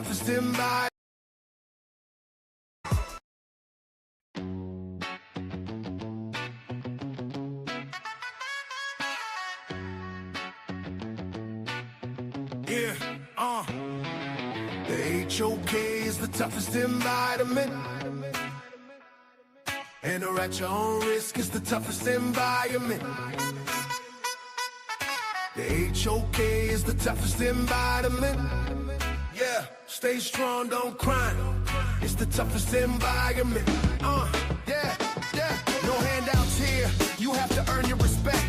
toughest in my. Yeah, the HOK is the toughest environment. And at your own risk is the toughest environment. The HOK is the toughest environment. Yeah, stay strong, don't cry. It's the toughest environment. Yeah. No handouts here. You have to earn your respect.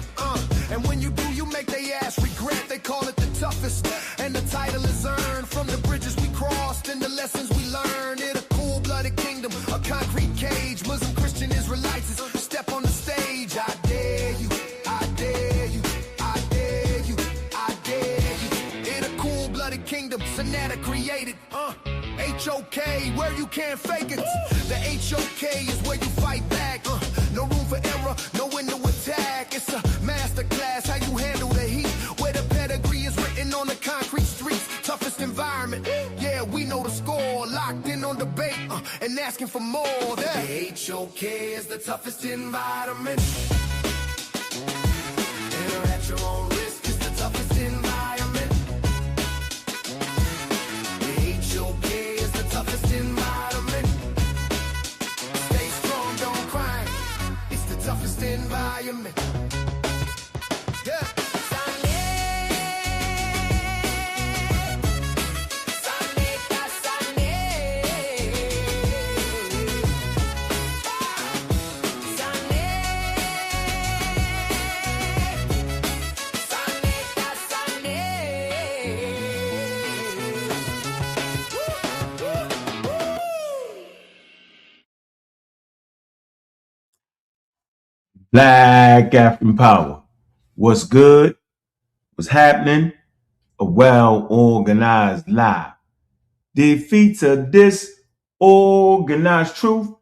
And when you do, you make they ass regret. They call it the toughest. And the title is earned from the bridges we crossed and the lessons we learned. In a cold-blooded kingdom, a concrete cage. Muslim, Christian, Israelites step on the stage. I dare you, I dare you, I dare you, I dare you. In a cold-blooded kingdom, sa.neter created. HOK, where you can't fake it. The HOK is where you fight back. No room for error, no window attack. It's a masterclass, how you handle the heat. Where the pedigree is written on the concrete streets. Toughest environment, yeah, we know the score. Locked in on debate and asking for more. The HOK is the toughest environment. Enter at your own risk, it's the toughest environment. The HOK is the toughest environment. Stay strong, don't cry. It's the toughest environment. Yeah. Black African power. What's good? What's happening? A well-organized lie defeats a disorganized truth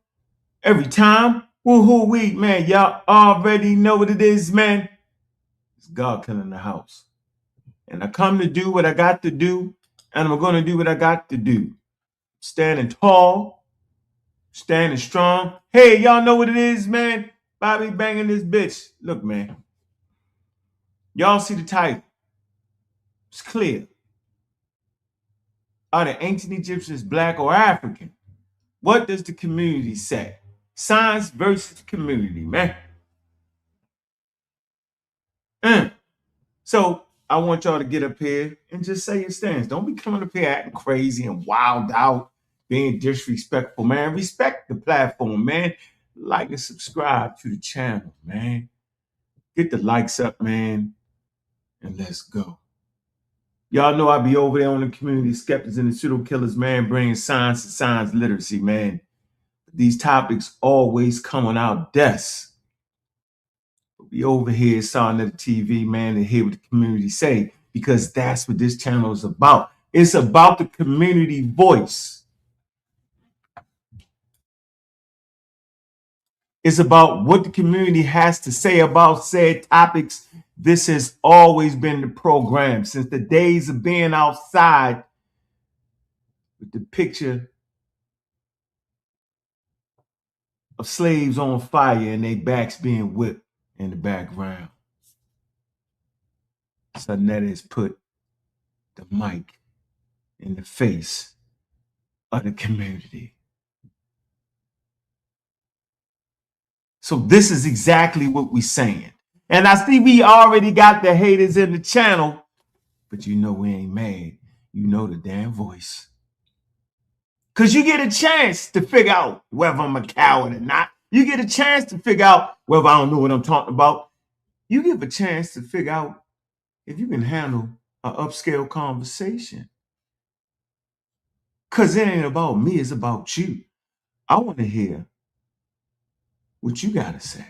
every time. Woohoo, man. Y'all already know what it is, man. It's God killing the house. And I come to do what I got to do, and I'm going to do what I got to do. Standing tall, standing strong. Hey, y'all know what it is, man. Bobby banging this bitch. Look, man. Y'all see the title. It's clear. Are the ancient Egyptians black or African? What does the community say? Science versus community, man. So I want y'all to get up here and just say your stance. Don't be coming up here acting crazy and wild out, being disrespectful, man. Respect the platform, man. Like and subscribe to the channel, man. Get the likes up, man. And let's go. Y'all know I be over there on the community skeptics and the pseudo killers, man, bringing science and science literacy, man. These topics always come on our desks. We over here at sa.neter TV, man, and hear what the community say, because that's what this channel is about. It's about the community voice. It's about what the community has to say about said topics. This has always been the program since the days of being outside with the picture of slaves on fire and their backs being whipped in the background. sa.neter has put the mic in the face of the community. So this is exactly what we're saying. And I see we already got the haters in the channel, but you know we ain't mad. You know the damn voice. Because you get a chance to figure out whether I'm a coward or not. You get a chance to figure out whether I don't know what I'm talking about. You give a chance to figure out if you can handle an upscale conversation. Because it ain't about me, it's about you. I want to hear what you got to say.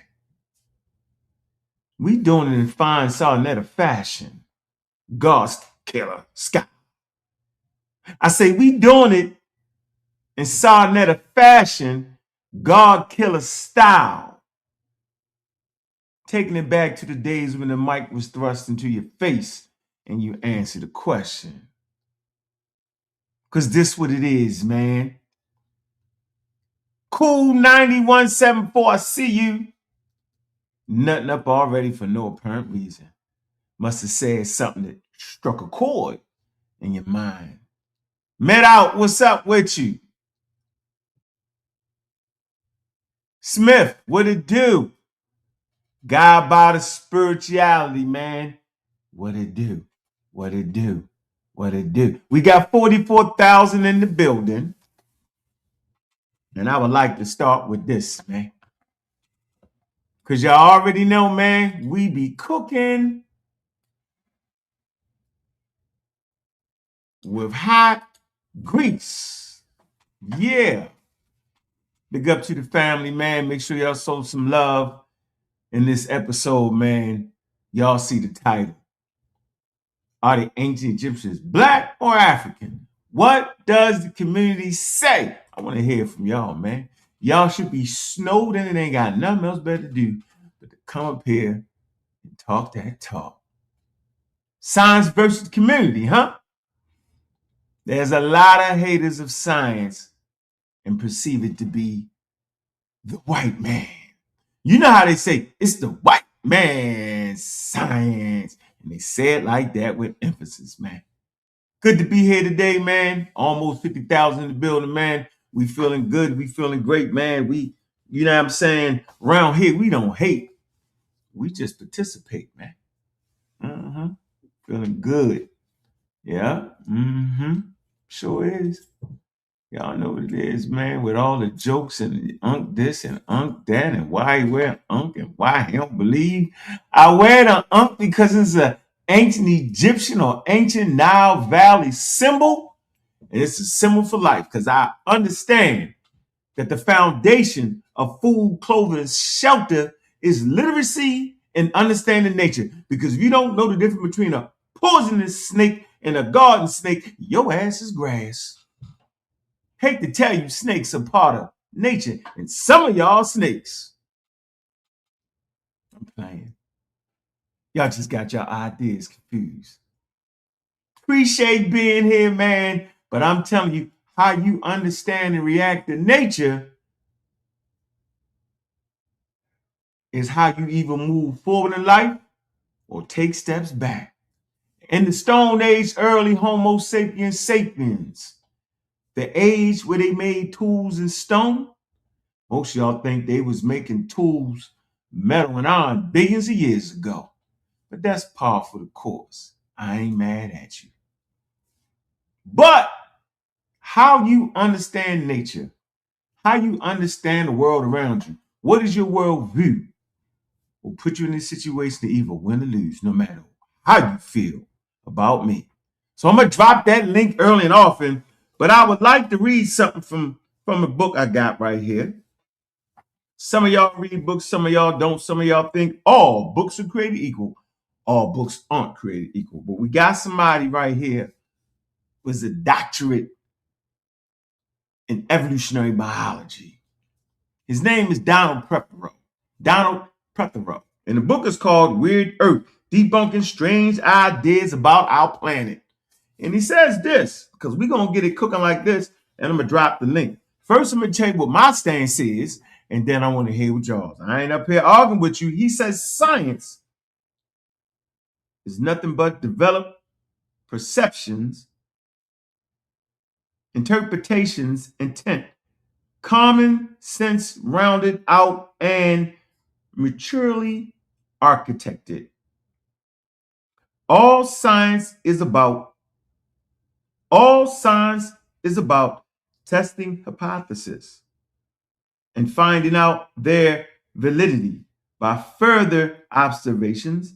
We doing it in fine sa.neter fashion. God's killer Sky. I say we doing it in sa.neter fashion, God killer style. Taking it back to the days when the mic was thrust into your face and you answer the question. Because this what it is, man. Cool 9174, I see you. Nothing up already for no apparent reason. Must have said something that struck a chord in your mind. Met out, what's up with you? Smith, what it do? God by the spirituality, man. What it do? What it do? What it do? We got 44,000 in the building. And I would like to start with this, man. Because y'all already know, man, we be cooking with hot grease. Yeah. Big up to the family, man. Make sure y'all show some love in this episode, man. Y'all see the title. Are the ancient Egyptians black or African? What does the community say? I want to hear from y'all, man. Y'all should be snowed in and ain't got nothing else better to do but to come up here and talk that talk. Science versus community, huh? There's a lot of haters of science and perceive it to be the white man. You know how they say it's the white man's science. And they say it like that with emphasis, man. Good to be here today, man. Almost 50,000 in the building, man. We feeling good. We feeling great, man. We, you know what I'm saying? Around here, we don't hate. We just participate, man. Feeling good. Yeah. Sure is. Y'all know what it is, man, with all the jokes and unk this and unk that and why he wear unk and why he don't believe. I wear the unk because it's an ancient Egyptian or ancient Nile Valley symbol. And it's a symbol for life because I understand that the foundation of food, clothing, and shelter is literacy and understanding nature. Because if you don't know the difference between a poisonous snake and a garden snake, your ass is grass. Hate to tell you, snakes are part of nature, and some of y'all snakes. I'm playing. Y'all just got your ideas confused. Appreciate being here, man, but I'm telling you, how you understand and react to nature is how you either move forward in life or take steps back. In the Stone Age, early Homo sapiens sapiens, the age where they made tools in stone, most of y'all think they was making tools, metal and iron billions of years ago. But that's par for the course. I ain't mad at you. But how you understand nature, how you understand the world around you, what is your world view, will put you in a situation to either win or lose, no matter how you feel about me. So I'm going to drop that link early and often, but I would like to read something from a book I got right here. Some of y'all read books, some of y'all don't. Some of y'all think all books are created equal. All books aren't created equal. But we got somebody right here who is a doctorate in evolutionary biology. His name is Donald Prothero. Donald Prothero. And the book is called Weird Earth, Debunking Strange Ideas About Our Planet. And he says this, because we're going to get it cooking like this, and I'm going to drop the link. First, I'm going to tell you what my stance is, and then I want to hear what y'all's. I ain't up here arguing with you. He says science is nothing but developed perceptions, interpretations, intent, common sense rounded out and maturely architected. All science is about testing hypotheses and finding out their validity by further observations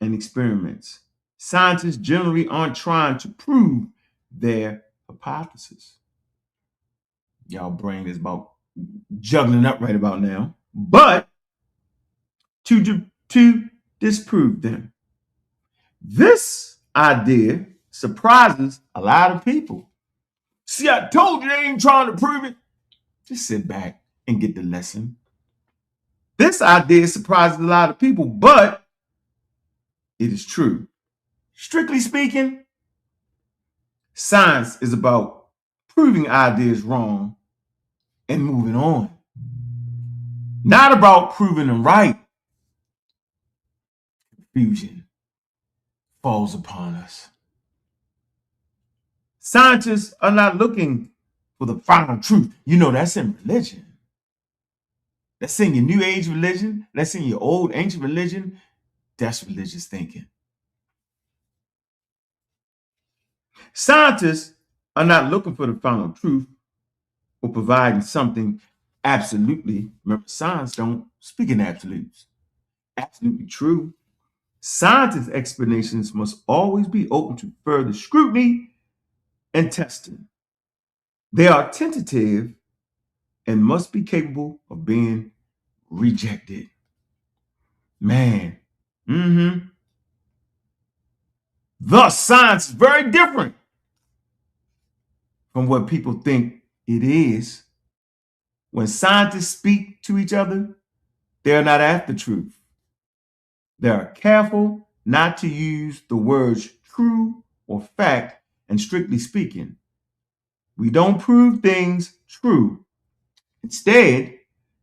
and experiments. Scientists generally aren't trying to prove their hypothesis. Y'all brain is about juggling up right about now, but to disprove them. This idea surprises a lot of people. See, I told you they ain't trying to prove it. Just sit back and get the lesson. This idea surprises a lot of people, but it is true. Strictly speaking, science is about proving ideas wrong and moving on. Not about proving them right. Confusion falls upon us. Scientists are not looking for the final truth. You know, that's in religion. That's in your New Age religion. That's in your old ancient religion. That's religious thinking. Scientists are not looking for the final truth or providing something absolutely. Remember, science don't speak in absolutes. Absolutely true. Scientists' explanations must always be open to further scrutiny and testing. They are tentative and must be capable of being rejected. Man. Thus, science is very different from what people think it is. When scientists speak to each other, they're not after truth. They are careful not to use the words true or fact, and strictly speaking, we don't prove things true. Instead,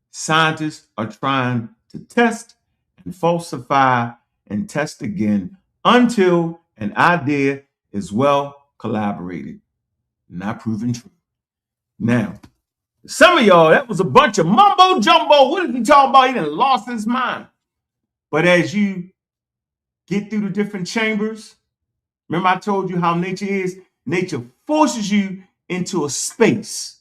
scientists are trying to test and falsify and test again until an idea is well collaborated, not proven true. Now, some of y'all, that was a bunch of mumbo jumbo. What is he talking about? He done lost his mind. But as you get through the different chambers, remember I told you how nature is? Nature forces you into a space.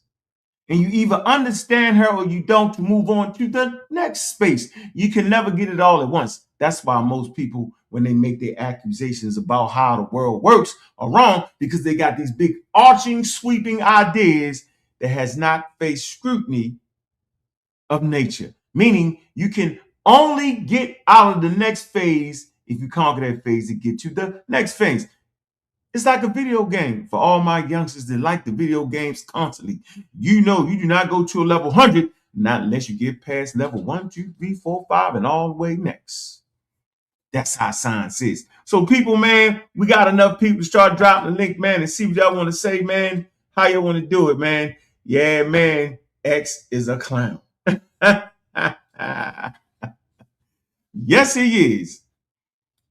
And you either understand her or you don't, to move on to the next space. You can never get it all at once. That's why most people, when they make their accusations about how the world works, are wrong, because they got these big arching, sweeping ideas that has not faced scrutiny of nature. Meaning you can only get out of the next phase if you conquer that phase to get to the next phase. It's like a video game. For all my youngsters that like the video games constantly, you know you do not go to a level 100, not unless you get past level 1, 2, 3, 4, 5, and all the way next. That's how science is. So people, man, we got enough people to start dropping the link, man, and see what y'all want to say, man. How y'all want to do it, man. Yeah, man, X is a clown. Yes, he is.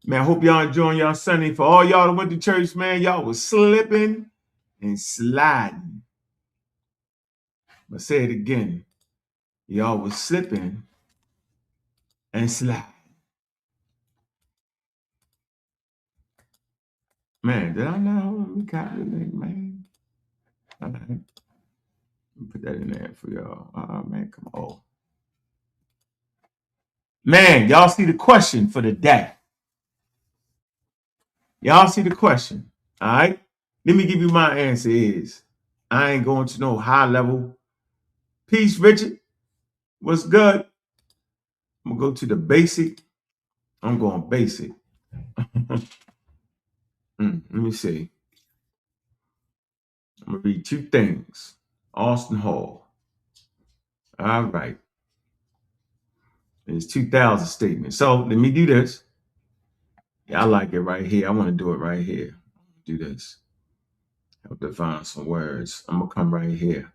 Man, I hope y'all enjoying y'all Sunday. For all y'all that went to church, man, y'all was slipping and sliding. But say it again. Y'all was slipping and sliding. Man, did I not hold me copy link, man? All right. Let me put that in there for y'all. Man, come on. Man, y'all see the question for the day. Y'all see the question. All right. Let me give you my answer is, I ain't going to no high level. Peace, Richard. What's good? I'm going to go to the basic. I'm going basic. Let me see. I'm going to read 2 things. Austin Hall. All right. It's 2000 statement. So let me do this. Yeah, I like it right here. I want to do it right here. Do this. Help to find some words. I'm going to come right here.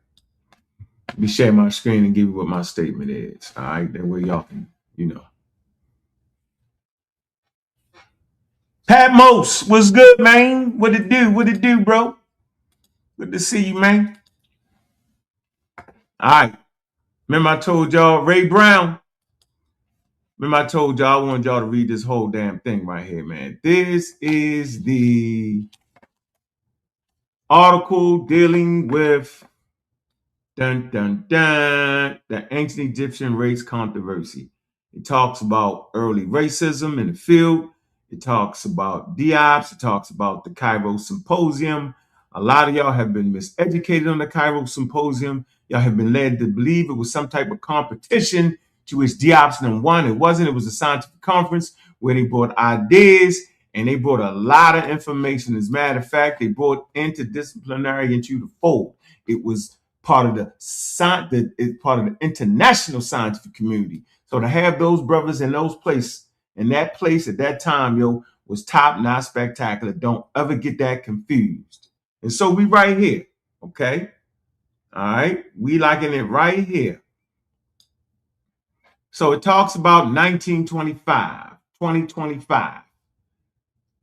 Let me share my screen and give you what my statement is. All right. That way y'all can, Pat Mose, what's good, man? What it do? What it do, bro? Good to see you, man. All right. Remember I told y'all Ray Brown. Remember I told y'all I wanted y'all to read this whole damn thing right here, man. This is the article dealing with the ancient Egyptian race controversy. It talks about early racism in the field. It talks about Diops. It talks about the Cairo Symposium. A lot of y'all have been miseducated on the Cairo Symposium. Y'all have been led to believe it was some type of competition to which Diops won. It wasn't. It was a scientific conference where they brought ideas and they brought a lot of information. As a matter of fact, they brought interdisciplinary into the fold. It was part of the international scientific community. So to have those brothers in those places, in that place at that time, was top notch spectacular. Don't ever get that confused. And so we right here, okay? All right, we liking it right here. So it talks about 2025.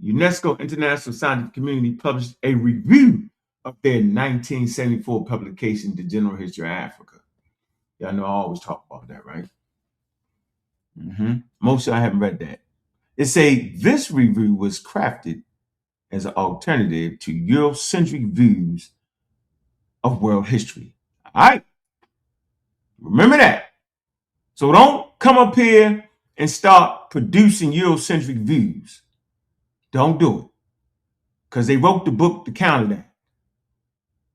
UNESCO International Scientific Community published a review of their 1974 publication, The General History of Africa. Y'all know I always talk about that, right? Most of y'all haven't read that. It say this review was crafted as an alternative to Eurocentric views of world history. All right? Remember that. So don't come up here and start producing Eurocentric views. Don't do it. Because they wrote the book to counter that.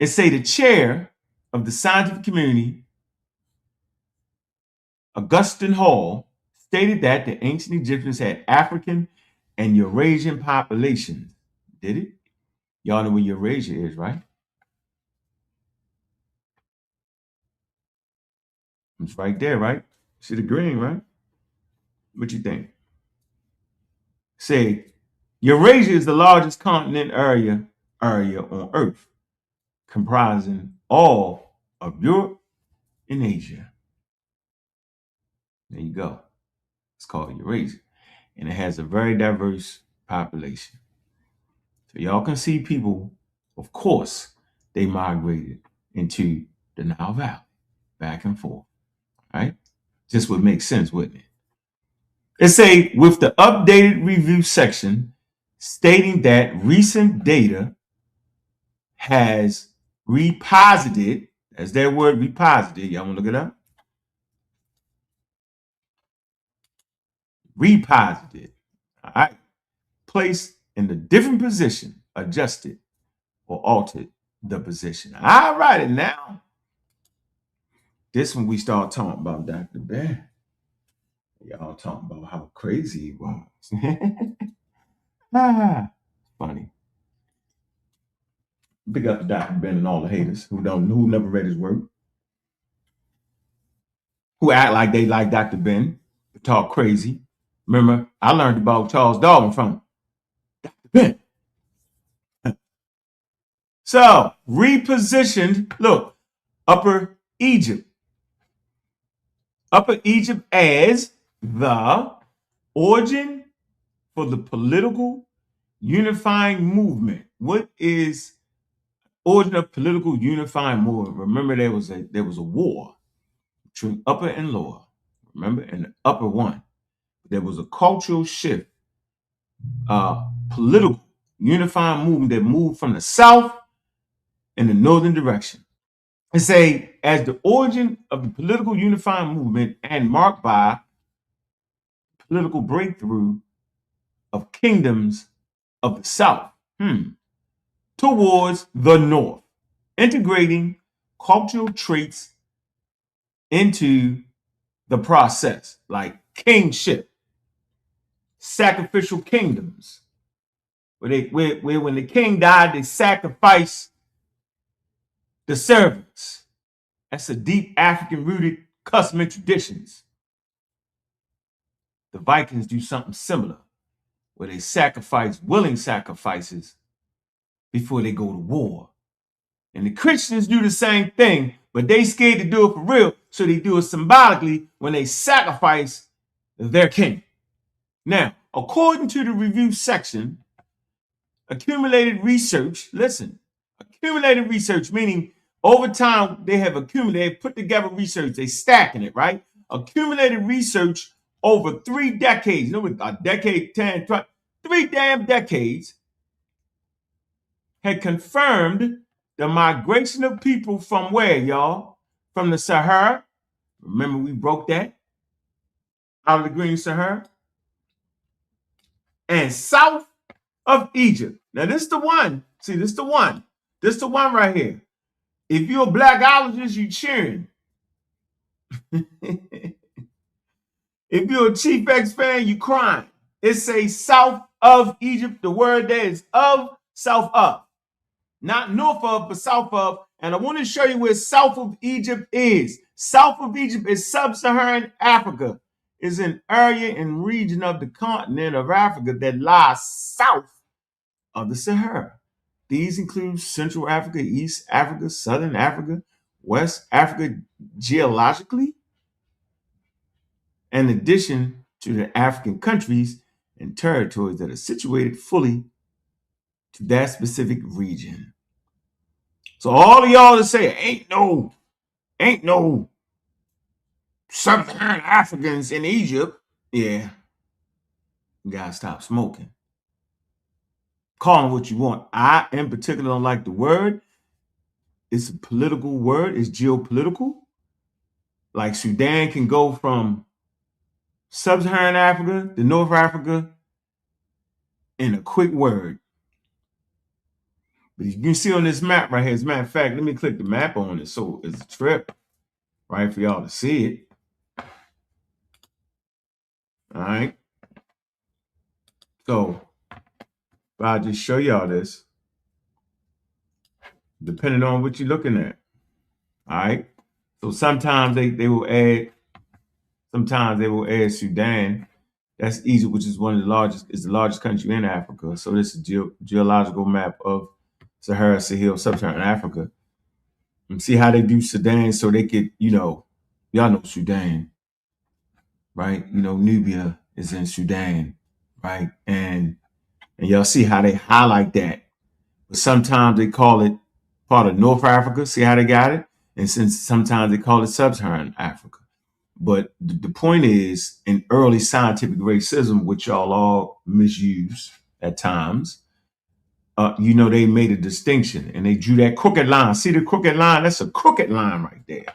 It say the chair of the scientific community, Augustine Hall, stated that the ancient Egyptians had African and Eurasian populations. Did it? Y'all know where Eurasia is, right? It's right there, right? See the green, right? What you think? Say, Eurasia is the largest continent area on Earth, comprising all of Europe and Asia. There you go. It's called Eurasia. And it has a very diverse population. So y'all can see people, of course, they migrated into the Nile Valley, back and forth, right? Just would make sense, wouldn't it? It say, with the updated review section stating that recent data has reposited, that's their word, reposited. Y'all want to look it up? Reposited. All right. Placed in a different position, adjusted or altered the position. All right, and now this one we start talking about Dr. Ben. Y'all talking about how crazy he was. Funny. Big up to Dr. Ben and all the haters who never read his work, who act like they like Dr. Ben, talk crazy. Remember, I learned about Charles Darwin from Dr. Ben. So, repositioned, look, Upper Egypt as the origin for the political unifying movement. What is origin of political unifying movement? Remember, there was a war between upper and lower. Remember, in the upper one, there was a cultural shift, political unifying movement that moved from the south in the northern direction. And say, as the origin of the political unifying movement and marked by political breakthrough of kingdoms of the south towards the north, integrating cultural traits into the process, like kingship, sacrificial kingdoms, where when the king died, they sacrificed the servants. That's a deep African-rooted custom and traditions. The Vikings do something similar, where they sacrifice willing sacrifices before they go to war. And the Christians do the same thing, but they scared to do it for real, so they do it symbolically when they sacrifice their king. Now, according to the review section, accumulated research meaning over time they have put together research, they stacking it, right? Accumulated research over 3 decades, a decade, 10, 20, 3 damn decades, had confirmed the migration of people from where, y'all? From the Sahara. Remember we broke that? Out of the Green Sahara. And south of Egypt. Now this is the one. See, this is the one. This is the one right here. If you're a blackologist, you cheering. If you're a Chief X fan, you crying. It says south of Egypt. The word there is of, south of. Not north of, but south of. And I want to show you where south of Egypt is. South of Egypt is sub-Saharan Africa. It's an area and region of the continent of Africa that lies south of the Sahara. These include Central Africa, East Africa, Southern Africa, West Africa geologically, in addition to the African countries and territories that are situated fully to that specific region. So all of y'all that say ain't no sub-Saharan Africans in Egypt, yeah, you gotta stop smoking. Call them what you want. I in particular don't like the word. It's a political word, it's geopolitical. Like Sudan can go from sub-Saharan Africa to North Africa in a quick word. But you can see on this map right here, as a matter of fact, let me click the map on it so it's a trip, right, for y'all to see it. All right. So if I'll just show y'all this, depending on what you're looking at. All right. So sometimes they will add Sudan. That's Egypt, which is the largest country in Africa. So this is a geological map of Sahel, sub-Saharan Africa. And see how they do Sudan so they could, y'all know Sudan, right? Nubia is in Sudan, right? And y'all see how they highlight that. But sometimes they call it part of North Africa. See how they got it? And since sometimes they call it sub-Saharan Africa. But the point is, in early scientific racism, which y'all all misuse at times, they made a distinction and they drew that crooked line. See the crooked line? That's a crooked line right there.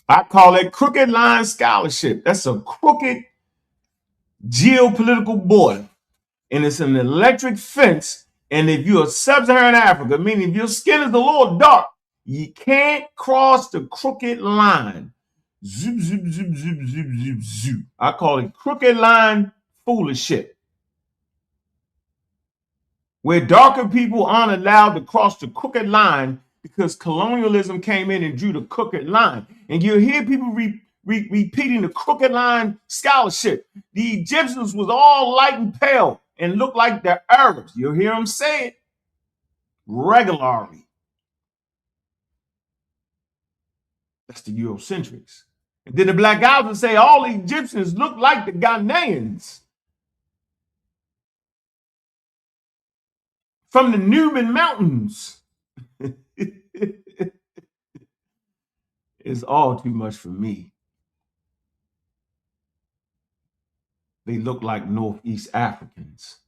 I call it crooked line scholarship. That's a crooked geopolitical border. And it's an electric fence. And if you're sub-Saharan Africa, meaning if your skin is a little dark, you can't cross the crooked line. Zoop, zoop, zoop, zoop, zoop, zoop, zoop. I call it crooked line foolishness. Where darker people aren't allowed to cross the crooked line because colonialism came in and drew the crooked line. And you'll hear people repeating the crooked line scholarship. The Egyptians was all light and pale and looked like the Arabs. You'll hear them say it regularly. That's the Eurocentrics. And then the black guys would say all the Egyptians look like the Ghanaians from the Nubian mountains. It's all too much for me. They look like Northeast Africans.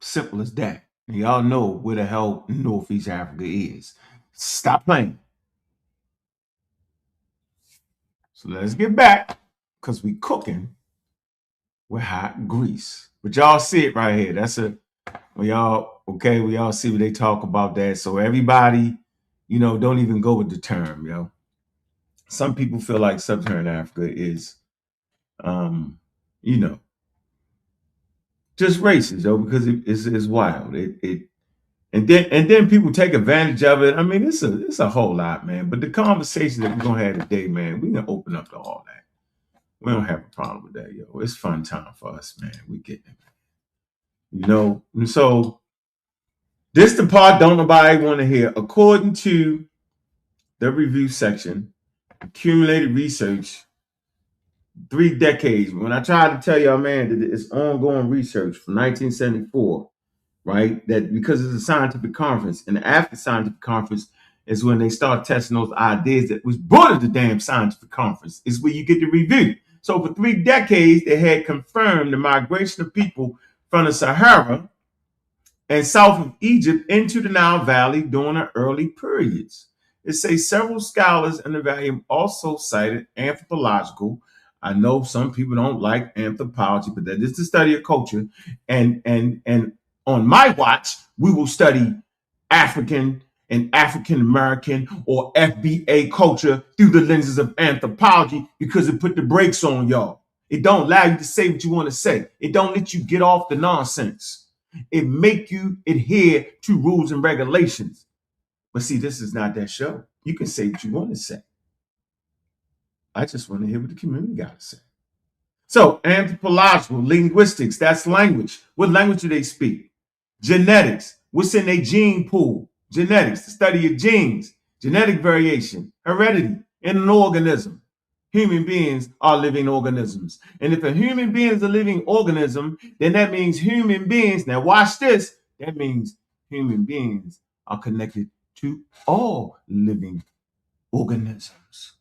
Simple as that. And y'all know where the hell Northeast Africa is. Stop playing. So let's get back, because we cooking with hot grease. But y'all see it right here. That's we all see what they talk about that. So everybody, don't even go with the term, yo. Some people feel like sub-Saharan Africa is, just racist, yo, because it's wild. And then people take advantage of it. I mean, it's a whole lot, man. But the conversation that we're gonna have today, man, we're gonna open up to all that. We don't have a problem with that, yo. It's fun time for us, man. We get it. And so this the part don't nobody want to hear. According to the review section, accumulated research, 3 decades. When I tried to tell y'all, man, that it's ongoing research from 1974, right? That because it's a scientific conference, and after scientific conference is when they start testing those ideas that was brought at the damn scientific conference. Is where you get the review. So for 3 decades, they had confirmed the migration of people from the Sahara and south of Egypt into the Nile Valley during the early periods. It says several scholars in the volume also cited anthropological. I know some people don't like anthropology, but that is the study of culture. And on my watch, we will study African and African American or FBA culture through the lenses of anthropology, because it put the brakes on y'all. It don't allow you to say what you want to say. It don't let you get off the nonsense. It make you adhere to rules and regulations. But see, this is not that show. You can say what you want to say. I just want to hear what the community got to say. So anthropological, linguistics, that's language. What language do they speak? Genetics, what's in their gene pool? Genetics, the study of genes, genetic variation, heredity in an organism. Human beings are living organisms. And if a human being is a living organism, then that means human beings, now watch this, that means human beings are connected to all living organisms.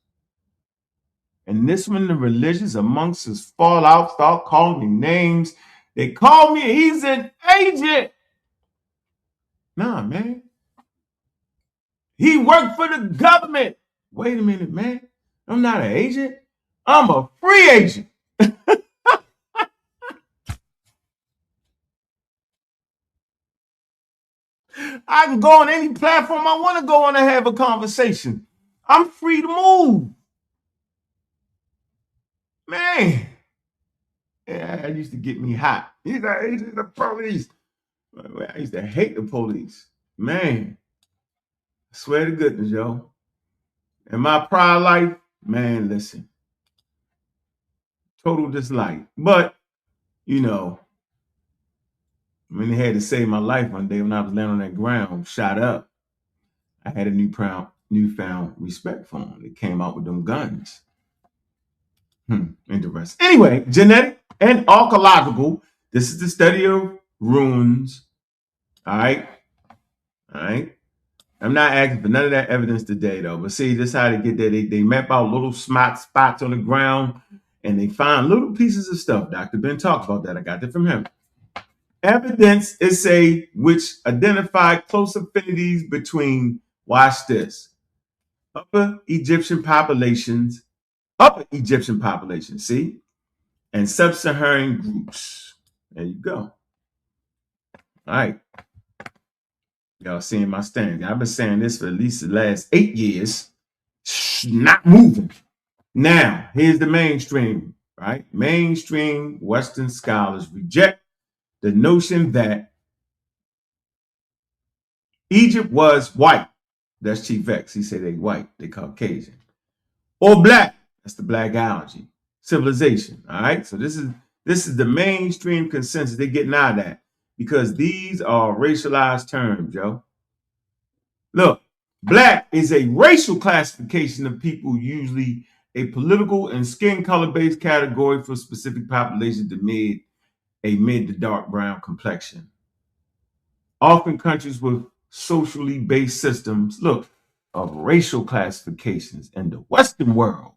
And this when the religious amongst us fall out, start calling me names. They call me, he's an agent. Nah, man. He worked for the government. Wait a minute, man. I'm not an agent. I'm a free agent. I can go on any platform I want to go on and have a conversation. I'm free to move. Man. Yeah, that used to get me hot. He's an agent of the police. I used to hate the police. Man. I swear to goodness, yo. In my prior life, man, listen. Total dislike. But, you know, when they had to save my life one day when I was laying on that ground, shot up, I had a newfound respect for them. They came out with them guns. Interesting. Anyway, genetic and archaeological. This is the study of ruins. All right. I'm not asking for none of that evidence today, though. But see, this is how they get there. They map out little spots on the ground, and they find little pieces of stuff. Dr. Ben talked about that. I got that from him. Evidence is which identify close affinities between, watch this, upper Egyptian populations, see, and sub-Saharan groups. There you go. All right. Y'all seeing my stand. I've been saying this for at least the last 8 years. Not moving. Now, here's the mainstream, right? Mainstream Western scholars reject the notion that Egypt was white. That's Chief X. He said they white, they Caucasian. Or black. That's the black allergy. Civilization. All right. So this is the mainstream consensus. They're getting out of that because these are racialized terms, yo. Look, black is a racial classification of people, usually a political and skin color based category for specific populations to mid to dark brown complexion. Often countries with socially based systems, of racial classifications in the Western world.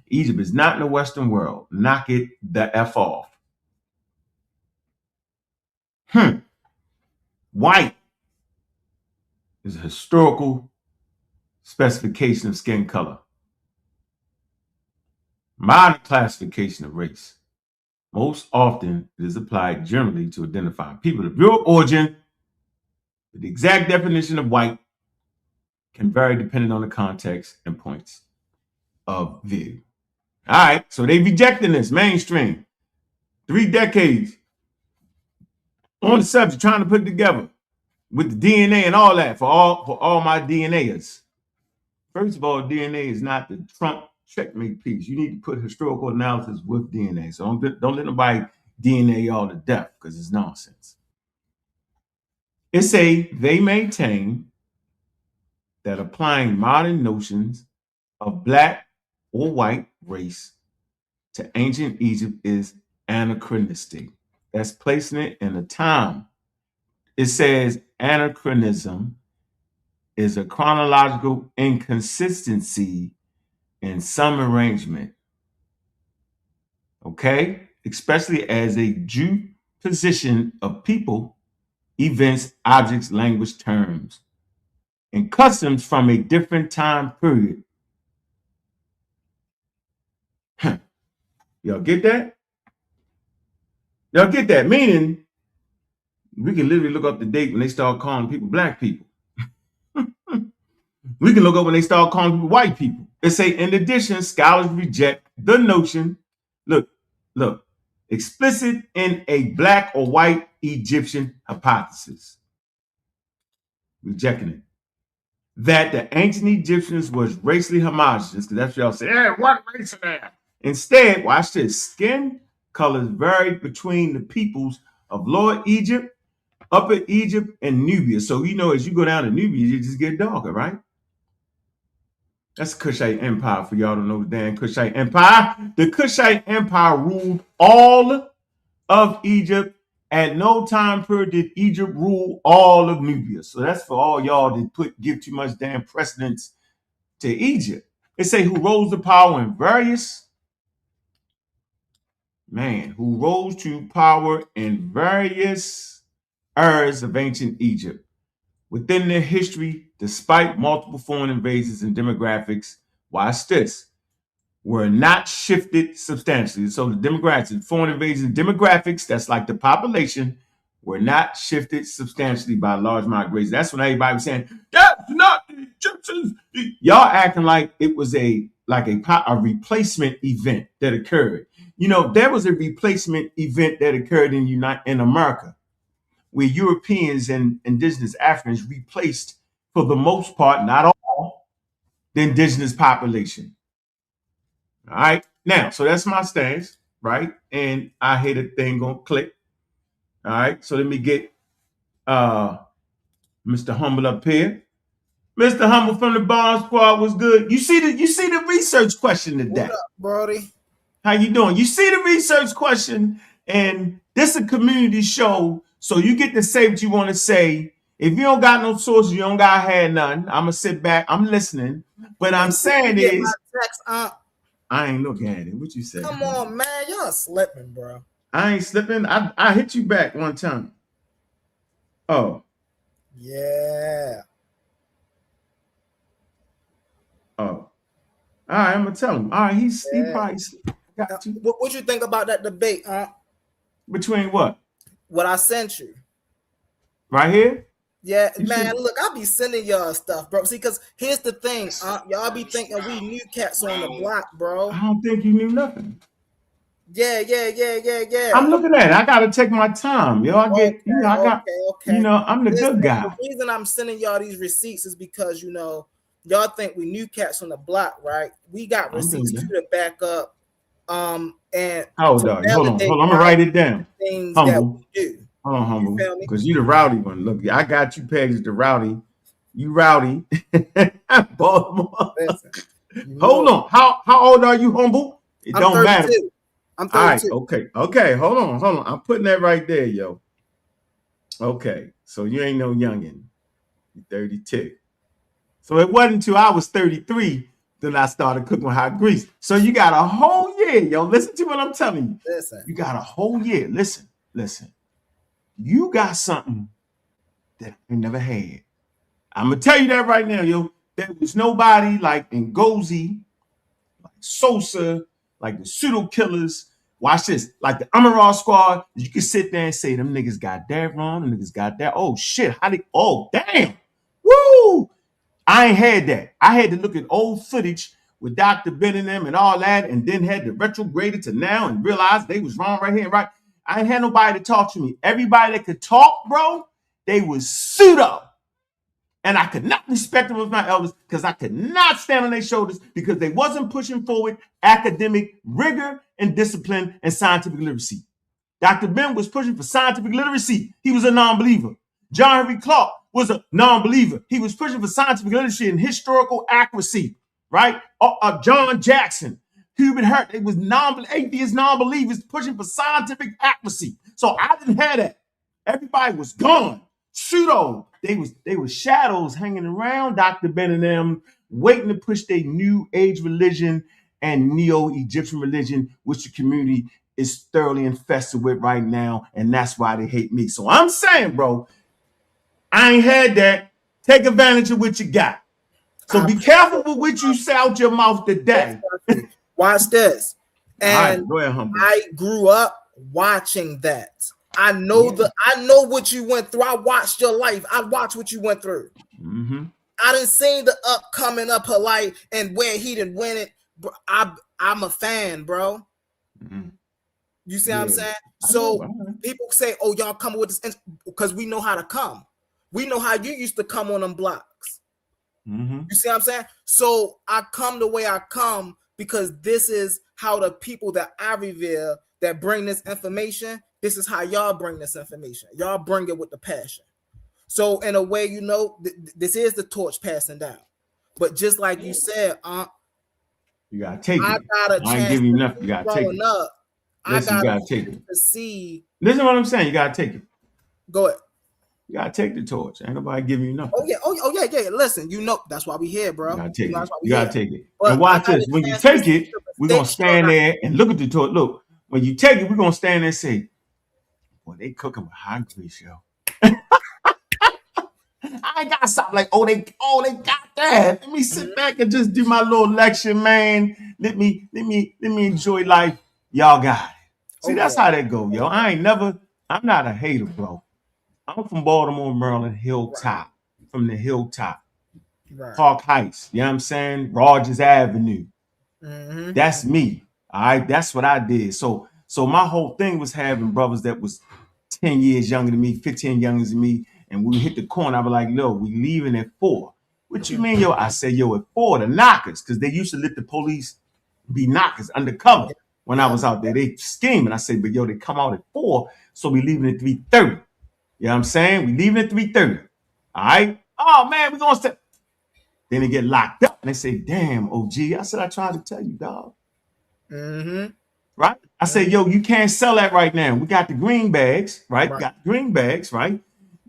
Egypt is not in the Western world. Knock it the F off. White is a historical specification of skin color. Modern classification of race. Most often, it is applied generally to identify people of Europe origin. The exact definition of white can vary depending on the context and points of view. All right, so they rejecting this mainstream. 3 decades on the subject, trying to put it together with the DNA and all that for all my DNAers. First of all, DNA is not the Trump checkmate piece. You need to put historical analysis with DNA. So don't let nobody DNA y'all to death because it's nonsense. They maintain that applying modern notions of black or white race to ancient Egypt is anachronistic. That's placing it in a time. It says anachronism is a chronological inconsistency in some arrangement. Okay? Especially as a due position of people, events, objects, language, terms, and customs from a different time period. Y'all get that? Y'all get that? Meaning, we can literally look up the date when they start calling people black people. We can look up when they start calling people white people. In addition, scholars reject the notion, look, explicit in a black or white Egyptian hypothesis. Rejecting it. That the ancient Egyptians was racially homogenous, because that's what y'all say, what race are there? Instead, watch this, skin colors varied between the peoples of Lower Egypt Upper Egypt and Nubia. So you know, as you go down to Nubia, you just get darker, right? That's the Kushite Empire. For y'all to know the damn Kushite Empire. The Kushite Empire ruled all of Egypt. At no time period did Egypt rule all of Nubia. So that's for all y'all that give too much damn precedence to Egypt. They say who rose to power in various eras of ancient Egypt. Within their history, despite multiple foreign invasions and demographics, watch this, were not shifted substantially. So the demographics, foreign invasions, demographics, that's like the population, were not shifted substantially by large migration. That's when everybody was saying, that's not the Egyptians. Y'all acting like it was a replacement event that occurred. You know, there was a replacement event that occurred in America, where Europeans and indigenous Africans replaced, for the most part, not all, the indigenous population. All right. Now, so that's my stance, right? And I hit a thing gonna click. All right. So let me get Mr. Humble up here. Mr. Humble from the Bomb Squad was good. You see the research question today. What up, Brody? How you doing? You see the research question, and this is a community show, so you get to say what you want to say. If you don't got no sources, you don't got had none. I'm gonna sit back. I'm listening. But I'm saying is, I ain't looking at it. What you say? Come on, man. You're slipping, bro. I ain't slipping. I hit you back one time. Oh. Yeah. Oh. All right, I'm gonna tell him. All right, he probably got you. What you think about that debate, huh? Between what? What I sent you. Right here? Yeah, man, look, I be sending y'all stuff, bro. See, because here's the thing, y'all be thinking we new cats on the block, bro. I don't think you knew nothing. Yeah. I'm looking at it. I gotta take my time, yo. Okay. I'm the good guy. The reason I'm sending y'all these receipts is because y'all think we new cats on the block, right? We got receipts too to back up. And hold on. I'm gonna write it down. Things Humble. that we do. Hold on, Humble, because you the rowdy one. Look, I got you pegged the rowdy. You rowdy. Baltimore. Listen, hold on. How old are you, Humble? It I'm don't 32. matter. I'm 32. All right, okay. Hold on. I'm putting that right there, yo. Okay, so you ain't no youngin'. You're 32. So it wasn't until I was 33 that I started cooking with hot grease. So you got a whole year, yo. Listen to what I'm telling you. Listen. You got a whole year. Listen. You got something that I never had. I'm gonna tell you that right now, yo. There was nobody like Ngozi, like Sosa, like the pseudo killers. Watch this, like the Amaral squad. You can sit there and say them niggas got that wrong, them niggas got that. Oh shit, damn, woo! I ain't had that. I had to look at old footage with Dr. Ben and them and all that, and then had to retrograde it to now and realize they was wrong right here and right. I ain't had nobody to talk to me. Everybody that could talk, bro, they was pseudo. And I could not respect them as my elders because I could not stand on their shoulders because they wasn't pushing forward academic rigor and discipline and scientific literacy. Dr. Ben was pushing for scientific literacy. He was a non-believer. John Henry Clark was a non-believer. He was pushing for scientific literacy and historical accuracy, right? John Jackson, Hubert Hurt, they was atheist non-believers pushing for scientific accuracy. So I didn't have that. Everybody was gone. Pseudo. They was shadows hanging around Dr. Ben and them, waiting to push their new age religion and neo-Egyptian religion, which the community is thoroughly infested with right now, and that's why they hate me. So I'm saying, bro, I ain't had that. Take advantage of what you got. So be careful with what you say out your mouth today. Watch this. And go ahead, Humble. I grew up watching that. I know what you went through. I watched your life. I watched what you went through. Mm-hmm. I done seen the upcoming up her life and where he didn't win it. I'm a fan, bro. Mm-hmm. You see what I'm saying? So people say, "Oh, y'all come with this," because we know how to come. We know how you used to come on them blocks. Mm-hmm. You see what I'm saying? So I come the way I come because this is how the people that I revere that bring this information This is how y'all bring this information. Y'all bring it with the passion. So in a way, you know, this is the torch passing down. But just like you said, you gotta take I it. got a I ain't chance giving you nothing. You gotta take it. up. Listen, I you got gotta take it. to see. Listen to what I'm saying. You gotta take it. Go ahead. You gotta take the torch. Ain't nobody giving you nothing. Oh yeah. Listen, you know that's why we here, bro. You gotta take it. You gotta take it. But and watch this. When you take it, we're gonna stand there and look at the torch. Look, when you take it, we're gonna stand there and say, "Boy, they cooking with high grease, yo." I ain't gotta stop like, oh, they got that. Let me sit back and just do my little lecture, man. Let me enjoy life. Y'all got it. See, that's how that go, yo. I'm not a hater, bro. I'm from Baltimore, Maryland, Hilltop. From the Hilltop. Right. Park Heights. You know what I'm saying? Rogers Avenue. That's me. All right. That's what I did. So my whole thing was having brothers that was 10 years younger than me, 15 younger than me. And we hit the corner. I was like, "Yo, we leaving at 4. What you mean, yo?" I said, "Yo, at 4, the knockers," because they used to let the police be knockers undercover when I was out there. They scheming. I said, "But yo, they come out at 4, so we leaving at 3:30." You know what I'm saying? We leaving at 3:30. All right. Oh man, we gonna step. Then they get locked up and they say, "Damn, OG." I said, "I tried to tell you, dog." Right? I said, "Yo, you can't sell that right now. We got the green bags, right? We got the green bags, right?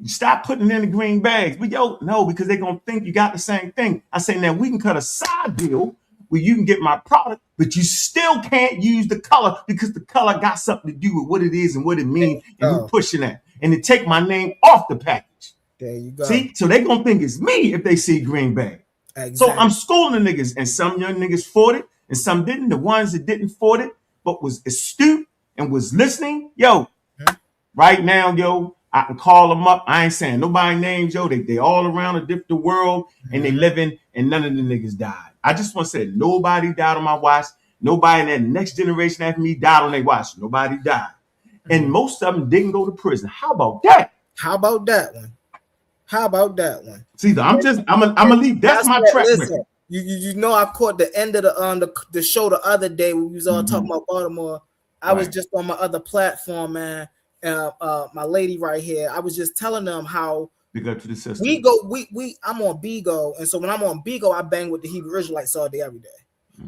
You stop putting in the green bags." But yo, no, because they're gonna think you got the same thing. I say, now we can cut a side deal where you can get my product, but you still can't use the color because the color got something to do with what it is and what it means and who pushing that. And to take my name off the package. There you go. See, so they gonna think it's me if they see green bag. Exactly. So I'm schooling the niggas, and some young niggas fought it, and some didn't. The ones that didn't fought it, but was astute and was listening, yo, right now, yo, I can call them up. I ain't saying nobody names, yo. They all around the world, and they living, and none of the niggas died. I just want to say nobody died on my watch. Nobody in that next generation after me died on their watch. Nobody died. And most of them didn't go to prison. How about that? How about that one? How about that one? See, I'm gonna leave. That's my track record. You know, I caught the end of the show the other day when we was all talking about Baltimore. I was just on my other platform, man. My lady right here. I was just telling them how big up to the system. I'm on Bigo, and so when I'm on Bigo, I bang with the Hebrew Israelites all day, every day.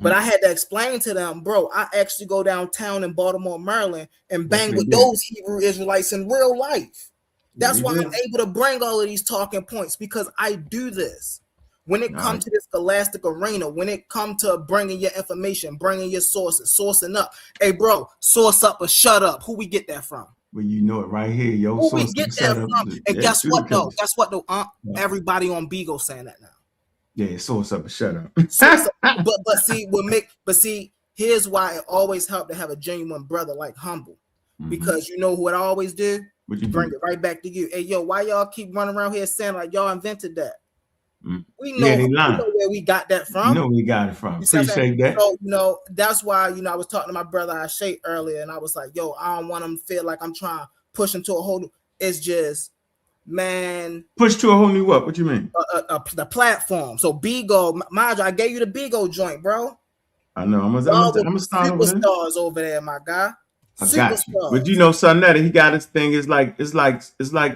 But I had to explain to them, bro, I actually go downtown in Baltimore, Maryland, and bang with those Hebrew Israelites in real life. That's why I'm able to bring all of these talking points, because I do this. When it comes to this scholastic arena, when it comes to bringing your information, bringing your sources, sourcing up. Hey, bro, source up or shut up. Who we get that from? Well, you know it right here, yo. Who we get that from? And guess what, though? Guess what, though? Everybody on Bigo saying that now. Yeah, source up and shut up. but see, here's why it always helped to have a genuine brother like Humble, because you know who it always do? Bring it right back to you. Hey, yo, why y'all keep running around here saying like y'all invented that? We know, we know where we got that from. You know where we got it from. Appreciate that. So, you know, that's why, you know, I was talking to my brother Ashay earlier, and I was like, yo, I don't want him to feel like I'm trying to push him to a whole new. It's just, man. Push to a whole new what? What you mean? The platform. So Bigo, mind you, I gave you the Bigo joint, bro. I know. I'm a star superstars over there, my guy. I got you. But you know, sa.neter, he got his thing. It's like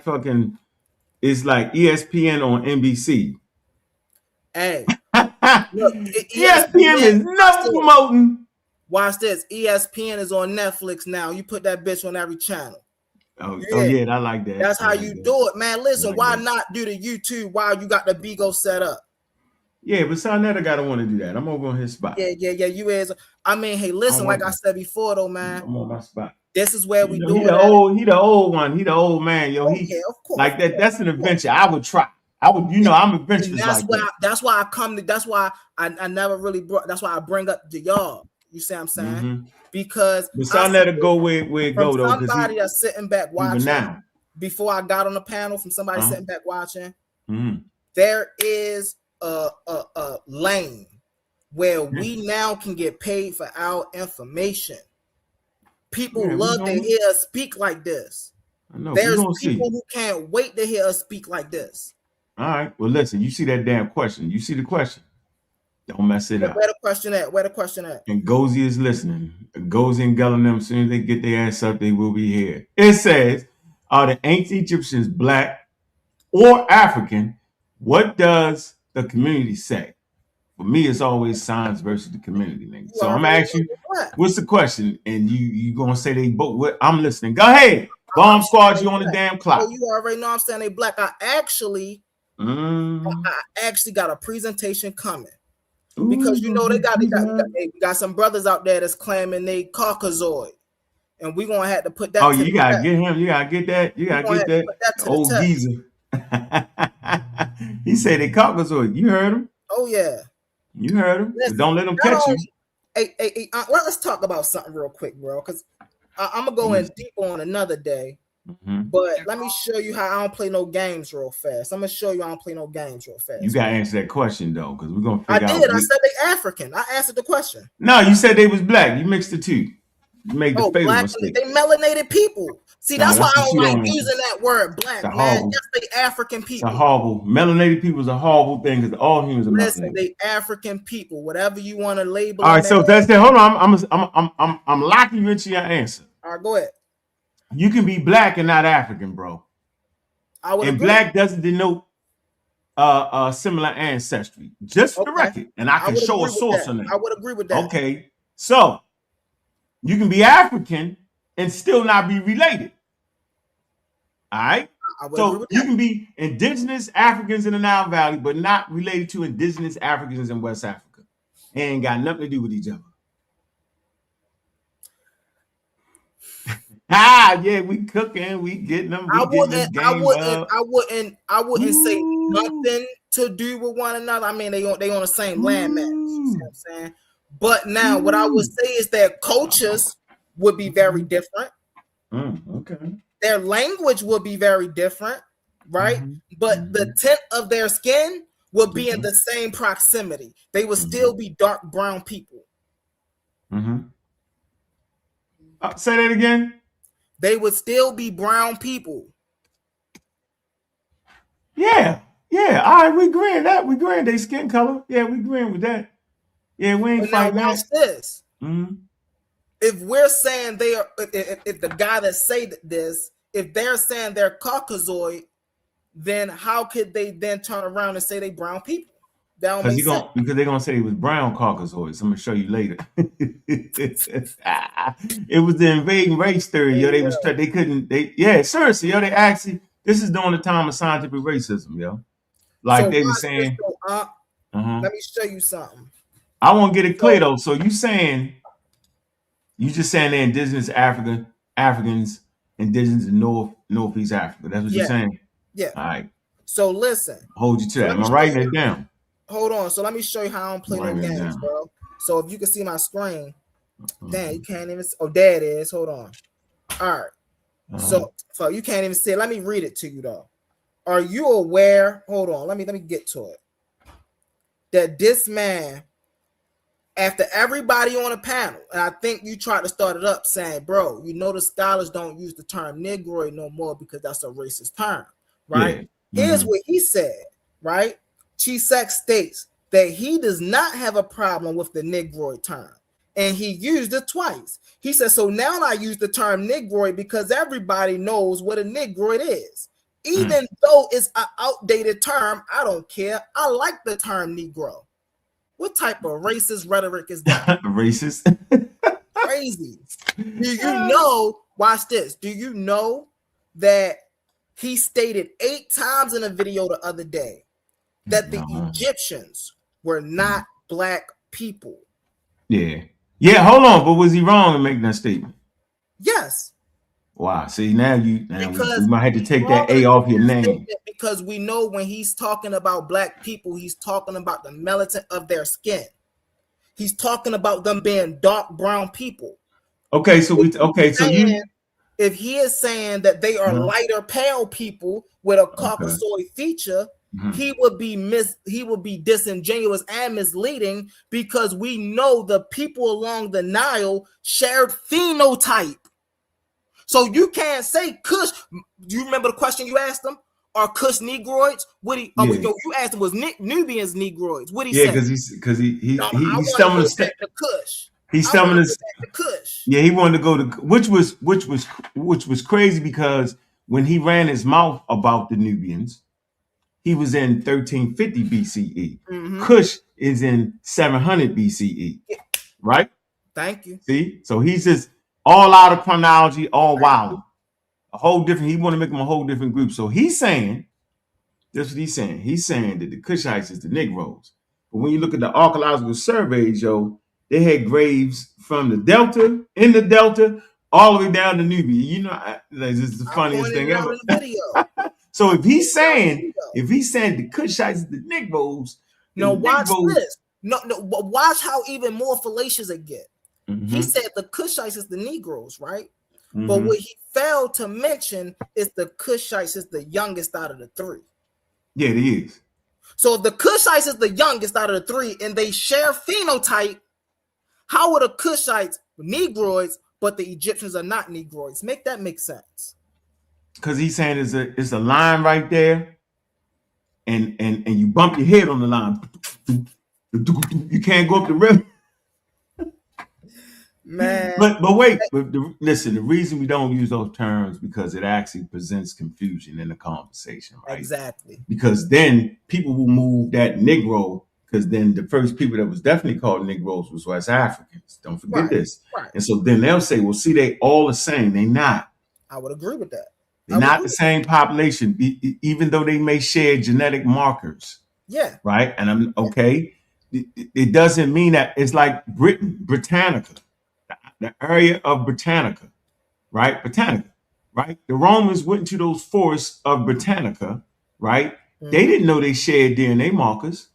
fucking. It's like ESPN on NBC. Hey, look, ESPN is not promoting. Watch this. ESPN is on Netflix now. You put that bitch on every channel. Oh yeah, I like that. That's how you do it, man. Listen, why not do the YouTube while you got the Bigo set up? Yeah, but sa.neter gotta want to do that. I'm over on his spot. Yeah. You is. I mean, hey, listen, like I said before, though, man. I'm on my spot. This is where we do it. He the old one. He the old man, yo. Of course, like that. That's an adventure. I would try. I would, you know, I'm adventurous. That's why I come to. That's why I never really brought. That's why I bring up to y'all. You see what I'm saying? Because sa.neter go where it go though. Somebody that's sitting back watching. Now, before I got on the panel, from somebody sitting back watching, there is a lane where we now can get paid for our information. People love to hear us speak like this. I know. There's people who can't wait to hear us speak like this. All right. Well, listen, you see that damn question. You see the question. Don't mess it up. Where the question at? Where the question at? And Gozy is listening. Gozy and Gulliman, as soon as they get their ass up, they will be here. It says, are the ancient Egyptians black or African? What does the community say? For me, it's always science versus the community, nigga. So I'm asking you, what's the question? And you gonna say they both? I'm listening. Go ahead. Bomb Squad, you on the damn clock. Oh, you already know I'm saying they black. I actually got a presentation coming. Because you know we got some brothers out there that's claiming they Caucasoid, and we gonna have to put that. Oh, you gotta get him. You gotta get that. You gotta get that. Old geezer. He said they Caucasoid. You heard him? Oh yeah. You heard him. Listen, don't let him catch you. Hey, let's talk about something real quick, bro. Because I'm gonna go in deep on another day. But let me show you how I don't play no games real fast. I'm gonna show you I don't play no games real fast. You gotta answer that question though, because we're gonna figure out. I did. I said they African. I answered the question. No, you said they was black. You mixed the two. You made the fatal mistake. They melanated people. See, that's why I don't like using that word black, man. Yes, they African people. It's a horrible. Melanated people is a horrible thing because all humans are melanated. Listen, they African people. Whatever you want to label. All right, so that's it. Hold on. I'm locking you into your answer. All right, go ahead. You can be black and not African, bro. I would agree. Black doesn't denote similar ancestry. Just for the record. And I can show a source on that. I would agree with that. Okay. So you can be African and still not be related. All right. So you can be indigenous Africans in the Nile Valley, but not related to indigenous Africans in West Africa. It ain't got nothing to do with each other. Yeah, we cooking, we getting them. I wouldn't say nothing to do with one another. I mean, they on the same landmass. You see what I'm saying? But now, what I would say is that cultures would be very different. Okay. Their language would be very different, right? But the tint of their skin would be in the same proximity. They would still be dark brown people. Say that again. They would still be brown people. Yeah. All right, we agreeing that. We agreeing they skin color. Yeah, we agreeing with that. Yeah, we ain't fighting that. Watch this. If we're saying they are, if the guy that say this, if they're saying they're Caucasoid, then how could they then turn around and say they brown people? Because they're gonna say it was brown Caucasoids. I'm gonna show you later. It was the invading race theory. Yo, seriously, yo, they actually, this is during the time of scientific racism, yo. Like so they were saying. Let me show you something. I want to get it clear though. So you just saying they're indigenous Africans, indigenous in Northeast Africa. That's what you're saying? Yeah. All right. So listen. Hold you to that. I'm writing it down. Hold on. So let me show you how I don't play no games, bro. So if you can see my screen, damn, you can't even. Oh, there it is. Hold on. All right. So you can't even see it. Let me read it to you though. Are you aware? Hold on. Let me get to it. That this man, after everybody on the panel, and I think you tried to start it up saying, bro, you know the scholars don't use the term Negroid no more because that's a racist term, right? Yeah. Here's what he said, right? Chisak states that he does not have a problem with the Negroid term, and he used it twice. He said, so now I use the term Negroid because everybody knows what a Negroid is. Even though it's an outdated term, I don't care. I like the term Negro. What type of racist rhetoric is that? Racist? Crazy. Do you know, watch this, do you know that he stated 8 times in a video the other day that the Egyptians were not black people? Yeah, hold on, but was he wrong in making that statement? Yes. Wow. See, now we might have to take that A off your name. Because we know when he's talking about black people, he's talking about the melanin of their skin. He's talking about them being dark brown people. Okay, so if he is saying that they are lighter pale people with a Caucasoid feature, he would be disingenuous and misleading because we know the people along the Nile shared phenotype. So you can't say Kush. Do you remember the question you asked them? are Kush Negroids? What he? Yeah. Yo, you asked him was Nubians Negroids? What he Yeah, say? because No, I he want to stumbled go a step. back to Kush. He I want to stumbled go a back to Kush. Yeah, he wanted to go to which was crazy because when he ran his mouth about the Nubians, he was in 1350 BCE. Mhm. Kush is in 700 BCE, right? Thank you. See, so he's just all out of chronology, all wild, a whole different. He want to make them a whole different group. So he's saying, that's what he's saying. He's saying that the Kushites is the Negroes. But when you look at the archaeological surveys, yo, they had graves from the Delta, in the Delta, all the way down to Nubia. You know, this is the funniest thing ever. In the video. So if he's saying the Kushites is the Negroes, no, watch this. No, watch how even more fallacious it get. Mm-hmm. He said the Kushites is the Negroes, right? Mm-hmm. But what he failed to mention is the Kushites is the youngest out of the three. Yeah, it is. So if the Kushites is the youngest out of the three and they share phenotype, how are the Kushites Negroids, but the Egyptians are not Negroids? Make that make sense. Because he's saying it's a line right there, and you bump your head on the line. You can't go up the river. Man. But wait, listen, the reason we don't use those terms because it actually presents confusion in the conversation, right? Exactly. Because then people will move that Negro, because then the first people that was definitely called Negroes was West Africans. Don't forget this. Right. And so then they'll say, well, see, they all the same. They not. I would agree with that. They're not the same population, even though they may share genetic markers. Yeah. Right? And I'm okay. It doesn't mean that it's like Britannica. The area of Britannica, right? Britannica, right? The Romans went into those forests of Britannica, right? Mm-hmm. They didn't know they shared DNA markers.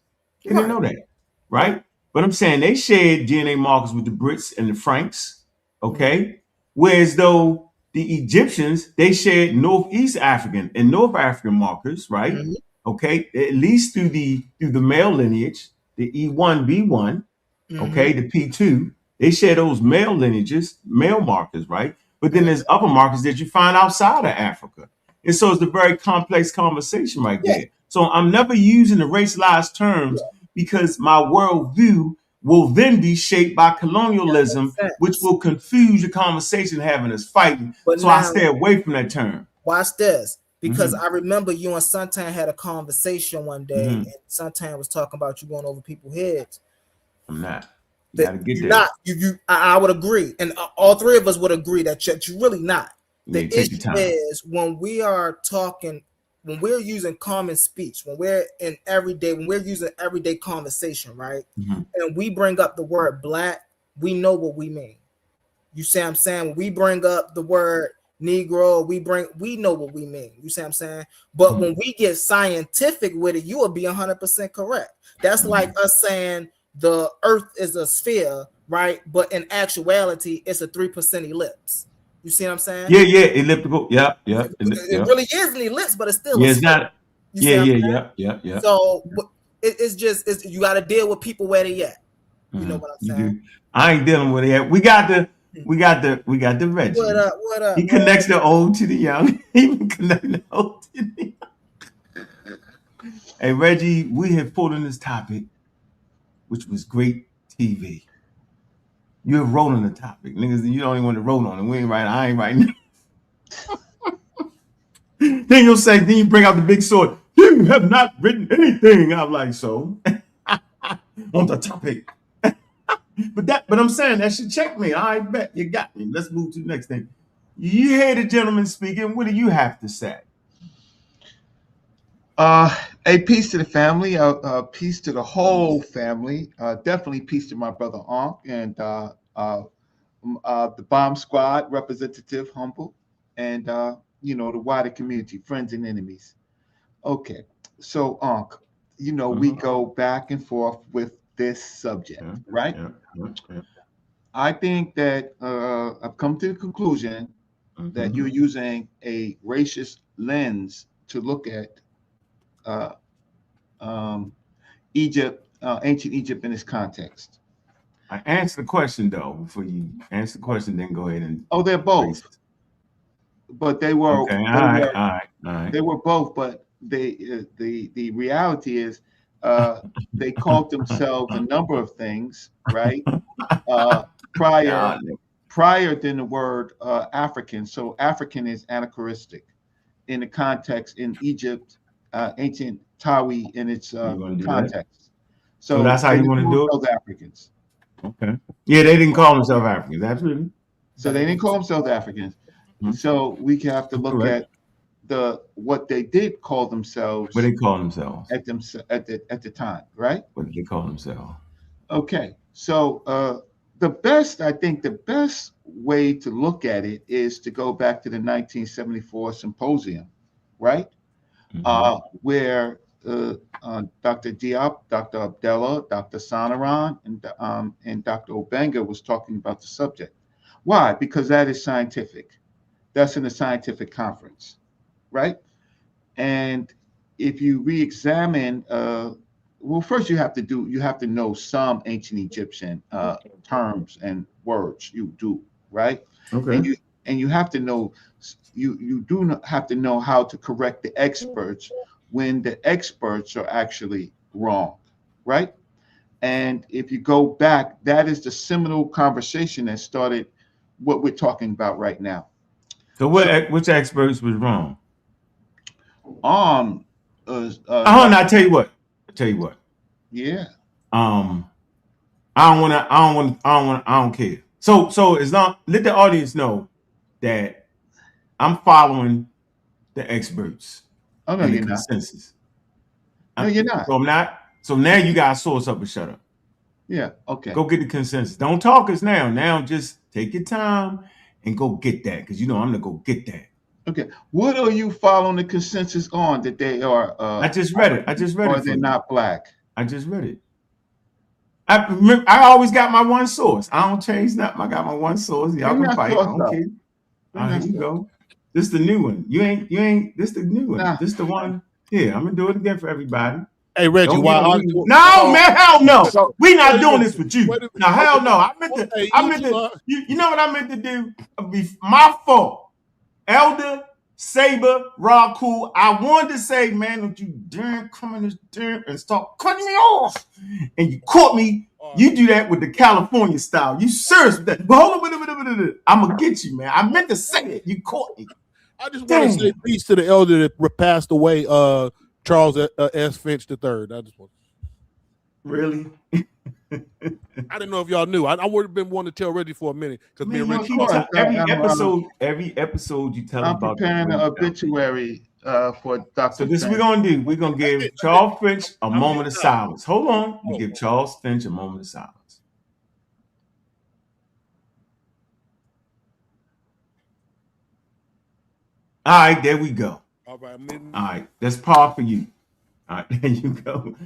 They didn't know that, right? But I'm saying they shared DNA markers with the Brits and the Franks, okay? Mm-hmm. Whereas though the Egyptians, they shared Northeast African and North African markers, right? Mm-hmm. Okay, at least through the male lineage, the E1, B1, mm-hmm. okay, the P2. They share those male lineages, male markers, right? But then there's other markers that you find outside of Africa. And so it's a very complex conversation right there. So I'm never using the racialized terms because my worldview will then be shaped by colonialism, which will confuse the conversation having us fighting. But so now, I stay away from that term. Watch this. Because I remember you and Suntan had a conversation one day, and Suntan was talking about you going over people's heads. I'm not. I would agree, and all three of us would agree that you're really not. The issue is when we are talking, when we're using common speech, when we're using everyday conversation, right? Mm-hmm. And we bring up the word black, we know what we mean. You see what I'm saying? When we bring up the word Negro, we know what we mean. You see what I'm saying? But when we get scientific with it, you will be 100% correct. That's like us saying the earth is a sphere, right? But in actuality, it's a 3% ellipse. You see what I'm saying? Yeah, elliptical. Yeah. It really is an ellipse, but it's still it's not. Yeah. So it's just you got to deal with people where they at. You know what I'm saying? I ain't dealing with it. We got the Reggie. What up? He connects the old to the young. He even connects the old to the young. Hey Reggie, we have pulled in this topic, which was great TV. You're rolling the topic. Niggas, you don't even want to roll on it. We ain't writing. I ain't writing. Then you'll say, then you bring out the big sword. You have not written anything. I'm like, so on the topic. But I'm saying that should check me. I bet you got me. Let's move to the next thing. You hear the gentleman speaking. What do you have to say? A peace to the family, peace to the whole family. Definitely peace to my brother Ankh and the bomb squad representative Humble, and the wider community, friends and enemies. Okay, so Ankh, we go back and forth with this subject, right? Yeah. I think that I've come to the conclusion that you're using a racist lens to look at Egypt, ancient Egypt in this context. I answer the question though. Before you answer the question, then go ahead and. Oh, they're both. But they were. Okay. All right. They were both, but the reality is they called themselves a number of things, right? Prior God, prior than the word African. So African is anachronistic in the context in Egypt, ancient Tawi in its you want to do that? context. So So that's how they you didn't want to call do it? themselves Africans. Okay. Yeah, they didn't call themselves Africans. Absolutely. So they didn't call themselves Africans. Mhm. So we have to look Correct. at what they did call What themselves they call themselves? at the time, right? What did they call themselves? Okay. So I think the best way to look at it is to go back to the 1974 symposium, right? Mhm. Where Dr. Diop, Dr. Abdullah, Dr. Sanaran, and Dr. Obenga was talking about the subject. Why? Because that is scientific. That's in a scientific conference, right? And if you re-examine, well, first you have to know some ancient Egyptian terms and words. You do, right? And Okay. you have to know have to know how to correct the experts when the experts are actually wrong, right? And if you go back, that is the seminal conversation that started what we're talking about right now. So So, which experts was wrong? um, Oh, and I tell you what. I tell you what. yeah, Um, I don't want to. I don't want. I don't want. I don't care. So as long let the audience know that I'm following the experts oh no, and the you're not. consensus. No, you're not. So I'm not. So now you got to source up and shut up. Yeah, okay. Go get the consensus. Don't talk us now. Now just take your time and go get that because you know I'm gonna go get that. Okay. What are you following the consensus on that they are I just read it. I African just read or it for they're you. not black? I just read it. I always got my one source. I don't change nothing. I got my one source. Y'all Bring can that fight. I source don't up. care. Bring Here that you source. go. This the new one. You ain't. This the new one. Nah. This the one. Here, I'm gonna do it again for everybody. Hey Reggie, Don't why? get I, no, man. Hell no. so, We not wait a doing minute. this with you. Wait a minute. Now, hell Okay. no. I meant to. Okay, I meant to. You know what I meant to do? My fault. Elder, Saber, Raku. I wanted to say, man, don't you dare come in this damn and start cutting me off. And you caught me. You do that with the California style. You serious with that? But hold on, wait. I'm gonna get you, man. I meant to say it. You caught me. I just want to say peace to the elder that passed away, Charles S. Finch III. I just want. Really? I didn't know if y'all knew. I would have been wanting to tell Reggie for a minute because me and Reggie. Every episode you tell I'm about preparing an obituary for Dr. So this is what we're gonna do. We're gonna give Charles Finch a moment of silence. Hold on. We give Charles Finch a moment of silence. All right, there we go. All right, all right, that's par for you. All right, there you go.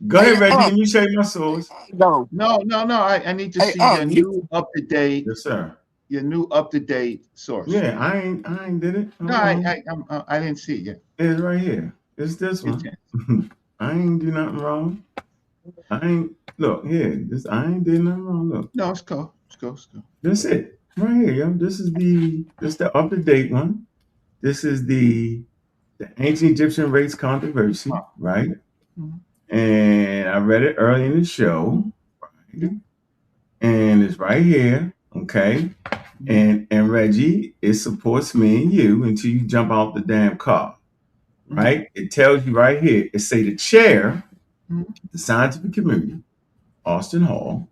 Go ahead, Reggie. Let me show you my source. No. I need to see your new up to date. Yes, sir. Your new up to date source. Yeah, I ain't did it. No, I didn't see it yet. It's right here. It's this one. I ain't do nothing wrong. I ain't look here. I ain't did nothing wrong. Look. No, it's cool. It's cool. That's it. Right here, yo. This is the up to date one. This is the ancient Egyptian race controversy, right? Mm-hmm. And I read it early in the show, right? And it's right here, okay? And Reggie, it supports me and you until you jump out the damn car, right? Mm-hmm. It tells you right here. It say the chair, the scientific community, Austin Hall.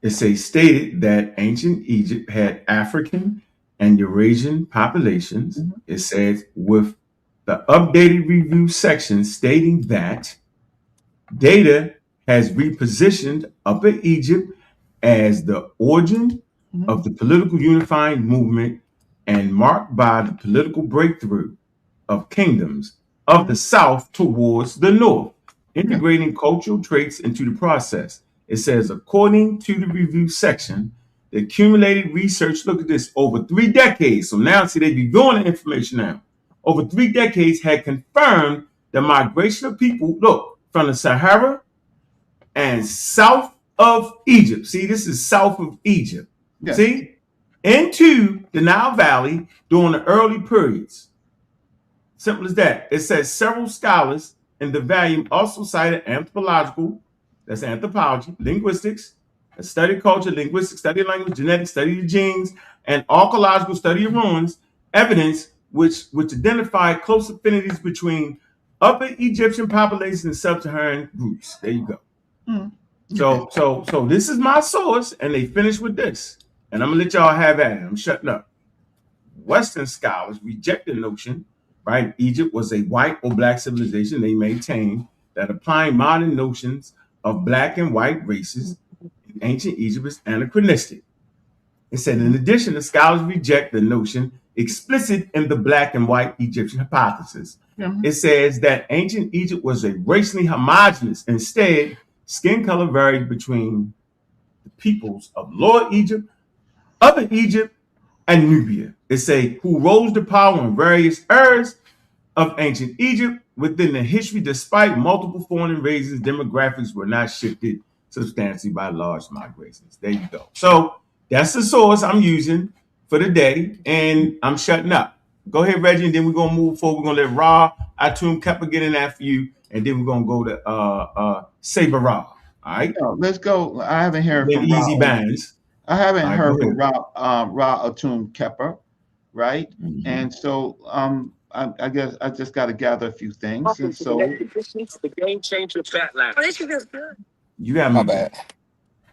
It stated that ancient Egypt had African and Eurasian populations. Mm-hmm. It says with the updated review section stating that data has repositioned Upper Egypt as the origin of the political unifying movement and marked by the political breakthrough of kingdoms of the south towards the north, integrating cultural traits into the process. It says, according to the review section, the accumulated research, look at this, over 3 decades. So now, see, they be doing the information now. Over 3 decades had confirmed the migration of people, look, from the Sahara and south of Egypt. See, this is south of Egypt. Yeah. See, into the Nile Valley during the early periods. Simple as that. It says several scholars in the volume also cited anthropological, that's anthropology, linguistics, a study of culture, linguistics, study of language, genetics, study of genes, and archaeological study of ruins, evidence which identify close affinities between Upper Egyptian populations and sub-Saharan groups. There you go. So this is my source, and they finish with this. And I'm gonna let y'all have at it. I'm shutting up. Western scholars reject the notion, right? Egypt was a white or black civilization. They maintain that applying modern notions of black and white races in ancient Egypt is anachronistic. It said, in addition, the scholars reject the notion explicit in the black and white Egyptian hypothesis. It says that ancient Egypt was a racially homogeneous. Instead, skin color varied between the peoples of Lower Egypt, Upper Egypt, and Nubia. It say who rose to power in various eras of ancient Egypt within the history, despite multiple foreign invasions, demographics were not shifted substantially by large migrations. There you go. So that's the source I'm using for the day, and I'm shutting up. Go ahead, Reggie, and then we're gonna move forward. We're gonna let Ra Atum Kepper get in after you, and then we're gonna go to Saber Ra. All right. Let's go. I haven't heard Then from Easy Ra. Bands. I haven't All right, heard go from Ra Atum Kepper, right? Mhm. And so I guess I just got to gather a few things. And so The game changer fat lab. You got My me. bad.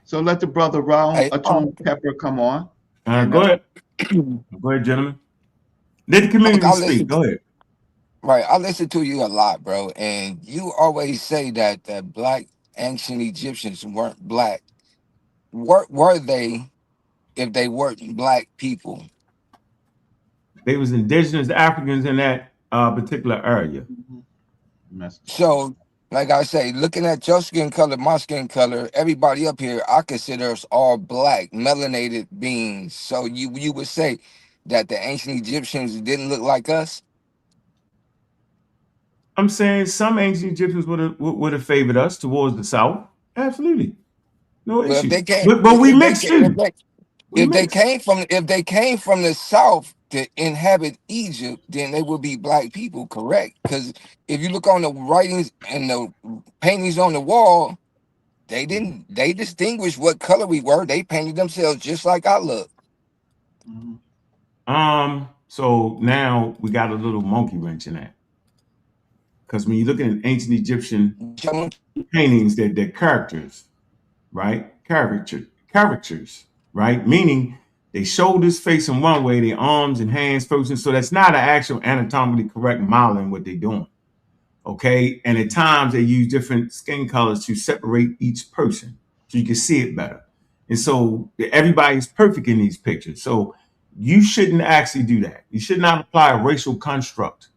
so let the brother Ra Hey, Atum Kepper come on. Go ahead. Go ahead, gentlemen. Let the community I speak. Go ahead. right. I listen to you a lot, bro, and you always say that black ancient Egyptians weren't black. Were they if they weren't black people? They was indigenous Africans in that particular area. So, like I say, looking at your skin color, my skin color, everybody up here, I consider us all black, melanated beings. So you would say that the ancient Egyptians didn't look like us? I'm saying some ancient Egyptians would have favored us towards the south. Absolutely, no Well, if issue. they came, But we mixed too. We if they mixed. came from the south to inhabit Egypt, then they would be black people, correct? Because if you look on the writings and the paintings on the wall, they distinguished what color we were. They painted themselves just like I look. So now we got a little monkey wrench in that, because when you look at ancient Egyptian paintings, they're characters, right? Caricatures, right? Meaning they shoulders facing one way, their arms and hands facing. So that's not an actual anatomically correct modeling what they're doing. Okay. And at times they use different skin colors to separate each person so you can see it better. And so everybody's perfect in these pictures. So you shouldn't actually do that. You should not apply a racial construct,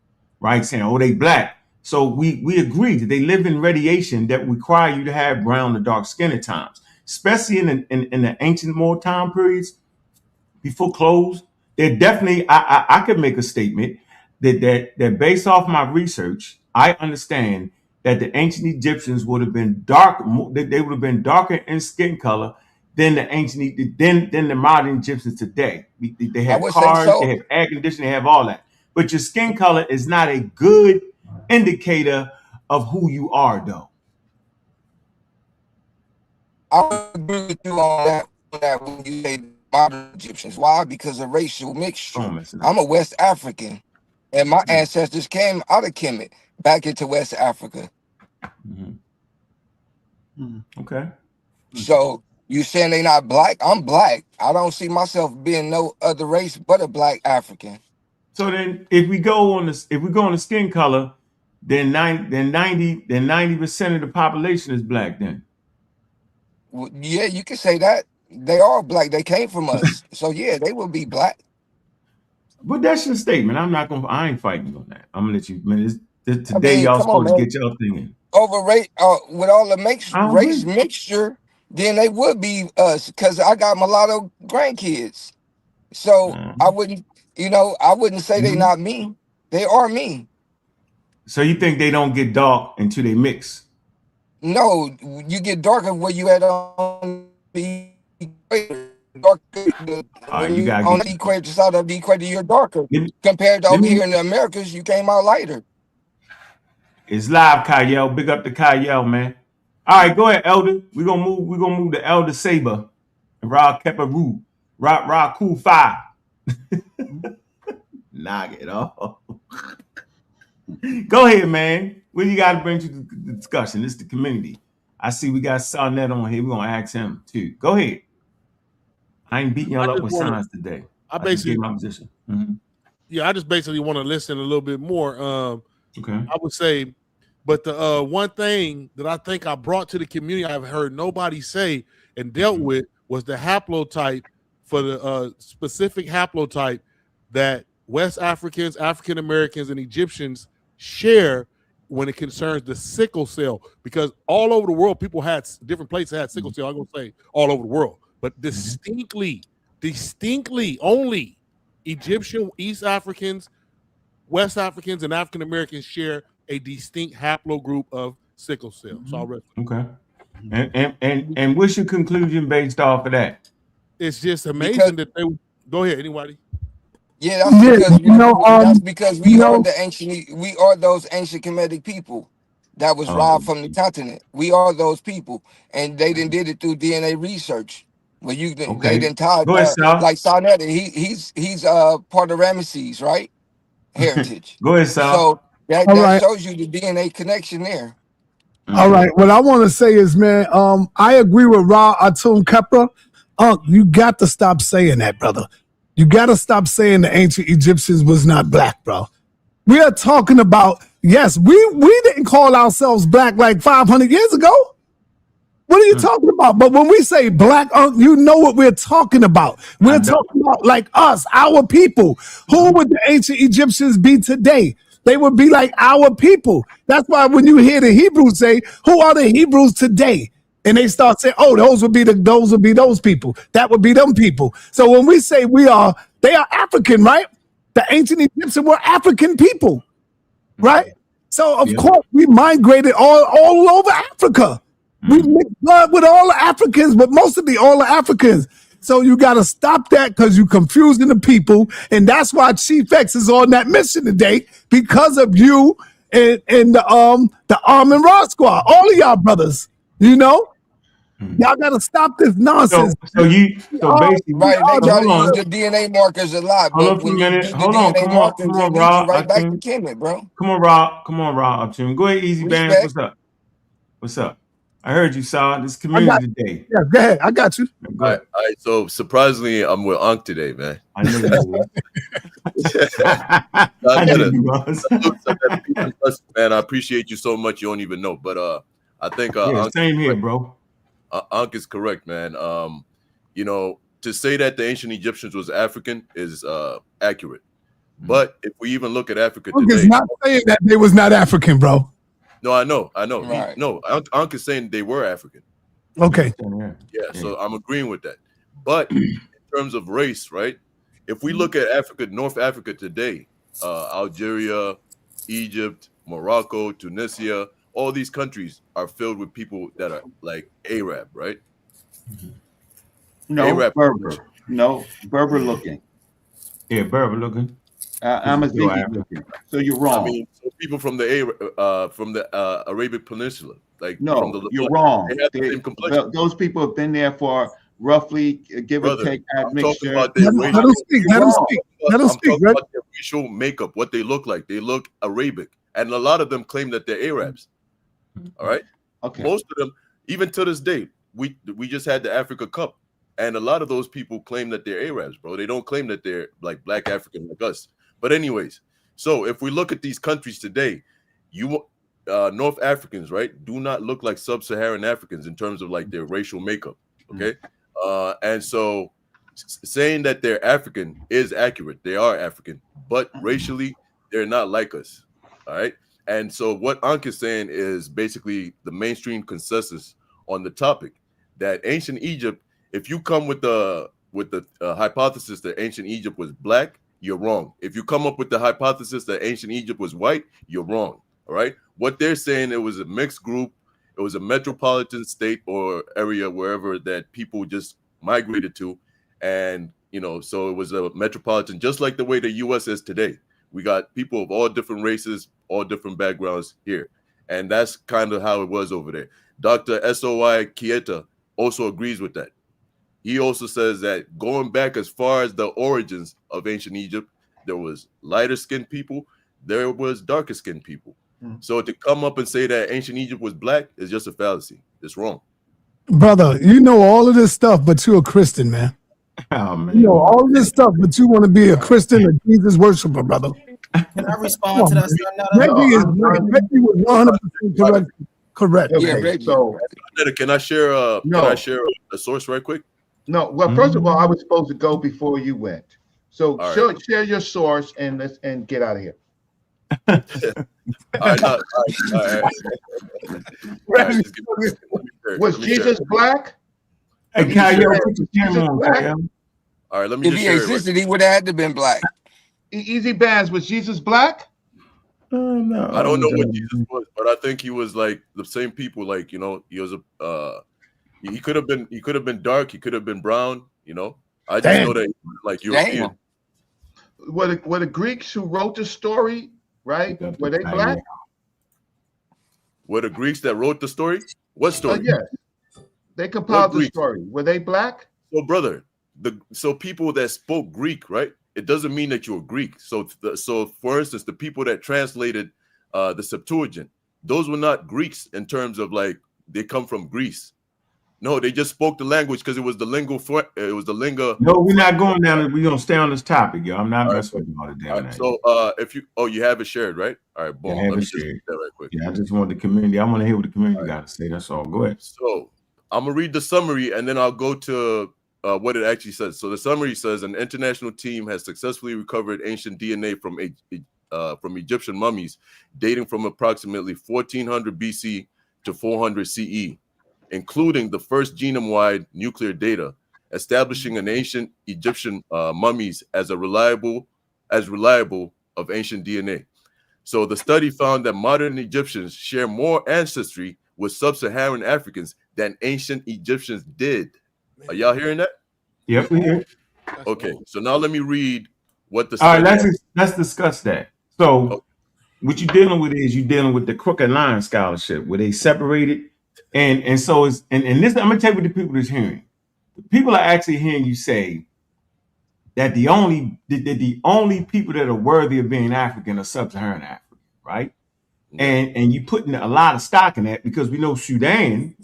right? Saying, oh, they black. So we agree that they live in radiation that require you to have brown or dark skin at times, especially in the ancient more time periods before clothes. They're definitely, I could make a statement that based off my research, I understand that the ancient Egyptians would have been dark, they would have been darker in skin color than the modern Egyptians today. They I have would say cars, they so. have air conditioning, they have all that. But your skin color is not a good indicator of who you are, though. I agree with you on that when you say modern Egyptians. Why? Because of racial mixture. I'm a West African, and my ancestors came out of Kemet back into West Africa. Okay. So you saying they not black? I'm black. I don't see myself being no other race but a black African. So then, if we go on the skin color, then 90% of the population is black. Then Well, yeah, you can say that. They are black. They came from us. So yeah, they will be black. But that's your statement. I ain't fighting on that. I'm gonna let you, man. Today I mean, y'all come on, supposed to man. get your thing in. Over rate with all the I race agree. mixture, then they would be us because I got mulatto grandkids. So I wouldn't say they not me. They are me. So you think they don't get dark until they mix? No, you get darker where you at on the equator. When You you gotta on get the equator side of the equator, you're darker. let me, Compared to let over me here in the Americas, you came out lighter. it's live, Kyle. Big up to Kyle, man. All right, go ahead, Elder. We're gonna move to Elder Saber and Rob Kepperoo. Rob Cool 5. Knock it off. Go ahead, man. What do you got to bring to the discussion? This is the community. I see we got sa.neter on here. We're gonna ask him too. Go ahead. I ain't beating I y'all up just with want to. signs today. I I just gave basically, my position. Mm-hmm. yeah, I just basically want to listen a little bit more. Okay. I would say, but the one thing that I think I brought to the community, I've heard nobody say and dealt with, was the haplotype for the specific haplotype that West Africans, African Americans, and Egyptians share when it concerns the sickle cell. Because all over the world, people had different places had sickle cell. I'm gonna say all over the world, but distinctly only Egyptian, East Africans, West Africans, and African Americans share a distinct haplogroup of sickle cell. So I'll rest. Okay. And what's your conclusion based off of that? It's just Because amazing that they go ahead, anybody. yeah, that's Yeah, because you know, that's because you we are know, the we are those ancient Kemetic people that was Oh, robbed from the continent. We are those people, and they did it through DNA research. Well, they okay. didn't tie Go ahead, Sal. like sa.neter. He's part of Ramesses, right? Heritage. Go ahead, Sal. So that all that right, shows you the DNA connection there. all Mm-hmm. right. What I want to say is, man, I agree with Ra Atum Kepra. You got to stop saying that, brother. You got to stop saying the ancient Egyptians was not black, bro. We are talking about, yes, we didn't call ourselves black like 500 years ago. What are you talking about? But when we say black, you know what we're talking about. I We're don't. talking about like us, our people. Who would the ancient Egyptians be today? They would be like our people. That's why when you hear the Hebrews say, "Who are the Hebrews today?" and they start saying, "Oh, those would be those people. That would be them people." So when we say they are African, right? The ancient Egyptians were African people, right? So of Yeah. course we migrated all over Africa. We mixed blood with all the Africans, but mostly all the Africans. So you got to stop that because you're confusing the people, and that's why Chief X is on that mission today because of you and the Arm and Rod Squad, all of y'all brothers. You know, y'all got to stop this nonsense. So basically, Right, they so try to hold use on. the DNA markers a lot, Hold on but for a when you minute. do the Hold on. DNA Come on, markers, it leads you Rob. right back to Kemet, bro. Come on, Rob. Come on, Rob. Opportunity. Go ahead, Easy Bands. Respect. What's up? What's up? I heard you, Sal. This I got, community today. yeah, go ahead. I got you. Go ahead. All right, so surprisingly, I'm with Ankh today, man. I know you was. I knew you was. Man, I appreciate you so much. You don't even know, but I think Yeah, Ankh same here, bro. Ankh is correct, man. You know, to say that the ancient Egyptians was African is accurate, but if we even look at Africa Ankh is today, not saying that they was not African, bro. no, I know. Right. Ankh is saying they were African. Okay. Yeah, so I'm agreeing with that. But in terms of race, right? If we look at Africa, North Africa today, Algeria, Egypt, Morocco, Tunisia, all these countries are filled with people that are like Arab, right? No, Arab. Berber. No, Berber looking. Yeah, Berber looking. I'm a Ziggy looking. So you're wrong. I mean, so people from the Arabic Peninsula, like from No, the you're wrong. They have the same complexion. Those people have been there for roughly, give or take, I'm admixture. talking about their Let racial. him speak. Let him speak. Let him I'm speak, talking right? about their racial makeup, what they look like. They look Arabic, and a lot of them claim that they're Arabs. All right. Okay. Most of them, even to this day, we just had the Africa Cup, and a lot of those people claim that they're Arabs, bro. They don't claim that they're like Black African like us. But anyways, so if we look at these countries today, North Africans, right, do not look like sub-Saharan Africans in terms of like their racial makeup. Okay. And so saying that they're African is accurate. They are African, but racially, they're not like us. All right. And so what Ankh is saying is basically the mainstream consensus on the topic that ancient Egypt, if you come with the hypothesis that ancient Egypt was black, you're wrong. If you come up with the hypothesis that ancient Egypt was white, you're wrong. All right. What they're saying, it was a mixed group. It was a metropolitan state or area, wherever that people just migrated to. and so it was a metropolitan, just like the way the U.S. is today. We got people of all different races, all different backgrounds here, and that's kind of how it was over there. Dr. S.O.I. Kieta also agrees with that. He also says that going back as far as the origins of ancient Egypt, there was lighter skinned people, there was darker skinned people. So to come up and say that ancient Egypt was black is just a fallacy. It's wrong. Brother, you know all of this stuff, but you're a Christian, man. Oh, man. You know all of this stuff, but you want to be a Christian or Jesus worshiper, brother. Can I respond to that? Reggie was 100% correct. Okay, Yeah, Reggie. so Can I share a source right quick? no. Well, first of all, I was supposed to go before you went. So All share your source and get out of here. All right. Was Jesus black? Hey, Kyle, put your camera on, Kyle. All right, let me If just he share existed, he would have had to been black. Easy Bands, was Jesus black? No, I don't know what Jesus was, but I think he was like the same people. Like he was he could have been dark, he could have been brown. I just know that he was like European. Were the Greeks who wrote the story, right? Were they black? Were the Greeks that wrote the story? What story? Yes, they compiled the story. Were they black? So, brother, so people that spoke Greek, right? It doesn't mean that you're Greek. So for instance, the people that translated the Septuagint, those were not Greeks in terms of like they come from Greece. No, they just spoke the language because it was the lingua. No, we're not going down. We're gonna stay on this topic, yo. I'm not messing with you all the damn night. So if you have it shared, right? All right, boom. Yeah, Let me just read that right quick. Yeah, I just want the community. I want to hear what the community got to say. That's all. Go ahead. So I'm gonna read the summary and then I'll go to what it actually says. So the summary says an international team has successfully recovered ancient DNA from Egyptian mummies dating from approximately 1400 BC to 400 CE, including the first genome-wide nuclear data, establishing an ancient Egyptian mummies as reliable of ancient DNA. So the study found that modern Egyptians share more ancestry with sub-Saharan Africans than ancient Egyptians did. Are y'all hearing that? Yep, we hear. Okay, so now let me read what the study. All right, is. let's discuss that. So what you're dealing with is you're dealing with the crooked line scholarship where they separated, and so it's and this I'm gonna tell you what the people is hearing. The people are actually hearing you say that the only people that are worthy of being African are sub-Saharan African, right? Yeah. And you putting a lot of stock in that because we know Sudan,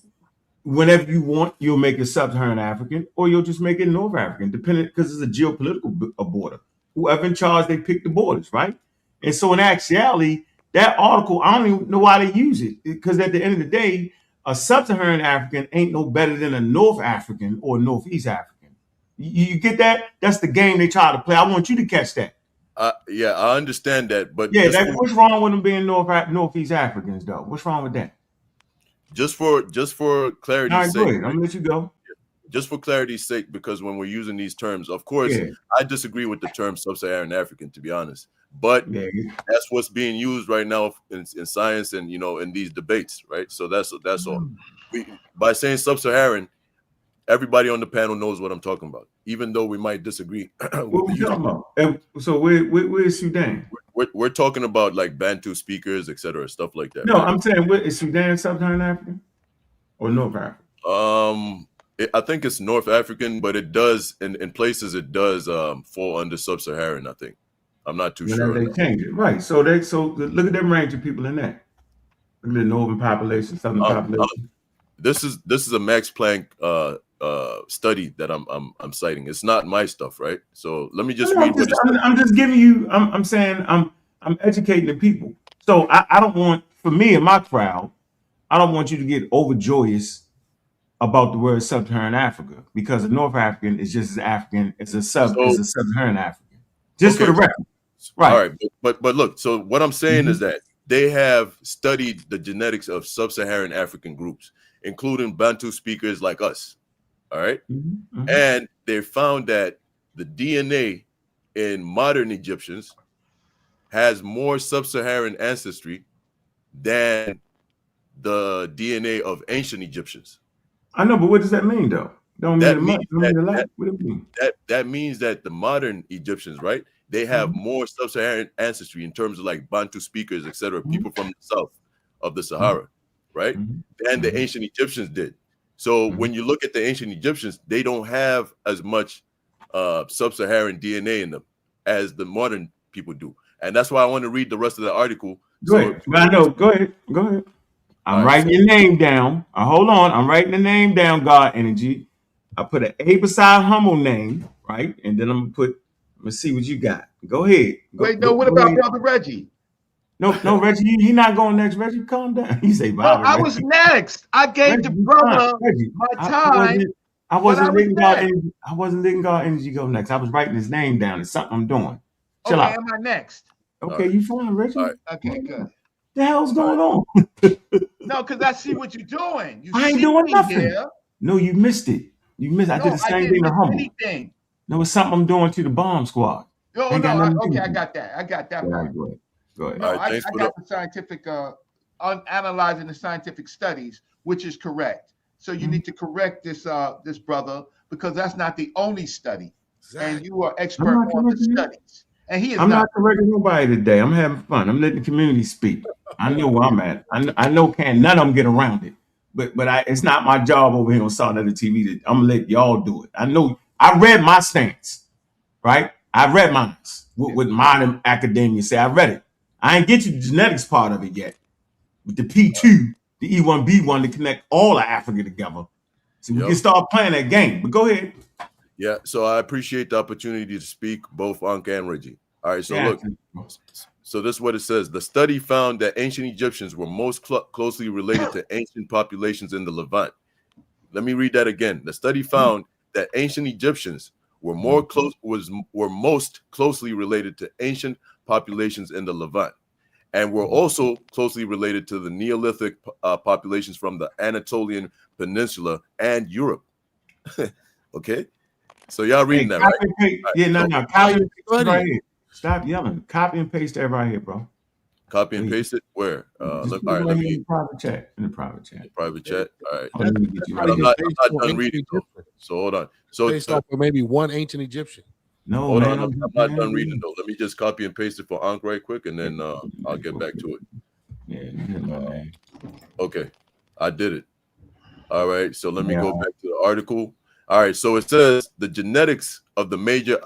whenever you want, you'll make it sub-Saharan African or you'll just make it North African, depending because it's a geopolitical border. Whoever in charge, they pick the borders, right? And so in actuality, that article, I don't even know why they use it because at the end of the day, a sub-Saharan African ain't no better than a North African or Northeast African. You get that? That's the game they try to play. I want you to catch that. Yeah, I understand that, but yeah, what's wrong with them being Northeast Africans though? What's wrong with that? Just for clarity's sake, I'm gonna let you go. Just for clarity's sake, because when we're using these terms, of course, I disagree with the term sub-Saharan African, to be honest. But that's what's being used right now in science and in these debates, right? So that's all. By saying sub-Saharan, everybody on the panel knows what I'm talking about, even though we might disagree. What we talking about? So where's Sudan? We're talking about like Bantu speakers, etc., stuff like that. No, right? I'm saying, is Sudan sub-Saharan African or North African? I think it's North African, but it does in places it does fall under sub-Saharan. I think I'm not too sure. They change it, right? So look at them range of people in that. Look at the northern population, southern population. This is a Max Planck study that I'm citing. It's not my stuff, right? So let me just read. I'm just giving you. I'm saying I'm educating the people. So I don't want, for me and my crowd, I don't want you to get overjoyous about the word sub-Saharan Africa because a North African is just as African as a sub-Saharan African. Just for the record, right? All right, but look. So what I'm saying is that they have studied the genetics of sub-Saharan African groups, including Bantu speakers like us. All right. And they found that the DNA in modern Egyptians has more sub-Saharan ancestry than the DNA of ancient Egyptians. I know, but what does that mean though? Don't mean That a means month. Don't mean a lot. What do you mean? that means that the modern Egyptians, right? They have more sub-Saharan ancestry in terms of like Bantu speakers, etc. People from the south of the Sahara, right? Than the ancient Egyptians did. So when you look at the ancient Egyptians, they don't have as much sub-Saharan DNA in them as the modern people do, and that's why I want to read the rest of the article. Go ahead. I know. Go ahead. Go ahead. I'm writing your name down. Hold on. I'm writing the name down, God Energy. I put an A beside humble name, right? And then I'm gonna put, let's see what you got. Go ahead. Wait, no, what about Brother Reggie? No, Reggie, he not going next. Reggie, calm down. You say, no, I was next. I gave the brother my time. I wasn't letting God Energy. I wasn't letting God Energy go next. I was writing his name down. It's something I'm doing. Chill out. Am I next? Okay, you fine, Reggie. Okay, good. The hell's going on? No, because I see what you're doing. I ain't doing nothing. No, you missed it. You missed. I did the same thing to humble. Anything. No, it's something I'm doing to the bomb squad. No, I got that. I got that part. Go ahead. No, I got the scientific, analyzing the scientific studies, which is correct. So you need to correct this this brother, because that's not the only study. Exactly. And you are expert on the studies. And he is I'm not correcting nobody today. I'm having fun. I'm letting the community speak. I know where I'm at. I know none of them get around it. But it's not my job over here on sa.neter TV. I'm gonna let y'all do it. I know. I read my stance, right? I read mine. What modern academia say. I read it. I ain't get you the genetics part of it yet. With the P2, the E1B1 to connect all of Africa together. So we can start playing that game. But go ahead. Yeah, so I appreciate the opportunity to speak, both Ankh and Reggie. All right, so look. So this is what it says. The study found that ancient Egyptians were most closely related to ancient populations in the Levant. Let me read that again. The study found that ancient Egyptians were most closely related to ancient populations in the Levant, and were also closely related to the Neolithic populations from the Anatolian Peninsula and Europe. Okay, so y'all reading that, right? Yeah, no. Copy and paste right here. Stop yelling. Copy and paste that right here, bro. Copy and paste it where? Look, all right, let me in the private chat. Private chat. All right. I'm not done reading though. So hold on. So based off of maybe one ancient Egyptian. No, hold on. I'm not done reading though. Let me just copy and paste it for Ankh right quick, and then I'll get back to it. Okay, I did it. All right. So let me go back to the article. All right. So it says the genetics of the major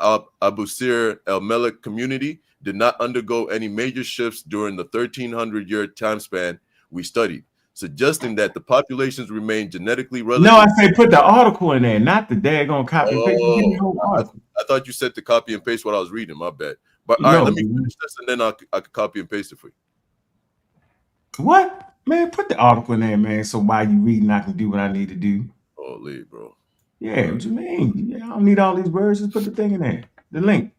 Abusir el-Melek community did not undergo any major shifts during the 1300-year time span we studied, suggesting that the populations remained genetically relative. No, I say put the article in there, not the daggone copy and paste. I thought you said to copy and paste what I was reading. My bad. But all right, let me finish this, and then I could copy and paste it for you. What? Man, put the article in there, man, so while you reading, I can do what I need to do. Holy, bro. Yeah, what you mean? Yeah, I don't need all these words. Just put the thing in there, the link.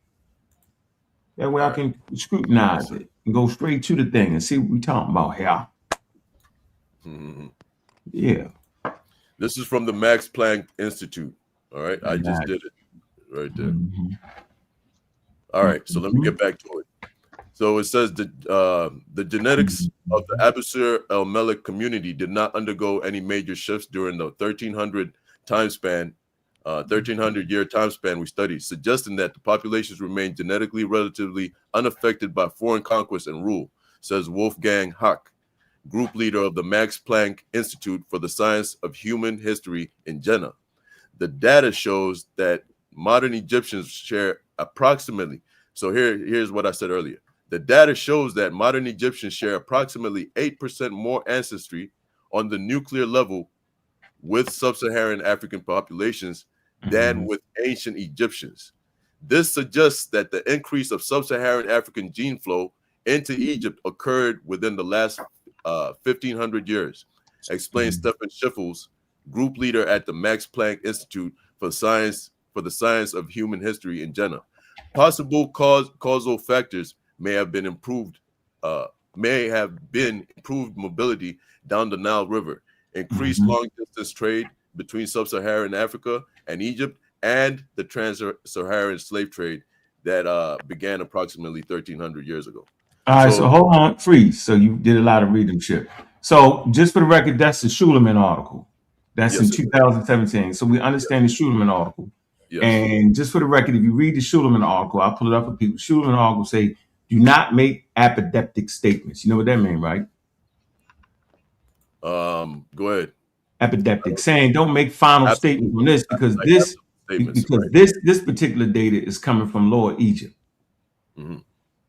That way I can scrutinize it and go straight to the thing and see what we're talking about here. Yeah. This is from the Max Planck Institute. All right. I just did it right there. All right. So let me get back to it. So it says the genetics of the Abusir el-Melek community did not undergo any major shifts during the 1300 time span, 1300-year time span we studied, suggesting that the populations remained genetically relatively unaffected by foreign conquest and rule, says Wolfgang Hack, group leader of the Max Planck Institute for the Science of Human History in Jena. The data shows that modern Egyptians share approximately, so here's what I said earlier. The data shows that modern Egyptians share approximately 8% more ancestry on the nuclear level with sub-Saharan African populations than with ancient Egyptians. This suggests that the increase of sub-Saharan African gene flow into Egypt occurred within the last 1,500 years, explains Stefan Schiffels, group leader at the Max Planck Institute for the Science of Human History in Jena. Possible causal factors may have been improved mobility down the Nile River, increased long-distance trade between sub-Saharan Africa and Egypt, and the trans-Saharan slave trade that began approximately 1,300 years ago. All right, so hold on, freeze. So you did a lot of reading shit. So just for the record, that's the Schuleman article. That's in 2017. So we understand the Schuleman article. Yes. And just for the record, if you read the Schuleman article, I'll pull it up for people. Schuleman article say, do not make apodeptic statements. You know what that means, right? Go ahead. Apodeptic, saying don't make final statements on this because this particular data is coming from Lower Egypt. Mm-hmm.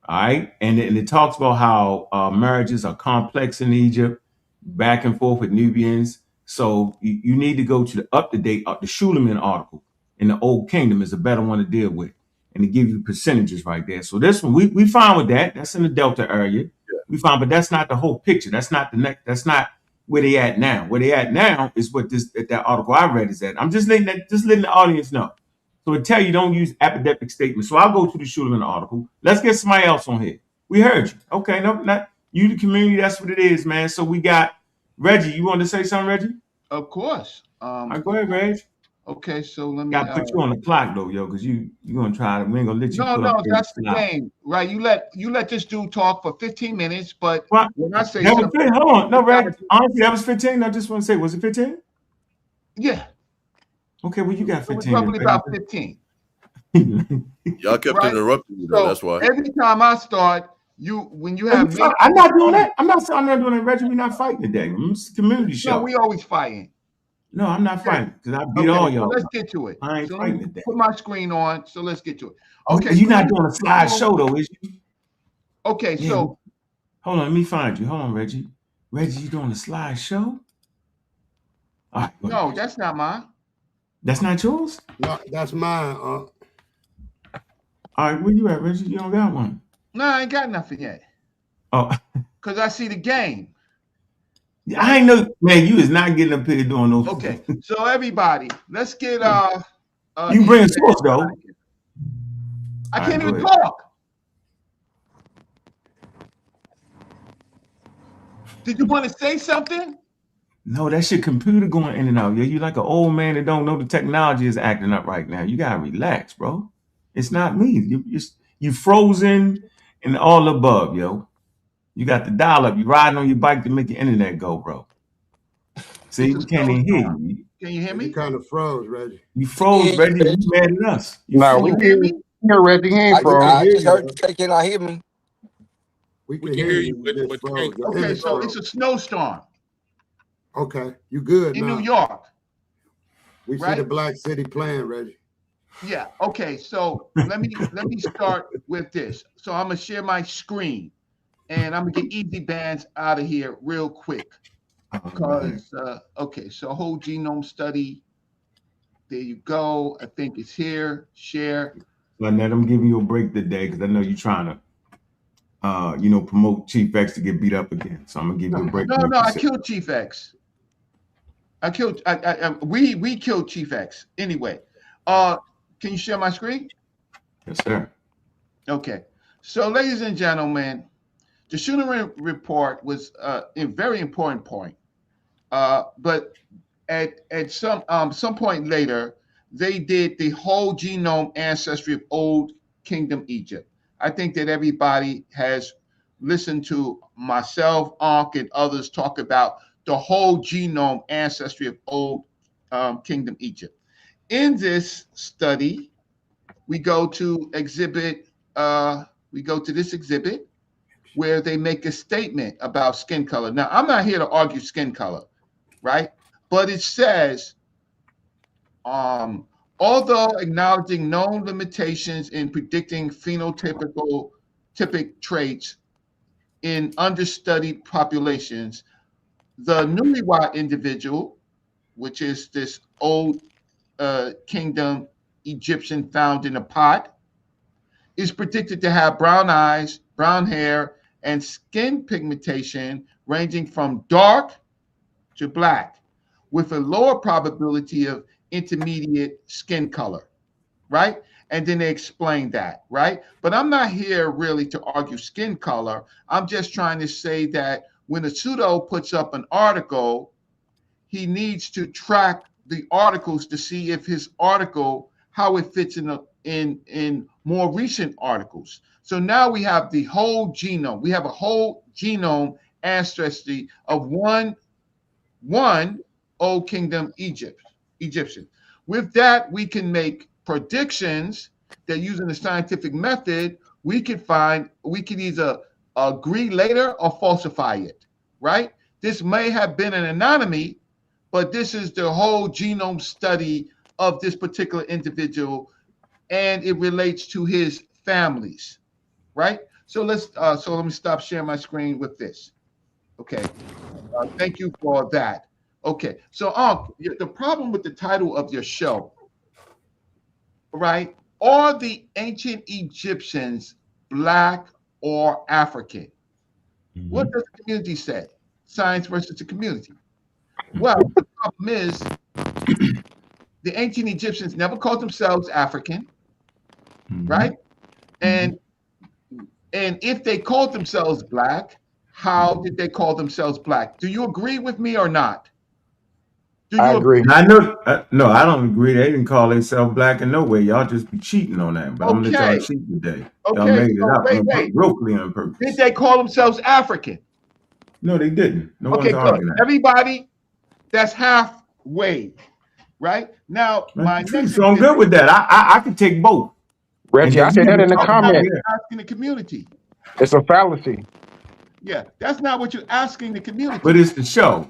All right, and it talks about how marriages are complex in Egypt, back and forth with Nubians. So you need to go to the up-to-date, the Schuleman article in the Old Kingdom is a better one to deal with, and to give you percentages right there. So this one we fine with that. That's in the Delta area. Yeah. We fine, but that's not the whole picture. That's not the next. That's not where they at now. Where they at now is what that article I read is at. I'm just letting the audience know. So it tell you don't use apodeptic statements. So I'll go to the Schuleman article. Let's get somebody else on here. We heard you. Okay, no, not you, the community. That's what it is, man. So we got Reggie. You want to say something, Reggie? Of course. All right, go ahead, Reg. Okay, so let me. Got to put you on the clock though, yo, because you're gonna try to. We ain't gonna let you. No, that's the game, right? You let this dude talk for 15 minutes, but well, when I say that was something, hold on, no, Reg. Honestly, that was 15. I just want to say, was it 15? Yeah. Okay, well, you got 15. It was probably about 15. Y'all kept interrupting me, though. So that's why. Every time I start, when you have. I'm not doing that. I'm not doing that, Reggie. We're not fighting today. It's a community show. No, we always fighting. No, I'm not fighting because I beat all y'all. So let's get to it. I ain't fighting today. Put my screen on, so let's get to it. Okay, you're not doing a slide show though, is you? Okay, yeah. So hold on, let me find you. Hold on, Reggie. Reggie, you doing a slide show? All right, no, that's not mine. That's not yours? No, that's mine. All right, where you at, Reggie? You don't got one. No, I ain't got nothing yet. Oh, because I see the game. I ain't know, man. You is not getting up here doing those. Okay, so everybody, let's get you bring a source though. I can't even talk. Did you want to say something? No, that's your computer going in and out. Yeah, you like an old man that don't know the technology is acting up right now. You gotta relax, bro. It's not me. You frozen and all above, yo. You got the dial up. You riding on your bike to make your internet go, bro. See, we can't even hear you. Can you hear me? You kind of froze, Reggie. You froze, Reggie. You mad at us? No, we hear me. Hear Reggie. He ain't froze. I just heard you say, "Can I hear me?" We can hear you, but okay, so it's a snowstorm. Okay, you good in now. New York? We see the Black City playing, Reggie. Yeah. Okay. So let me start with this. So I'm gonna share my screen, and I'm gonna get Easy Bands out of here real quick. Because okay, so whole genome study. There you go. I think it's here. Share. Lynette, I'm giving you a break today because I know you're trying to, promote Chief X to get beat up again. So I'm gonna give you a break. No, I killed Chief X. We killed Chief X. Anyway, can you share my screen? Yes, sir. Okay. So, ladies and gentlemen, the Schuleman report was a very important point. But at some point later, they did the whole genome ancestry of Old Kingdom Egypt. I think that everybody has listened to myself, Ankh, and others talk about the whole genome ancestry of Old Kingdom Egypt. In this study, we go to this exhibit where they make a statement about skin color. Now, I'm not here to argue skin color, right? But it says, although acknowledging known limitations in predicting phenotypic traits in understudied populations, the newlywed individual, which is this Old Kingdom Egyptian found in a pot, is predicted to have brown eyes, brown hair, and skin pigmentation ranging from dark to black, with a lower probability of intermediate skin color, right? And then they explain that, right? But I'm not here really to argue skin color. I'm just trying to say that when a pseudo puts up an article, he needs to track the articles to see if his article, how it fits in more recent articles. So now we have the whole genome. We have a whole genome ancestry of one Old Kingdom Egyptian. With that, we can make predictions that using the scientific method, we can either agree later or falsify it, right? This may have been an anomaly, but this is the whole genome study of this particular individual, and it relates to his families, right? So let me stop sharing my screen with this. Okay, thank you for that. Okay, so the problem with the title of your show, right? Are the ancient Egyptians Black or African? What does the community say? Science versus the community. Well, the problem is the ancient Egyptians never called themselves African, right? And if they called themselves Black, how did they call themselves Black? Do you agree with me or not? I agree. I know. No, I don't agree. They didn't call themselves Black in no way. Y'all just be cheating on that. But I'm gonna let y'all cheat today. Y'all made it up willfully on purpose. Did they call themselves African? No, they didn't. No one's arguing that. Everybody, that's halfway, right? Now, so I'm good with that. I can take both. Reggie, I said that in the comment. Asking the community. It's a fallacy. Yeah, that's not what you're asking the community. But it's the show.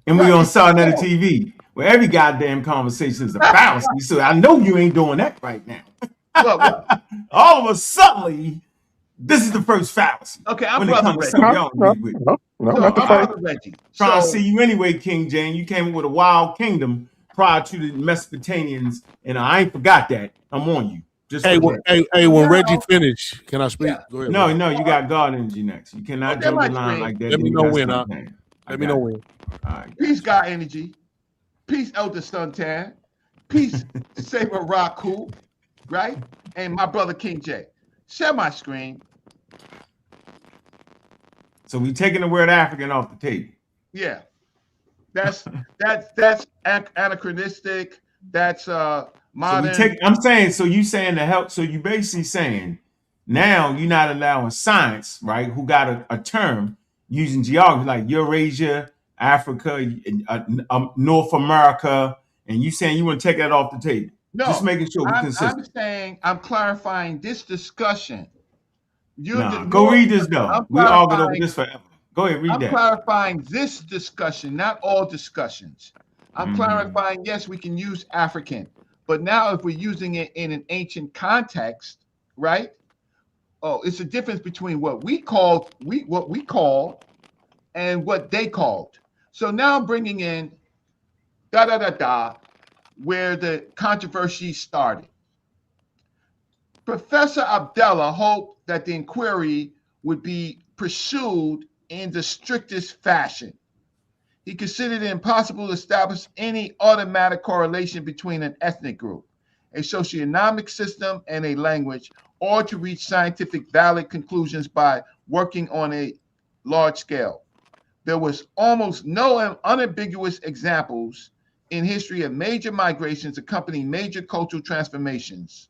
And we on sa.neter TV, where every goddamn conversation is a fallacy. So I know you ain't doing that right now. All of a sudden, this is the first fallacy. Okay, I'm brother Reggie. No, not the first. Trying to see you anyway, King James. You came up with a wild kingdom prior to the Mesopotamians, and I ain't forgot that. I'm on you. Just when Reggie finish, can I speak? Go ahead. No, you got God energy next. You cannot jump the line like that. Let me know when. Let me know when. Right, peace, God energy. Peace, Elder Suntan. Peace, Saber Raku. Right? And my brother King J. Share my screen. So we taking the word African off the table. Yeah. That's anachronistic. That's modern. So I'm saying, so you saying the help, so you basically saying now you're not allowing science, right? Who got a term using geography like Eurasia, Africa, North America, and you saying you want to take that off the table? No, just making sure we're consistent. I'm saying I'm clarifying this discussion. Go read this though. We argued over this forever. Go ahead, read that. I'm clarifying this discussion, not all discussions. I'm clarifying, yes, we can use African, but now if we're using it in an ancient context, right? Oh, it's a difference between what we call and what they called. So now I'm bringing in where the controversy started. Professor Abdallah hoped that the inquiry would be pursued in the strictest fashion. He considered it impossible to establish any automatic correlation between an ethnic group, a socioeconomic system, and a language, or to reach scientific valid conclusions by working on a large scale. There was almost no unambiguous examples in history of major migrations accompanying major cultural transformations.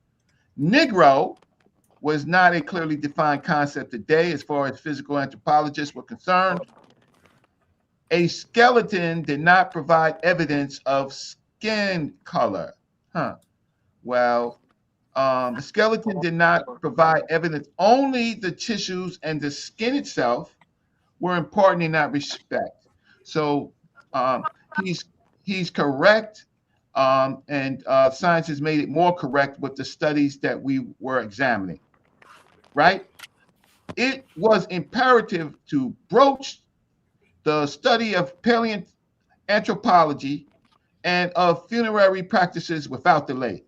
Negro was not a clearly defined concept today as far as physical anthropologists were concerned. A skeleton did not provide evidence of skin color. Well, the skeleton did not provide evidence. Only the tissues and the skin itself were important in that respect. So he's correct, and science has made it more correct with the studies that we were examining, right? It was imperative to broach the study of paleoanthropology and of funerary practices without delay.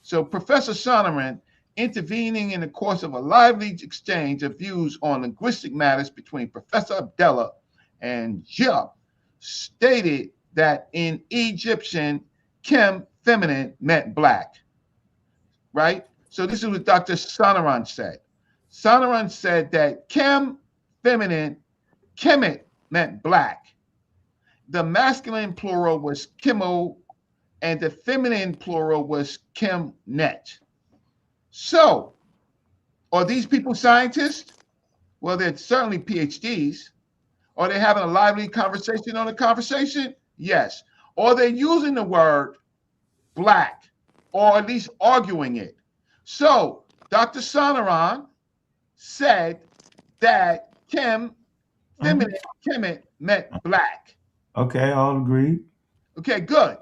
So Professor Sonoran, intervening in the course of a lively exchange of views on linguistic matters between Professor Abdallah and Jia, stated that in Egyptian, Kim, feminine, meant Black, right? So this is what Dr. Sonoran said. Sonoran said that Kim, feminine, Kemet, meant Black. The masculine plural was Kimo, and the feminine plural was Kimnet. So, are these people scientists? Well, they're certainly PhDs. Are they having a lively conversation on a conversation? Yes. Or they're using the word black, or at least arguing it. So Dr. Sonaran said that feminine, Kemet meant black. Okay, all agreed. Okay, good.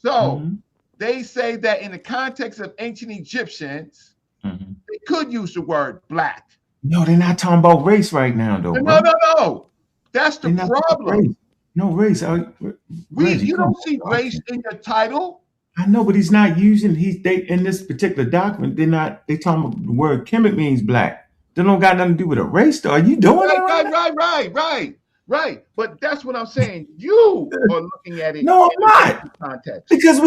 So they say that in the context of ancient Egyptians, they could use the word black. No, they're not talking about race right now, though. No. That's the problem. No race. Reggie, You don't see race in your title. I know, but he's not using they in this particular document. They talking about the word Kemet means black. They don't got nothing to do with a race, though. Are you doing it? Right. But that's what I'm saying. You are looking at it. No, I'm not. Context. Because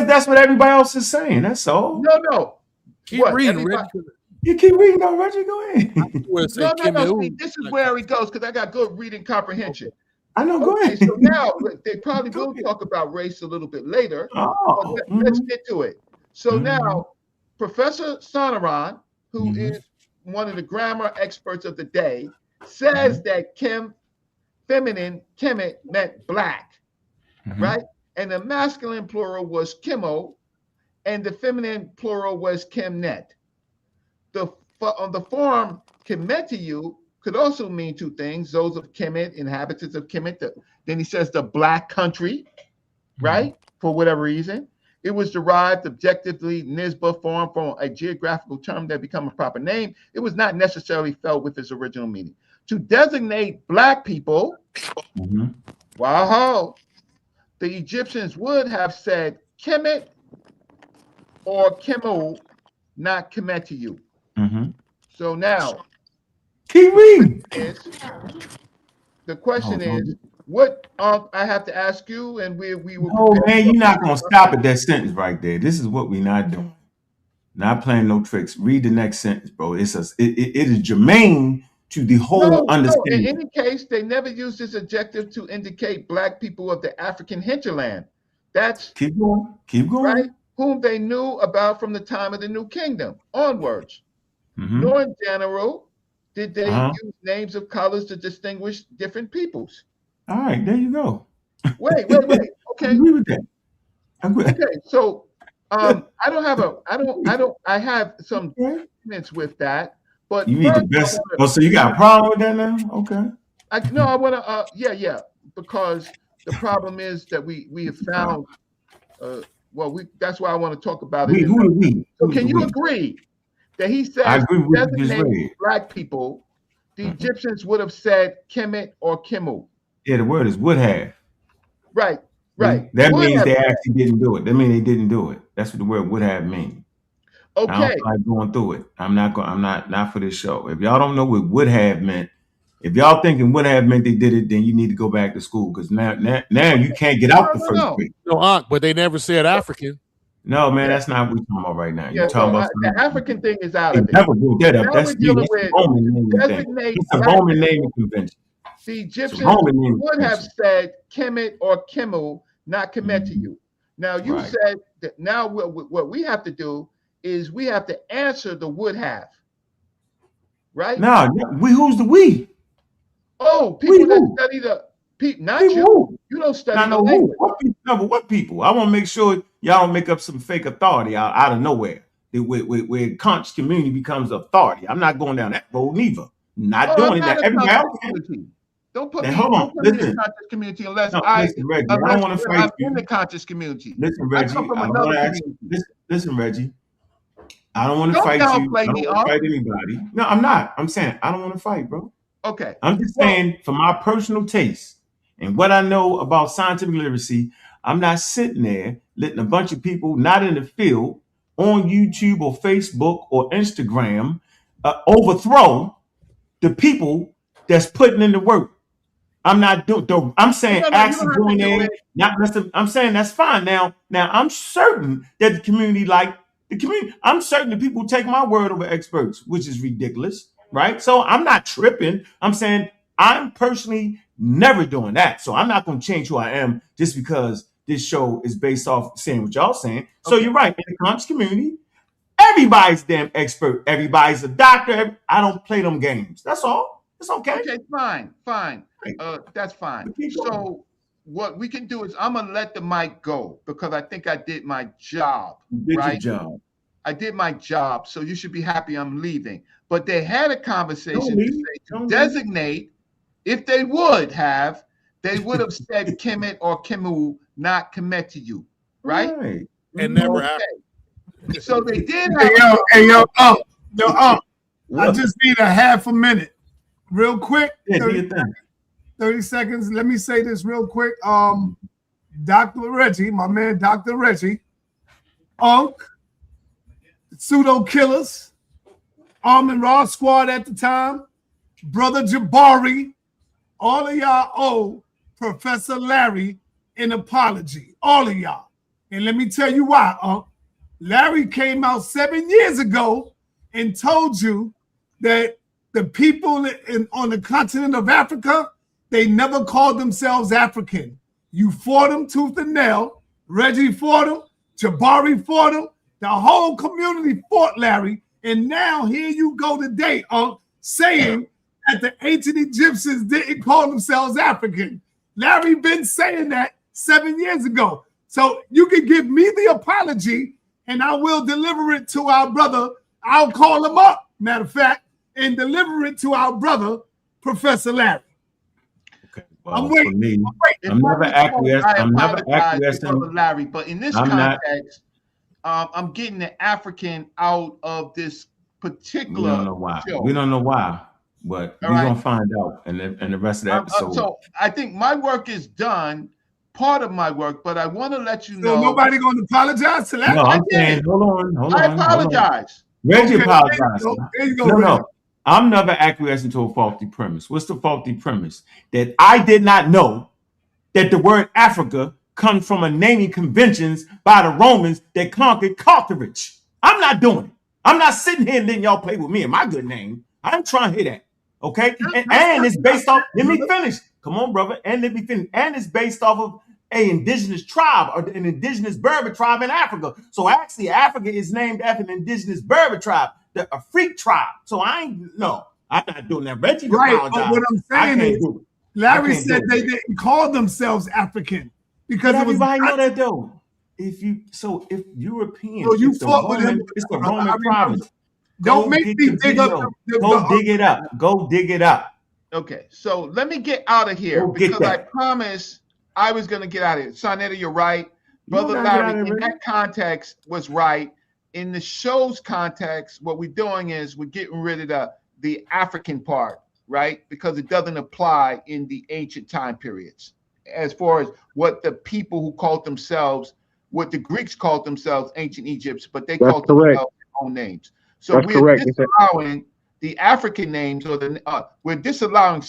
that's what everybody else is saying. That's all. No. Keep reading, Reggie. You keep reading, though, Reggie. Go ahead. No. See, this is where it goes because I got good reading comprehension. I know. Go ahead. So now they probably will talk about race a little bit later. Let's get to it. So now, Professor Sonaran, who is one of the grammar experts of the day, says that feminine Kemet meant black, right? And the masculine plural was Kemo, and the feminine plural was Kemnet. The form Kemetiu could also mean two things: those of Kemet, inhabitants of Kemet. Then he says the black country, right? For whatever reason. It was derived objectively Nisba form from a geographical term that became a proper name. It was not necessarily felt with its original meaning. To designate black people, wow, the Egyptians would have said Kemet or Kemu, not Kemetiu. So now, keep reading. The question is, what I have to ask you, and we will. Oh man, you're not gonna stop at that sentence right there. This is what we're not doing. Not playing no tricks. Read the next sentence, bro. It is germane to the whole understanding. In any case, they never used this adjective to indicate black people of the African hinterland. That's keep going. Right? Whom they knew about from the time of the New Kingdom onwards. Nor in general did they use names of colors to distinguish different peoples. All right, there you go. Wait. Okay. I agree with that. Okay, so I have some arguments with that, but you need the best. So you got a problem with that now? Okay. I want to. Yeah. Because the problem is that we have found. That's why I want to talk about it. Who are we? So can you agree that he says I agree with designate black people? The Egyptians would have said Kemet or Kemu. Yeah, the word is would have. Right. That means they actually didn't do it. That means they didn't do it. That's what the word would have means. Okay. I don't like going through it. I'm not for this show. If y'all don't know what would have meant, if y'all thinking would have meant they did it, then you need to go back to school because now you can't get out the first grade. No, but they never said African. No, man, that's not what we're talking about right now. You're talking about the African thing is out of it. Never brought that up. That's a Roman naming convention. The Egyptians would have said Kemet or Kemu, not Kemetiu. Now you said that now what we have to do is we have to answer the would have. Right? No, who's the we? Oh, people that study not people. You. You don't study the language. What people? I want to make sure y'all don't make up some fake authority out of nowhere. Where conscious community becomes authority. I'm not going down that road neither. Not doing that. Everybody else can. Don't put me in the conscious community unless Reggie, I don't want to fight you. In the conscious community. Listen, Reggie, listen, Reggie. I don't want to fight you. I don't want to fight anybody. No, I'm not. I'm saying I don't want to fight, bro. Okay. I'm just saying for my personal taste and what I know about scientific literacy, I'm not sitting there letting a bunch of people not in the field on YouTube or Facebook or Instagram overthrow the people that's putting in the work. I'm not doing. I'm saying actually doing it. I'm saying that's fine. Now I'm certain that the community, I'm certain that people take my word over experts, which is ridiculous, right? So I'm not tripping. I'm saying I'm personally never doing that. So I'm not going to change who I am just because this show is based off saying what y'all saying. Okay. So you're right. In the conscious community, everybody's damn expert. Everybody's a doctor. I don't play them games. That's all. It's okay. Okay, fine. That's fine. So what we can do is I'm gonna let the mic go because I think I did my job. Did right? your job. I did my job, so you should be happy I'm leaving. But they had a conversation to say to designate, if they would have, they would have said Kemet or Kemu, not Kemet to you, right? And never happened. So they did Hey, have. yo, I just need a half a minute, real quick. 30 seconds. Let me say this real quick. Dr. Reggie, my man, Dr. Reggie, Unk, Pseudo Killers, Armin Raw Squad at the time, Brother Jabari, all of y'all owe Professor Larry an apology. All of y'all. And let me tell you why, Unk. Larry came out 7 years ago and told you that the people on the continent of Africa, they never called themselves African. You fought them tooth and nail. Reggie fought them. Jabari fought them. The whole community fought Larry. And now here you go today, saying that the ancient Egyptians didn't call themselves African. Larry been saying that 7 years ago. So you can give me the apology and I will deliver it to our brother. I'll call him up, matter of fact, and deliver it to our brother, Professor Larry. Well, I'm waiting. For me, I'm never acquiescing. Larry, but in this context, I'm getting the African out of this particular. We don't know why. Show. We don't know why, but we're gonna find out in the rest of the episode. So I think my work is done. Part of my work, but I want to let you know. So nobody going to apologize to that? No, I'm saying, hold on. I apologize. Reggie apologized. There you go. No. I'm never acquiescing to a faulty premise. What's the faulty premise? That I did not know that the word Africa comes from a naming conventions by the Romans that conquered Carthage. I'm not doing it. I'm not sitting here and letting y'all play with me and my good name. I ain't trying to hear that. Okay? And it's based off, let me finish. Come on, brother. And let me finish. And it's based off of an indigenous tribe or an indigenous Berber tribe in Africa. So actually, Africa is named after an indigenous Berber tribe, a Freak tribe. So I'm not doing that. Reggie, right? But what I'm saying is, Larry said they didn't call themselves African because everybody know that though. If Europeans, so you fought with him. It's the Roman province. Don't make me dig up. Go dig it up. Go dig it up. Okay, so let me get out of here because I promised I was going to get out of here. sa.neter, you're right. Brother Larry, in that context, was right. In the show's context, what we're doing is we're getting rid of the African part, right? Because it doesn't apply in the ancient time periods. As far as what the people who called themselves, what the Greeks called themselves, ancient Egypt, but they called themselves their own names. So we're disallowing the African names, or we're disallowing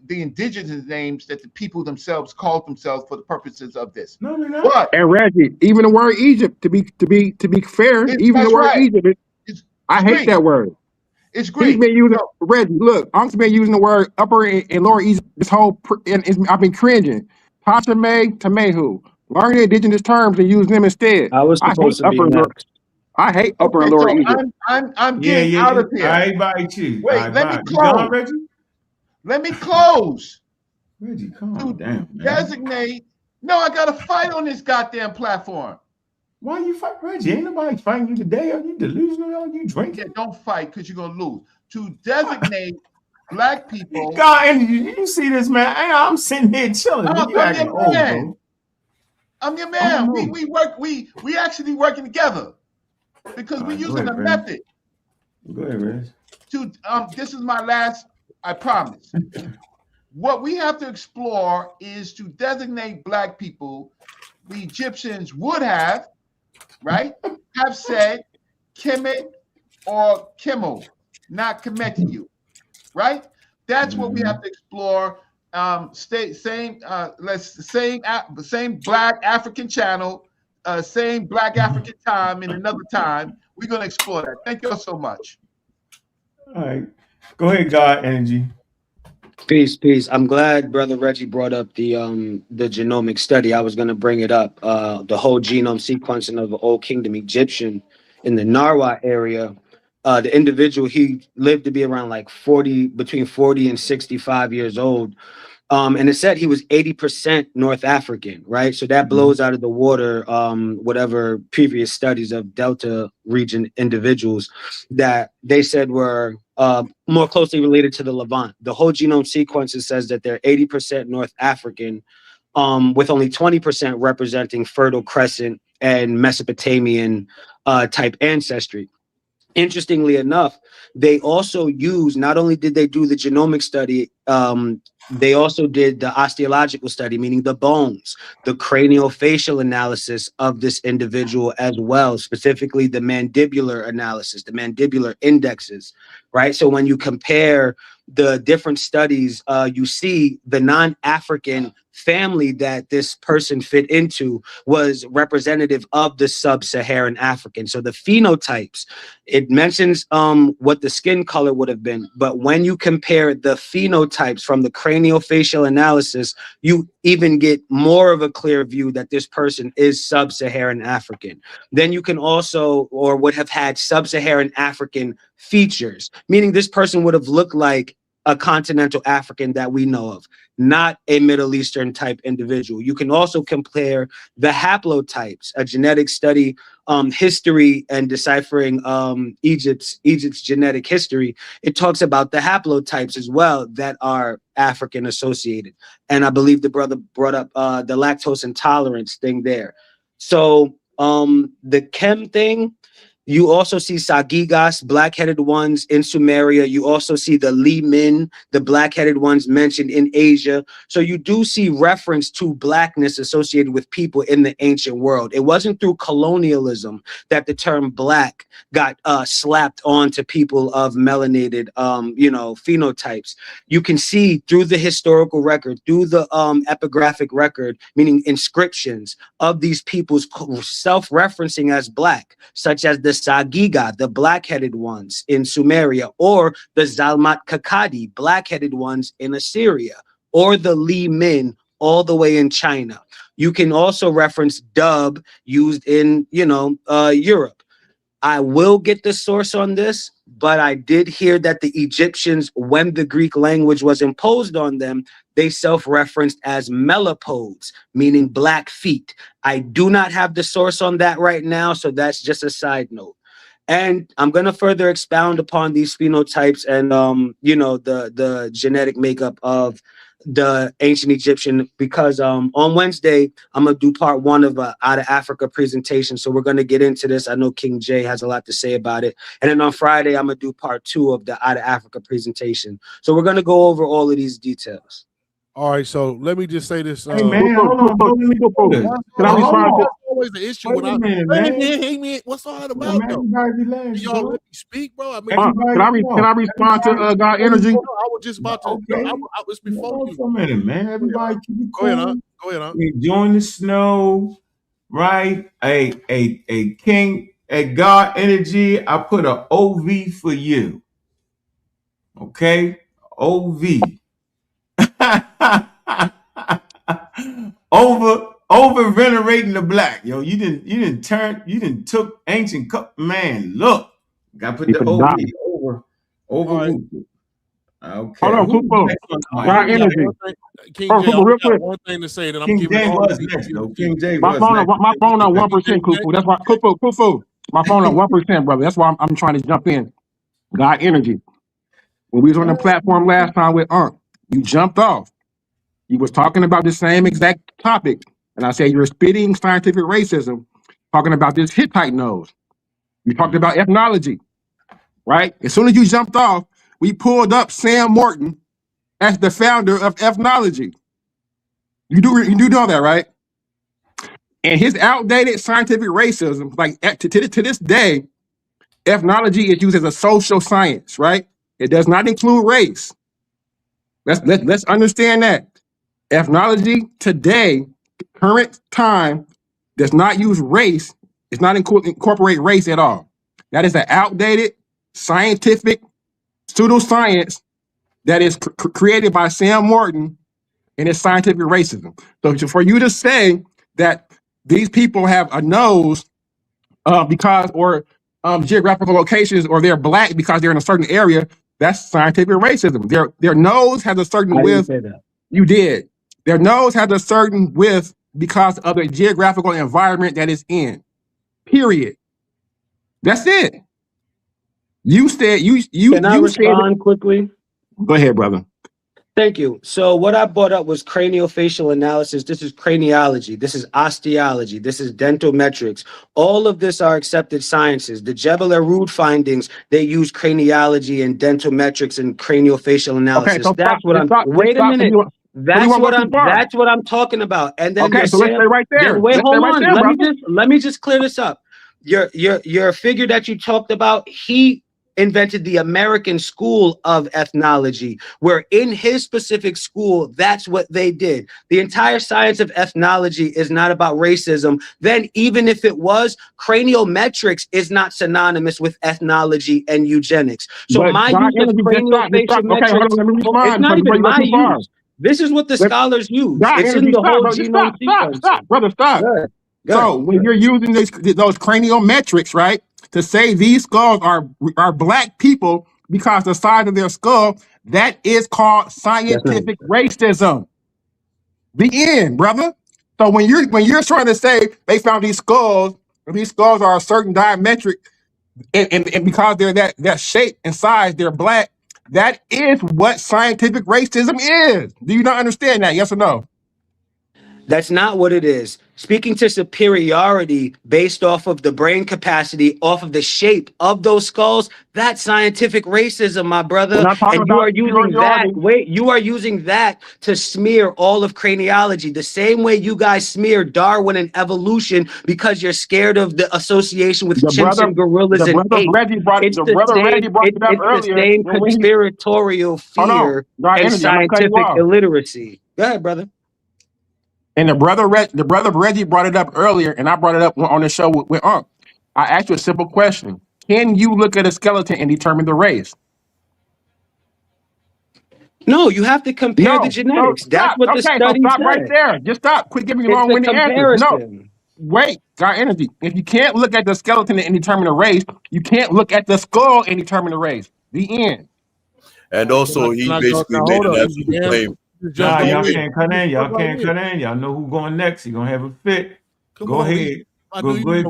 the indigenous names that the people themselves called themselves for the purposes of this. No, we're not. But, and Reggie, even the word Egypt, to be fair, even the word Egypt, I hate that word. It's Greek. He's been using Reggie. Look, Unc's been using the word Upper and Lower Egypt this whole, I've been cringing. Pasha May Tamehu, learn the indigenous terms and use them instead. I was supposed to be next. I hate Upper and Lower Egypt. I'm getting out of here. I bite you. Wait, let me close. Reggie? Let me close. Reggie, calm down, man. Designate. No, I got to fight on this goddamn platform. Why you fight Reggie? Ain't nobody fighting you today. Are you delusional? Are you drinking? Yeah, don't fight because you're going to lose. To designate black people. God, and you see this, man. I'm sitting here chilling. I'm your man. I'm your man. We work. We actually working together because we're using a method. Go ahead, Reg. This is my last. I promise. What we have to explore is to designate black people. The Egyptians would have, right, have said Kemet or Kemo, not Kemetiu, right? That's what we have to explore. Same Black African channel, same Black African time in another time. We're gonna explore that. Thank you all so much. All right, go ahead, God Energy. Peace. I'm glad Brother Reggie brought up the genomic study. I was going to bring it up. The whole genome sequencing of the Old Kingdom Egyptian in the Narwa area. The individual, he lived to be around like between 40 and 65 years old. And it said he was 80% North African, right? So that blows out of the water whatever previous studies of Delta region individuals that they said were more closely related to the Levant. The whole genome sequences says that they're 80% North African, with only 20% representing Fertile Crescent and Mesopotamian type ancestry. Interestingly enough, they also use, not only did they do the genomic study, they also did the osteological study, meaning the bones, the craniofacial analysis of this individual as well, specifically the mandibular analysis, the mandibular indexes, right? So when you compare the different studies, you see the non-African family that this person fit into was representative of the sub-Saharan African. So the phenotypes, it mentions what the skin color would have been, but when you compare the phenotypes from the craniofacial analysis, you even get more of a clear view that this person is sub-Saharan African. Then you can also, or would have had sub-Saharan African features, meaning this person would have looked like a continental African that we know of, not a Middle Eastern type individual. You can also compare the haplotypes, a genetic study, history and deciphering Egypt's genetic history. It talks about the haplotypes as well that are African associated. And I believe the brother brought up the lactose intolerance thing there. So the chem thing, you also see Sagigas, black-headed ones in Sumeria. You also see the Li Min, the black-headed ones mentioned in Asia. So you do see reference to blackness associated with people in the ancient world. It wasn't through colonialism that the term black got slapped onto people of melanated, phenotypes. You can see through the historical record, through the epigraphic record, meaning inscriptions of these peoples self-referencing as black, such as the Sagiga, the black-headed ones in Sumeria, or the Zalmat Kakadi, black-headed ones in Assyria, or the Li Min all the way in China. You can also reference dub used in, Europe. I will get the source on this, but I did hear that the Egyptians, when the Greek language was imposed on them, they self-referenced as melapodes, meaning black feet. I do not have the source on that right now, so that's just a side note. And I'm going to further expound upon these phenotypes and, the genetic makeup of the ancient Egyptian, because on Wednesday, I'm going to do part 1 of a Out of Africa presentation. So we're going to get into this. I know King Jay has a lot to say about it. And then on Friday, I'm going to do part 2 of the Out of Africa presentation. So we're going to go over all of these details. All right, so let me just say this. Hey man, hold on, bro. Let me go through this. Can I respond? That's always the issue. When what's all that about? Everybody relax, y'all let me speak, bro. I mean, can I respond to God Energy? I was just about to. Okay. I was before you. For a minute, man. Everybody keep it cool. Go ahead, Enjoying the snow, right? A King, a God Energy. I put a OV for you. Okay, OV. over venerating the black, yo. You didn't took ancient man. Look, gotta put the OV over. Right. Okay. Hold on, Kupo. God Energy. King Jay, I got one thing to say that I'm King giving. Jay was next, though. King Jay my phone on 1%, Kupo. That's why Kupo. My phone on 1%, brother. That's why I'm trying to jump in. God Energy. When we was on the platform last time with you jumped off. You was talking about the same exact topic. And I said, you're spitting scientific racism, talking about this Hittite nose. You talked about ethnology, right? As soon as you jumped off, we pulled up Sam Morton as the founder of ethnology. You do know that, right? And his outdated scientific racism, like to this day, ethnology is used as a social science, right? It does not include race. Let's understand that. Ethnology today, current time, does not use race. It's not incorporate race at all. That is an outdated scientific pseudoscience that is created by Sam Morton and his scientific racism. So for you to say that these people have a nose because or geographical locations, or they're black because they're in a certain area, that's scientific racism. Their nose has a certain width. You did. Their nose has a certain width because of the geographical environment that it's in. Period. That's it. You said you Can I you said it. respond quickly? Go ahead, brother. Thank you. So what I brought up was craniofacial analysis. This is craniology. This is osteology. This is dental metrics. All of this are accepted sciences. The Jebel-Erud findings, they use craniology and dental metrics and craniofacial analysis. Okay, so That's what I'm. stop. Wait a minute. That's what I'm talking about. And then okay, so let's stay right there. Then wait, let's hold right on. There, let me just clear this up. Your figure that you talked about, he invented the American school of ethnology, where in his specific school, that's what they did. The entire science of ethnology is not about racism. Then even if it was, craniometrics is not synonymous with ethnology and eugenics. So but my use of craniofacial metrics, it's not even my use. This is what the scholars use. It's in the whole genome sequence. Stop, brother, stop. Good. So when you're using those craniometrics, right, to say these skulls are black people because the size of their skull, that is called scientific racism. The end, brother. So when you're trying to say they found these skulls are a certain diametric, and because they're that shape and size, they're black. That is what scientific racism is. Do you not understand that? Yes or no? That's not what it is. Speaking to superiority based off of the brain capacity, off of the shape of those skulls, that's scientific racism, my brother. And you are using that. Wait, you are using that to smear all of craniology, the same way you guys smear Darwin and evolution because you're scared of the association with chimps and gorillas and apes. It's the same conspiratorial fear and scientific illiteracy. Go ahead, brother. And the brother Reggie brought it up earlier, and I brought it up on the show with Unc. I asked you a simple question: can you look at a skeleton and determine the race? No, you have to compare the genetics. That's what the study stop said. Right there. Just stop. Quit giving me long-winded answers. No, wait, got energy. If you can't look at the skeleton and determine the race, you can't look at the skull and determine the race. The end. And also, he basically made an absolute claim. Nah, y'all can't cut in. Y'all can't cut in. Y'all know who's going next. You're going to have a fit. Go ahead. Go ahead.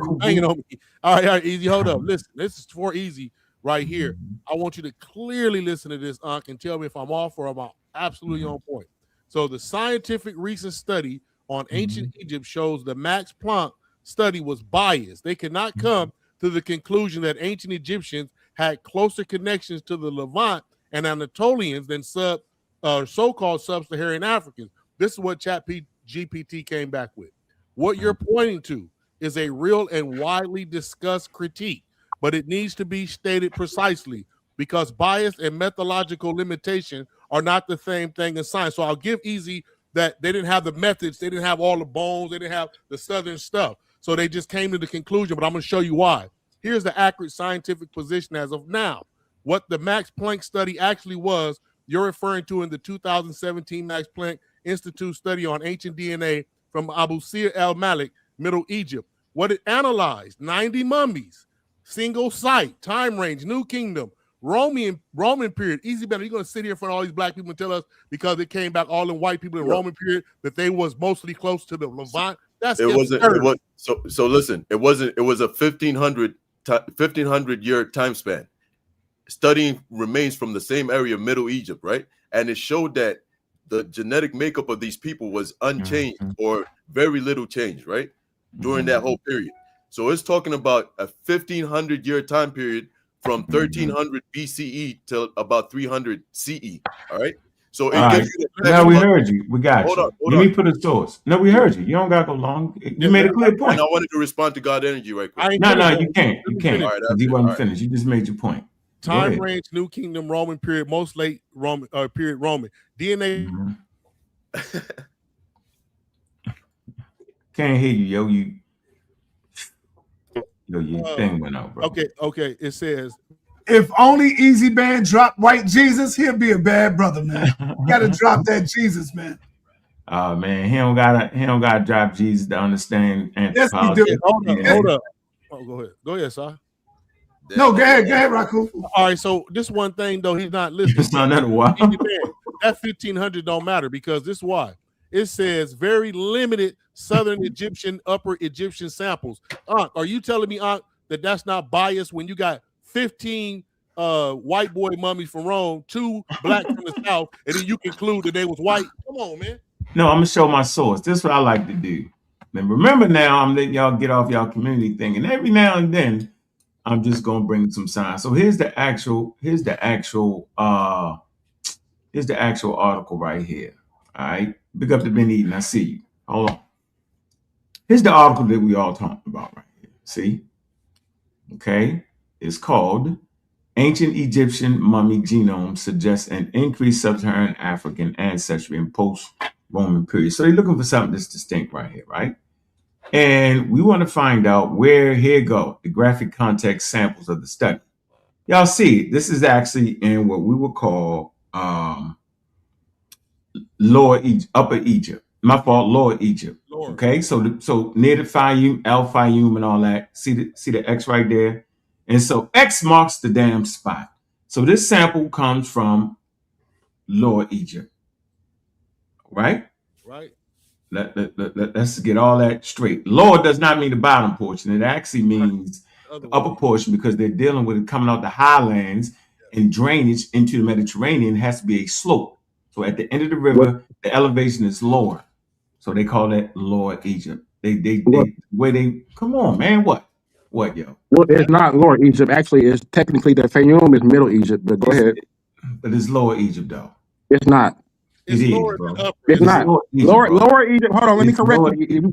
All right, Easy. Hold up. Listen, this is for Easy right here. I want you to clearly listen to this, Unc, and tell me if I'm off or I'm absolutely on point. So the scientific recent study on ancient Egypt shows the Max Planck study was biased. They cannot come to the conclusion that ancient Egyptians had closer connections to the Levant and Anatolians than so-called sub-Saharan Africans. This is what ChatGPT came back with. What you're pointing to is a real and widely discussed critique, but it needs to be stated precisely because bias and methodological limitation are not the same thing in science. So I'll give Easy that they didn't have the methods, they didn't have all the bones, they didn't have the Southern stuff. So they just came to the conclusion, but I'm going to show you why. Here's the accurate scientific position as of now. What the Max Planck study actually was, you're referring to in the 2017 Max Planck Institute study on ancient DNA from Abu Sir el-Malik, Middle Egypt. What it analyzed, 90 mummies, single site, time range, New Kingdom, Roman period. Easy better. You're going to sit here in front of all these black people and tell us because it came back all in white people in Roman period that they was mostly close to the Levant. That's it wasn't. It was so. Listen, it wasn't. It was a 1500 year time span. Studying remains from the same area of Middle Egypt, right? And it showed that the genetic makeup of these people was unchanged or very little change, right? During that whole period. So it's talking about a 1500 year time period from 1300 BCE to about 300 CE. All right. So it gives you the now we heard you. We got hold you. on. Let me put a source. No, we heard you. You don't got to go long. You made a clear point. And I wanted to respond to God Energy right quick. No, you can't. You can't. All right, You wasn't finished. You just made your point. Time range, New Kingdom, Roman period, most late Roman period Roman. DNA. Can't hear you, your thing went out, bro. Okay. It says, if only Easy Man dropped white Jesus, he'll be a bad brother, man. You gotta drop that Jesus, man. Oh man, he don't gotta drop Jesus to understand anthropology. Yes, he do. Hold up. Oh, go ahead, sir. No, go ahead, Raku. All right, so this one thing though, he's not listening. It's not that wild. that 1500 don't matter because this is why. It says very limited Southern Egyptian, Upper Egyptian samples. Are you telling me, that that's not biased when you got 15 white boy mummies from Rome, 2 black from the South, and then you conclude that they was white? Come on, man. No, I'm gonna show my source. This is what I like to do. And remember now, I'm letting y'all get off y'all community thing, and every now and then, I'm just gonna bring some science. So here's the actual article right here. All right, big up to Ben Eden. I see you. Hold on. Here's the article that we all talking about right here. See? Okay, it's called "Ancient Egyptian Mummy Genome Suggests an Increased Sub-Saharan African Ancestry in Post-Roman Period." So they're looking for something that's distinct right here, right? And we want to find out where, here go, the graphic context samples of the study. Y'all see, this is actually in what we would call Lower Egypt, Upper Egypt. My fault, Lower Egypt. Okay, so near the Fayum, El Fayum and all that. See the X right there? And so X marks the damn spot. So this sample comes from Lower Egypt. Right? Right. Let's get all that straight. Lower does not mean the bottom portion. It actually means the upper portion because they're dealing with it coming out the highlands and drainage into the Mediterranean has to be a slope. So at the end of the river, the elevation is lower. So they call that Lower Egypt. Come on, man. What, yo? Well, it's not Lower Egypt. Actually, it's technically the Fayum is Middle Egypt, but go ahead. But it's Lower Egypt, though. It's not. It is, bro. It's not. Lower Egypt. Hold on, let me correct you.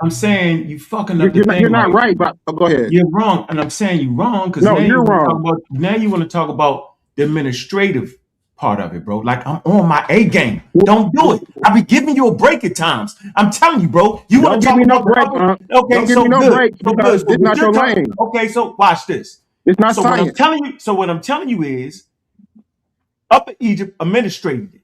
I'm saying you fucking up. You're not right, but go ahead. You're wrong, and I'm saying you're wrong because no, you're wrong. Now you want to talk about the administrative part of it, bro. Like I'm on my A game. Don't do it. I be giving you a break at times. I'm telling you, bro. You want to talk about break? Okay, so good. Because it's not your lane. Okay, so watch this. It's not science. What I'm telling you is, Upper Egypt administrated it.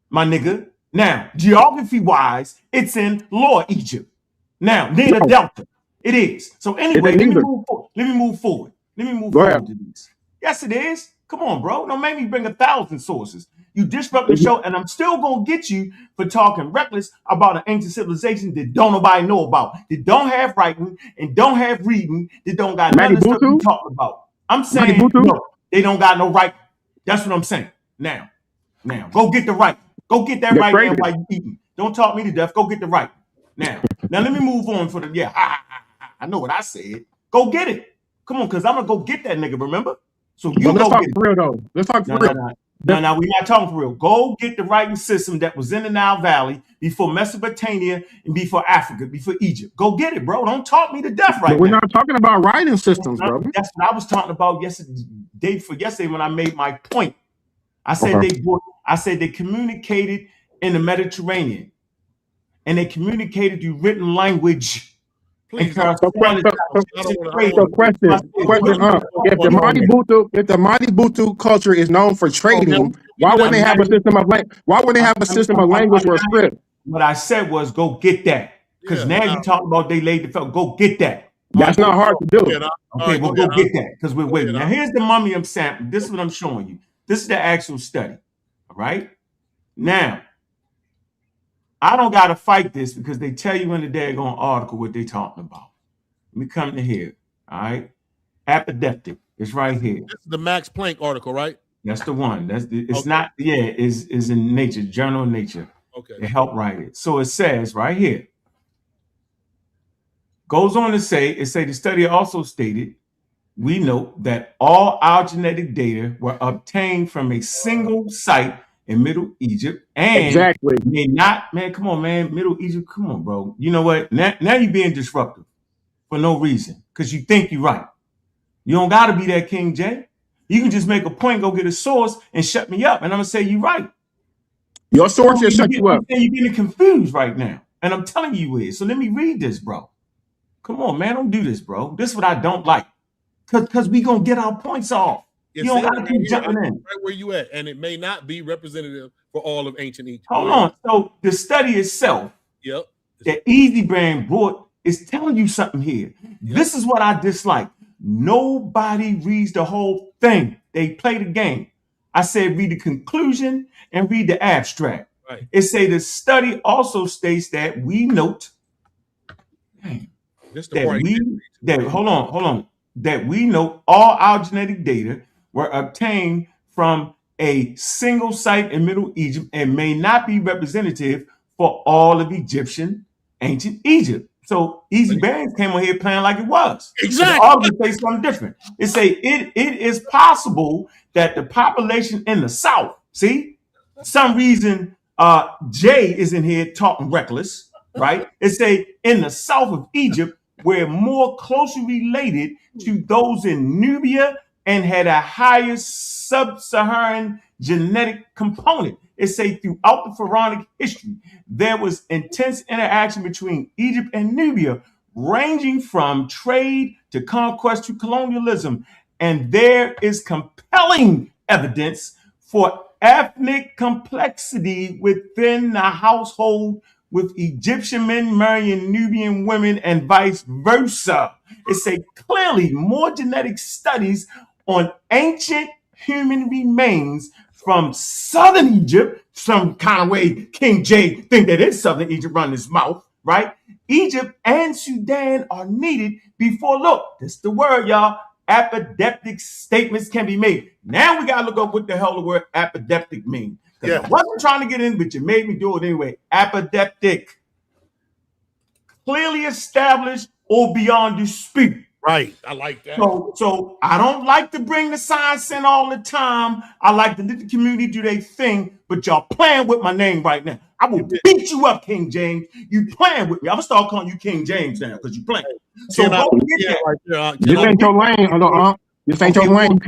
My nigga. Now, geography-wise, it's in Lower Egypt. Now, near the Delta. It is. So anyway, let me move forward. Let me move forward to this. Yes, it is. Come on, bro. Don't make me bring 1,000 sources. You disrupt the show, and I'm still going to get you for talking reckless about an ancient civilization that don't nobody know about, that don't have writing and don't have reading, that don't got nothing to talk about. I'm saying, no, they don't got no right. That's what I'm saying. Now, go get the right. Go get that right now while you eating. Don't talk me to death. Go get the right. Now let me move on for the I know what I said. Go get it. Come on, because I'm gonna go get that nigga, remember? So you let's go talk get for real though. Let's talk for real. No, we're not talking for real. Go get the writing system that was in the Nile Valley before Mesopotamia and before Africa, before Egypt. Go get it, bro. Don't talk me to death right now. We're not talking about writing systems, bro. That's what I was talking about yesterday when I made my point. I said they communicated in the Mediterranean, and they communicated through written language. Please, question. If the Mali Butu culture is known for trading, why wouldn't they have a system of language or a script? What I said was go get that, because now you talking about they laid the felt. Go get that. That's not hard to do. Okay, well go get that because we're waiting. Now here's the mummy I'm sampling. This is what I'm showing you. This is the actual study. All right. Now, I don't got to fight this because they tell you in the daggone article what they talking about. Let me come to here. All right. Apodeptic. It's right here. This is the Max Planck article, right? That's the one. It's in Nature, Journal of Nature. Okay. They help write it. So it says right here. Goes on to say, the study also stated, we note that all our genetic data were obtained from a single site in Middle Egypt, and may not, man, come on, man, Middle Egypt, come on, bro. You know what? Now you're being disruptive for no reason, because you think you're right. You don't got to be that King J. You can just make a point, go get a source, and shut me up, and I'm going to say you're right. Your source just shut you up. You're getting confused right now, and I'm telling you is. So let me read this, bro. Come on, man, don't do this, bro. This is what I don't like, because we going to get our points off. You don't got to keep jumping in. Right where you at, and it may not be representative for all of ancient Egypt. Hold on. So the study itself, that Easy Brand brought, is telling you something here. This is what I dislike. Nobody reads the whole thing. They play the game. I said read the conclusion and read the abstract. Right. It say the study also states that we note that we note all our genetic data were obtained from a single site in Middle Egypt and may not be representative for all of ancient Egypt. So Easy Bands came on here playing like it was. Exactly. All of them say something different. It say it is possible that the population in the South, see, some reason Jay is in here talking reckless, right? It say in the south of Egypt, we're more closely related to those in Nubia and had a higher sub-Saharan genetic component. It say throughout the pharaonic history, there was intense interaction between Egypt and Nubia, ranging from trade to conquest to colonialism. And there is compelling evidence for ethnic complexity within the household, with Egyptian men marrying Nubian women and vice versa. It say clearly more genetic studies on ancient human remains from southern Egypt, some kind of way King J think that it's southern Egypt running his mouth, right? Egypt and Sudan are needed before, look, that's the word, y'all, apodeptic statements can be made. Now we got to look up what the hell the word apodeptic means. Because I wasn't trying to get in, but you made me do it anyway. Apodeptic. Clearly established or beyond dispute. Right. I like that. So I don't like to bring the science in all the time. I like to let the community do their thing, but y'all playing with my name right now. I will beat you up, King James. You playing with me. I'm going to start calling you King James now because you playing. So go get that. This ain't your lane, This ain't your lane. You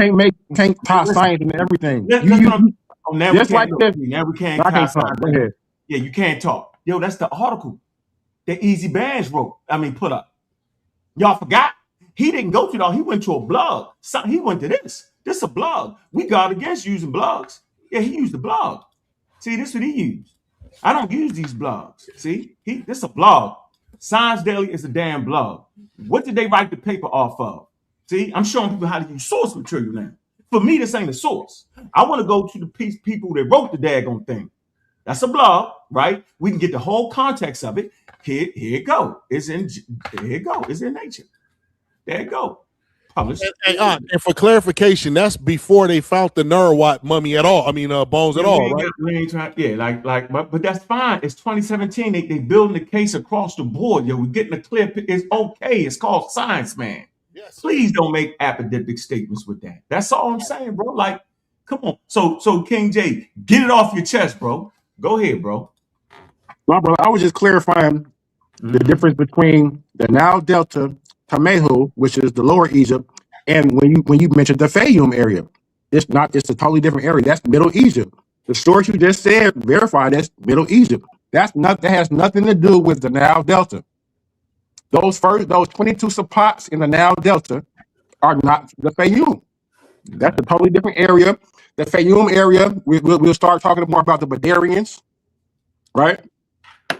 can't tie science into everything. Now just like this. Now we can't I can't talk. Go ahead. Yeah, you can't talk. Yo, that's the article that Easy Bands put up. Y'all forgot? He didn't go to it all. He went to a blog. He went to this. This is a blog. We guard against using blogs. Yeah, he used the blog. See, this is what he used. I don't use these blogs. See, this is a blog. Science Daily is a damn blog. What did they write the paper off of? See, I'm showing people how to use source material now. For me, this ain't a source. I want to go to the people that wrote the daggone thing. That's a blog, right? We can get the whole context of it. Here it go. It's in Nature. There you go. Published. And for clarification, that's before they found the Nerwat mummy at all. I mean, bones at all, right? But that's fine. It's 2017. They building the case across the board. Yo, we're getting a clear. It's okay. It's called science, man. Yes. Please don't make apodictic statements with that. That's all I'm saying, bro. Like, come on. So King J, get it off your chest, bro. Go ahead, bro. Well, bro, I was just clarifying the difference between the Nile Delta, Tamehu, which is the lower Egypt, and when you mentioned the Fayum area, it's a totally different area. That's Middle Egypt. The source you just said verified that's Middle Egypt. That has nothing to do with the Nile Delta. Those 22 spots in the Nile Delta are not the Fayum. That's a totally different area. The Fayum area, we'll start talking more about the Badarians, right?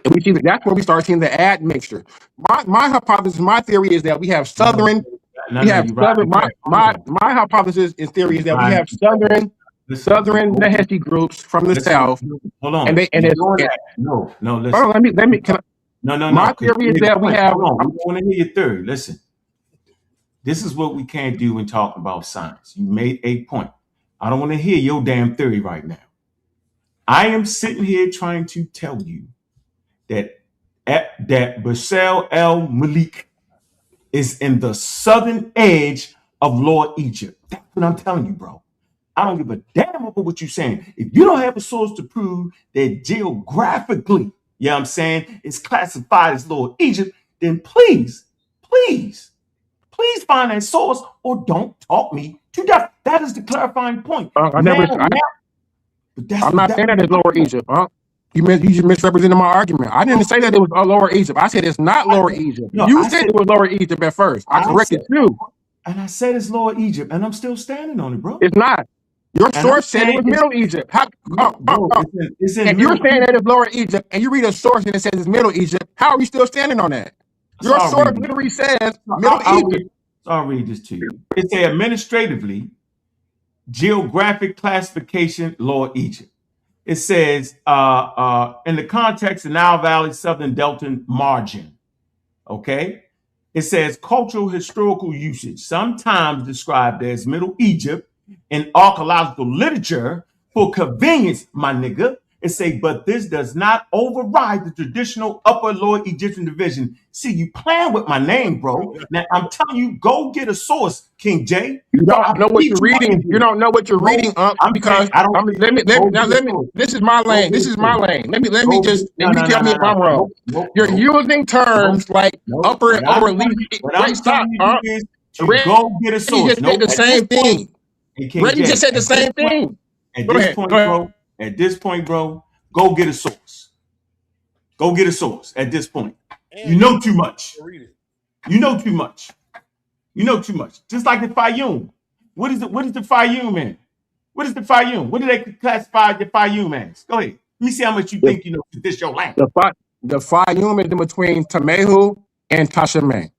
And we see that's where we start seeing the admixture. My hypothesis, my theory is that we have southern. My hypothesis and theory is that we have southern Naheshi groups from the south. Hold on. Listen. No. My theory is that we have. I want to hear your theory. Listen. This is what we can't do when talking about science. You made a point. I don't want to hear your damn theory right now. I am sitting here trying to tell you that Basel El Malik is in the southern edge of Lower Egypt. That's what I'm telling you, bro. I don't give a damn about what you're saying. If you don't have a source to prove that geographically, you know what I'm saying, it's classified as Lower Egypt, then please find that source or don't talk me to death. That is the clarifying point. I'm not saying that it's Lower Egypt. You just misrepresented my argument. I didn't say that it was Lower Egypt. I said it's not Lower Egypt. You said it was Lower Egypt at first. I corrected you. And I said it's Lower Egypt, and I'm still standing on it, bro. It's not. Your source said it was Middle Egypt. If you're saying that it's Lower Egypt, and you read a source and it says it's Middle Egypt, how are we still standing on that? Your source literally says Middle Egypt. I'll read this to you. It says administratively, geographic classification, Lower Egypt. It says, in the context of Nile Valley, Southern Delta margin, okay? It says cultural historical usage, sometimes described as Middle Egypt in archaeological literature for convenience, my nigga. It say, but this does not override the traditional Upper Lower Egyptian division. See, you playing with my name, bro. Now I'm telling you, go get a source, King J. You don't know what you're reading. You don't know what you're reading, because this is my lane. This is my lane. Let me tell me if I'm wrong. You're using terms like upper and lower Egypt. Wait, stop. Go get a source. Reggie just said the same thing. Reggie just said the same thing. At this point, bro, go get a source. Go get a source at this point. You know too much. You know too much. You know too much. Just like the Fayoum. What is the Fayoum in? What is the Fayoum? What do they classify the Fayoum as? Go ahead. Let me see how much you think you know to this your land. The Fayoum is in between Tamehu and Tashime.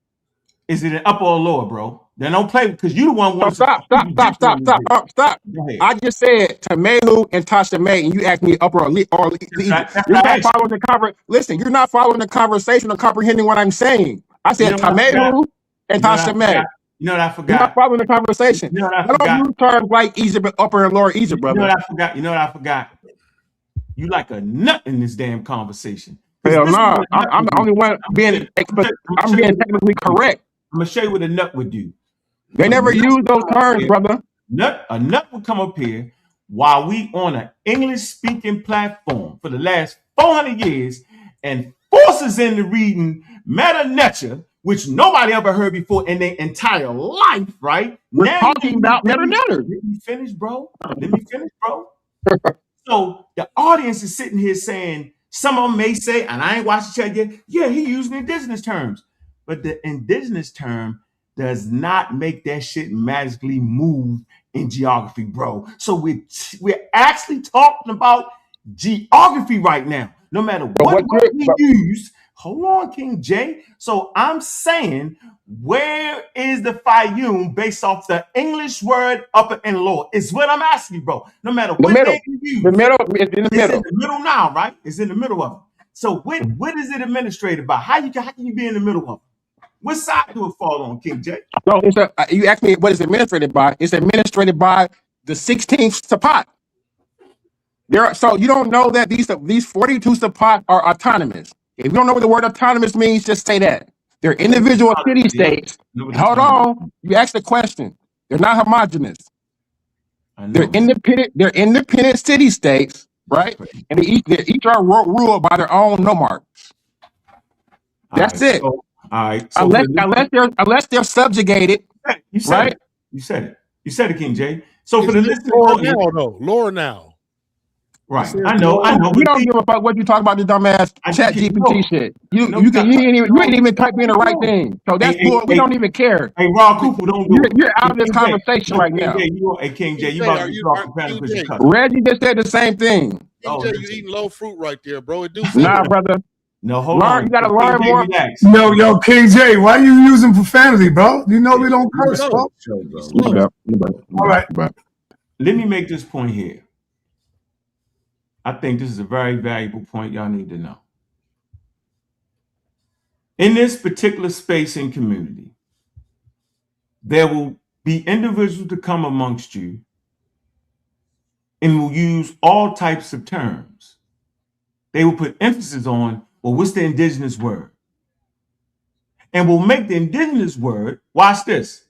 Is it an upper or lower, bro? Then don't play, because you the one. Stop. I just said Tamehu and Tashime, and you asked me upper or lower. You're not following the conversation. Listen, you're not following the conversation or comprehending what I'm saying. I said Tamehu and Tashime. You know what I forgot? You're not following the conversation. You know what I don't forgot? use terms like Egypt, Upper and Lower Egypt, brother. You know what I forgot? You know what I forgot? You like a nut in this damn conversation. Hell no, I'm the only one being technically correct. I'm gonna show you what a nut would do. They never use those terms, brother. A nut would come up here while we on an English-speaking platform for the last 400 years and force us into reading meta-nature, which nobody ever heard before in their entire life, right? We're talking about meta-nature. Let me finish, bro. So the audience is sitting here saying, some of them may say, and I ain't watched the chat yet, yeah, he using indigenous terms. But the indigenous term does not make that shit magically move in geography, bro. So we're actually talking about geography right now. No matter what we use. Hold on, King J. So I'm saying, where is the Fayoum based off the English word upper and lower? Is what I'm asking you, bro. No matter what name you use. The middle is in the middle. It's in the middle now, right? It's in the middle of it. So what is it administrated by? How can you be in the middle of it? What side do it fall on, King J? So you asked me what is administrated by. It's administrated by the 16th Sapat. So you don't know that these 42 Sapat are autonomous. If you don't know what the word autonomous means, just say that. They're individual city-states. Hold on. You asked the question. They're not homogenous. They're independent city-states, right? And they each are ruled by their own nomarchs. That's it. All right. So unless they're subjugated. You said right? It. You said it. You said it, King J. So for the listeners, lower now. Right. I know. We don't give a fuck what you talk about, the dumbass chat GPT shit. You ain't even typing in the right thing. So that's cool. We don't even care. Hey, Rob Cooper, you're out of this conversation right now. Hey, King J, you about to talk to Reggie just said the same thing. King J, you eating low fruit right there, bro. Nah, brother. No, hold on. You gotta learn more. Yo, King J, why are you using profanity, bro? You know we don't curse, bro. All right. Let me make this point here. I think this is a very valuable point y'all need to know. In this particular space and community, there will be individuals to come amongst you and will use all types of terms. They will put emphasis on, well, what's the indigenous word? And will make the indigenous word, watch this,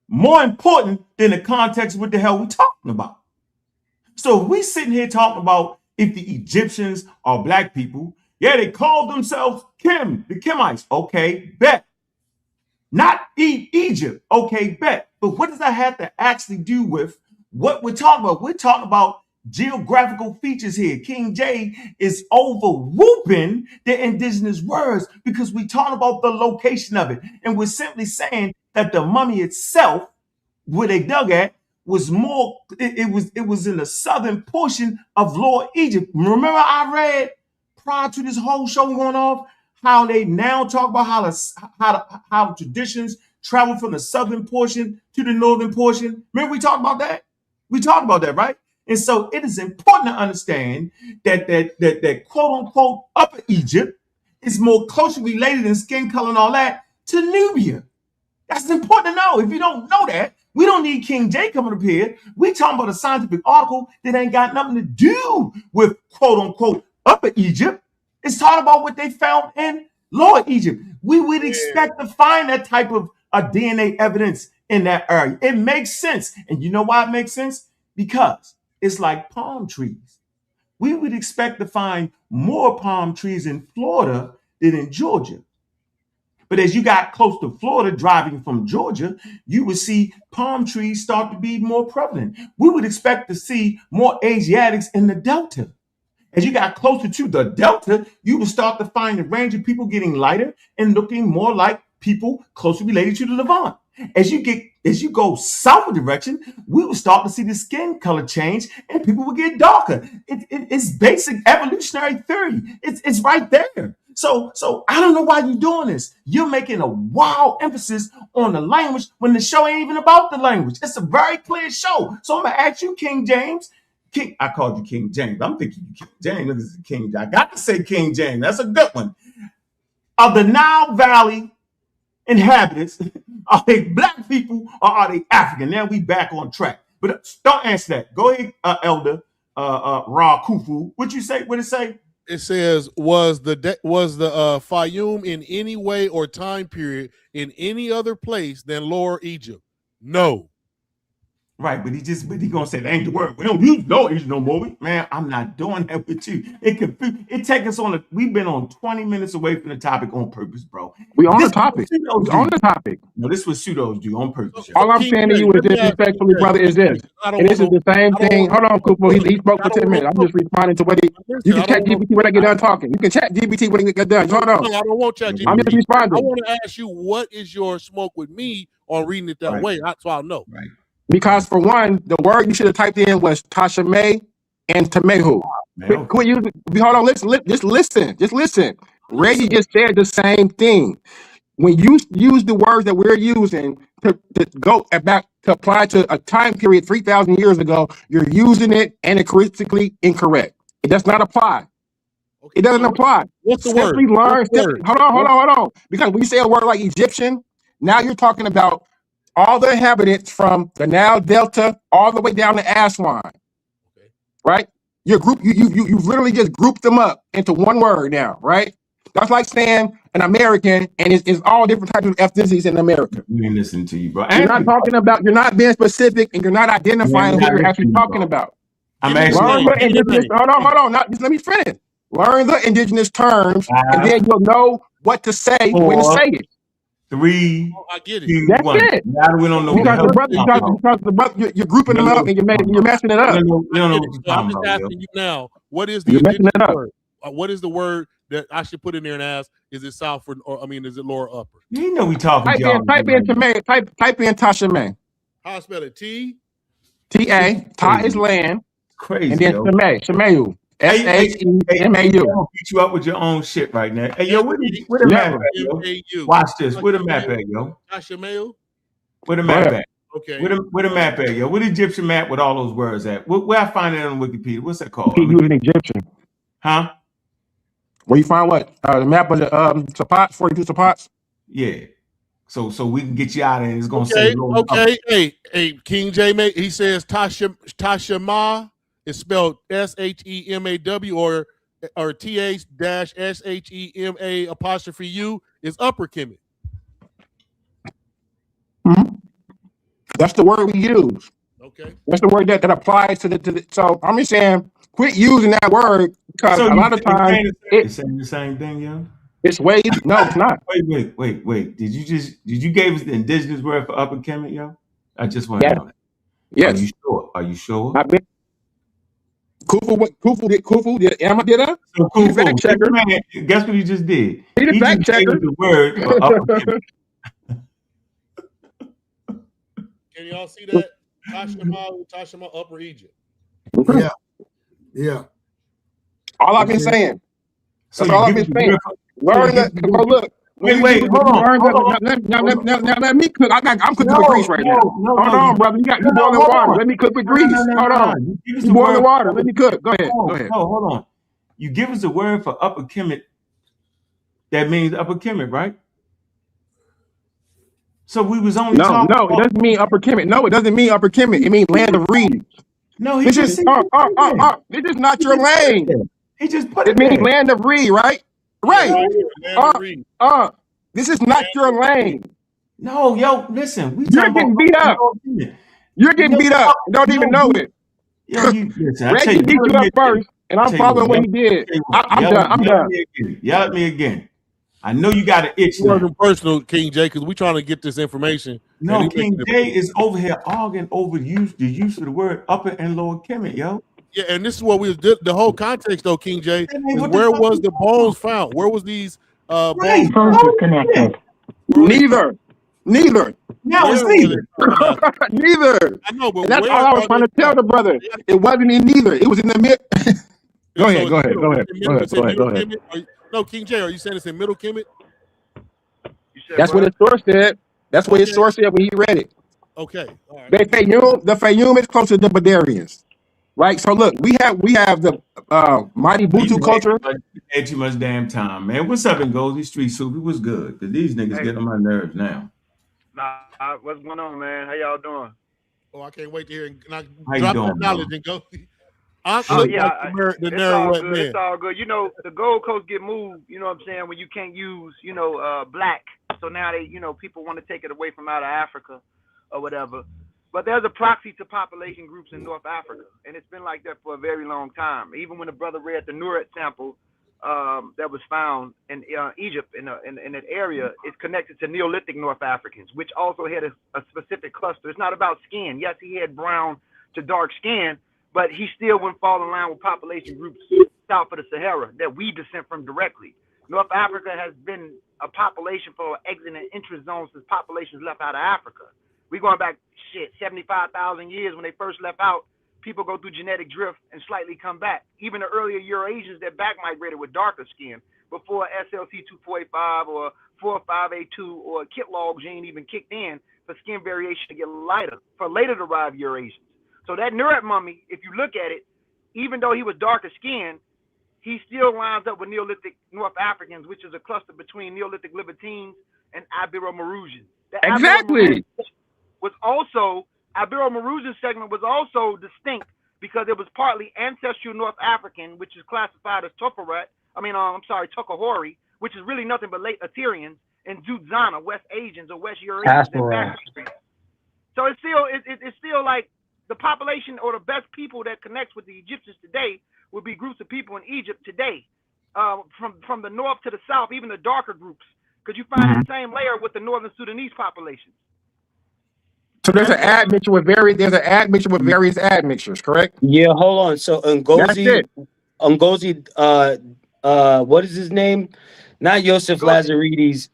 more important than the context of what the hell we're talking about. So if we sitting here talking about if the Egyptians are black people, yeah, they called themselves Kim, the Kemites. Okay, bet. Not Egypt. Okay, bet. But what does that have to actually do with what we're talking about? We're talking about geographical features here. King J is over whooping the indigenous words because we talk about the location of it. And we're simply saying that the mummy itself, where they dug at, was more, it was in the southern portion of Lower Egypt. Remember I read prior to this whole show going off, how they now talk about how the traditions travel from the southern portion to the northern portion. Remember we talked about that? We talked about that, right? And so it is important to understand that quote unquote Upper Egypt is more closely related in skin color and all that to Nubia. That's important to know. If you don't know that, we don't need King J coming up here. We talking about a scientific article that ain't got nothing to do with quote unquote Upper Egypt. It's talking about what they found in Lower Egypt. We would expect to find that type of DNA evidence in that area. It makes sense. And you know why it makes sense? Because it's like palm trees. We would expect to find more palm trees in Florida than in Georgia. But as you got close to Florida, driving from Georgia, you would see palm trees start to be more prevalent. We would expect to see more Asiatics in the Delta. As you got closer to the Delta, you would start to find the range of people getting lighter and looking more like people closely related to the Levant. As you go south direction, we will start to see the skin color change and people will get darker. It's basic evolutionary theory. It's right there. So I don't know why you're doing this. You're making a wild emphasis on the language when the show ain't even about the language. It's a very clear show. So I'm gonna ask you, King James. I called you King James. I'm thinking you King James. Look, this is King James. I got to say King James. That's a good one. Of the Nile Valley inhabitants, are they black people or are they African? Now we back on track. But don't answer that. Go ahead, Elder Ra Kufu. What you say? What it say? It says, was the Fayum in any way or time period in any other place than Lower Egypt? No. Right, but he gonna say that ain't the word. We don't use no Egypt no more. Man, I'm not doing that with you. It take us on. We've been on 20 minutes away from the topic on purpose, bro. We on the topic. On the topic. No, this was pseudos do on purpose. All I'm saying to you is disrespectfully, brother, is this. And this is the same thing. Hold on, Kupo. He spoke for 10 minutes. I'm just responding to what he. You can chat GPT when I get done talking. You can chat GPT when I get done. Hold on. No, I don't want chat GPT. I'm just responding. I want to ask you, what is your smoke with me on reading it that way? So I'll know. Right. Because for one, the word you should have typed in was Tasha May and Tamehu. Quit using. Hold on. Just listen. Reggie just said the same thing. When you use the words that we're using to go back to apply to a time period 3,000 years ago, you're using it anachronistically incorrect. It does not apply. It doesn't apply. What's the Simply word? learn. Hold on. Because when you say a word like Egyptian, now you're talking about all the inhabitants from the Nile Delta all the way down to Aswan. Okay. Right? You've literally just grouped them up into one word now, right? That's like saying an American, and it's all different types of ethnicities in America. We ain't listening to you, bro. You're not being specific, and you're not identifying who you're actually talking about. I'm actually hold on. Just let me finish. Learn the indigenous terms, and then you'll know what to say when to say it. 3, I get it. 2, That's 1. it. Now we don't know. Because the brother, you're grouping them up and you're messing it up. I'm just asking you now. What is the indigenous word? What is the word that I should put in there and ask? Is it South or is it lower upper? You know we talking. Type in Tasha May. How I spell it? T-A. Ta is land. Crazy. And then Shemayu. S-H-E-M-A-U. Beat you up with your own shit right now. Hey, yo, where the map at, yo? Watch this. Where the map at, yo? Where the map at? Okay. Where the map at, yo? Where the Egyptian map with all those words at? Where I find it on Wikipedia? What's that called? Keep using Egyptian. Huh? Where you find what? The map of the Sapots, 42 Sapots? Yeah. So we can get you out of it. It's gonna say Hey, King J, he says Tashema is spelled S-H-E-M-A-W or T-H-S-H-E-M-A apostrophe U is upper Kemet. Mm-hmm. That's the word we use. Okay. That's the word that applies to the so I'm just saying quit using that word because a lot of times it's saying the same thing, yo. It's way no, it's not. Wait. Did you give us the indigenous word for upper Kemet, yo? I just want to know that. Yes. Are you sure? Kufu did Emma did that? So Kufu, guess what he just did? He fact checker. The word for upper Kemet. Can y'all see that? Tashema Upper Egypt. Yeah. All I've been saying. That's all I've been saying. Learn that. Look, Wait, hold on. Now let me cook. I'm cooking with grease right now. Hold on, brother. You boiling water. Let me cook with grease. Hold on. You boiling water. Let me cook. Go ahead. No, hold on. You give us a word for Upper Kemet. That means Upper Kemet, right? So we was only talking. No, it doesn't mean Upper Kemet. No, it doesn't mean Upper Kemet. It means land of reeds. No, he this just is this is not your lane. He just put it means land of reed, right? Right. This is not your lane. No, yo, listen. You're getting beat up. You're getting beat up. Don't even know it. Yo, listen, Reggie beat you up first, and I'm following what he did. I'm done. Yell at me again. I know you got an itch. It wasn't personal, King J, because we're trying to get this information. No, King J is over here arguing over the use of the word Upper and Lower Kemet, yo. Yeah, and this is what we did. The whole context, though, King J, is where was the bones found? Where was these bones disconnected? Neither. Now it's neither. Neither. I know, but and that's all I was trying to tell the brother. It wasn't in neither. It was in the mid. Go ahead. No, King J, are you saying it's in Middle Kemet? That's what his source said. That's what his source said when he read it. Okay. All right. The Fayum is closer to the Badarians. Right? So look, we have the mighty Butu culture. Had too much damn time, man. What's up in Goldie Street Soup? It was good. Because these niggas get on my nerves now. Nah, what's going on, man? How y'all doing? Oh, I can't wait to hear and How drop you doing, that knowledge and go. It's all good. You know, the Gold Coast get moved, you know what I'm saying, when you can't use, black. So now they, people want to take it away from out of Africa or whatever. But there's a proxy to population groups in North Africa. And it's been like that for a very long time. Even when the brother read the Nuret sample that was found in Egypt, in that area, it's connected to Neolithic North Africans, which also had a specific cluster. It's not about skin. Yes, he had brown to dark skin, but he still wouldn't fall in line with population groups south of the Sahara that we descend from directly. North Africa has been a population for exit and entry zones since populations left out of Africa. We're going back, 75,000 years when they first left out. People go through genetic drift and slightly come back. Even the earlier Eurasians that back migrated with darker skin before SLC2485 or 45A2 or Kitlog gene even kicked in for skin variation to get lighter for later arrived Eurasians. So that Nuret mummy, if you look at it, even though he was darker skinned, he still lines up with Neolithic North Africans, which is a cluster between Neolithic Libertines and Ibero-Maurutians. Exactly. Ibero-Maurutian segment was also distinct because it was partly ancestral North African, which is classified as Tokahori, which is really nothing but late Assyrians, and Zudzana, West Asians or West Eurasians. So it's still like the population or the best people that connects with the Egyptians today would be groups of people in Egypt today, from the north to the south, even the darker groups, because you find the same layer with the northern Sudanese populations. So there's an admixture with various admixtures, correct? Yeah, hold on. So Ngozi, what is his name? Not Yosef Lazaridis.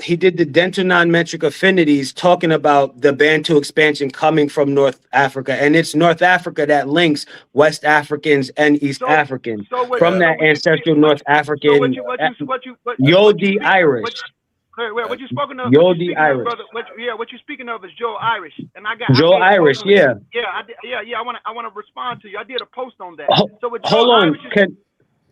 He did the dental non-metric affinities talking about the Bantu expansion coming from North Africa. And it's North Africa that links West Africans and East Africans from that ancestral North African Yodi Irish. What you spoken of? Yodi Irish. What you speaking of is Joe Irish, and I Irish. Yeah. I want to respond to you. I did a post on that. So with hold on. Irish,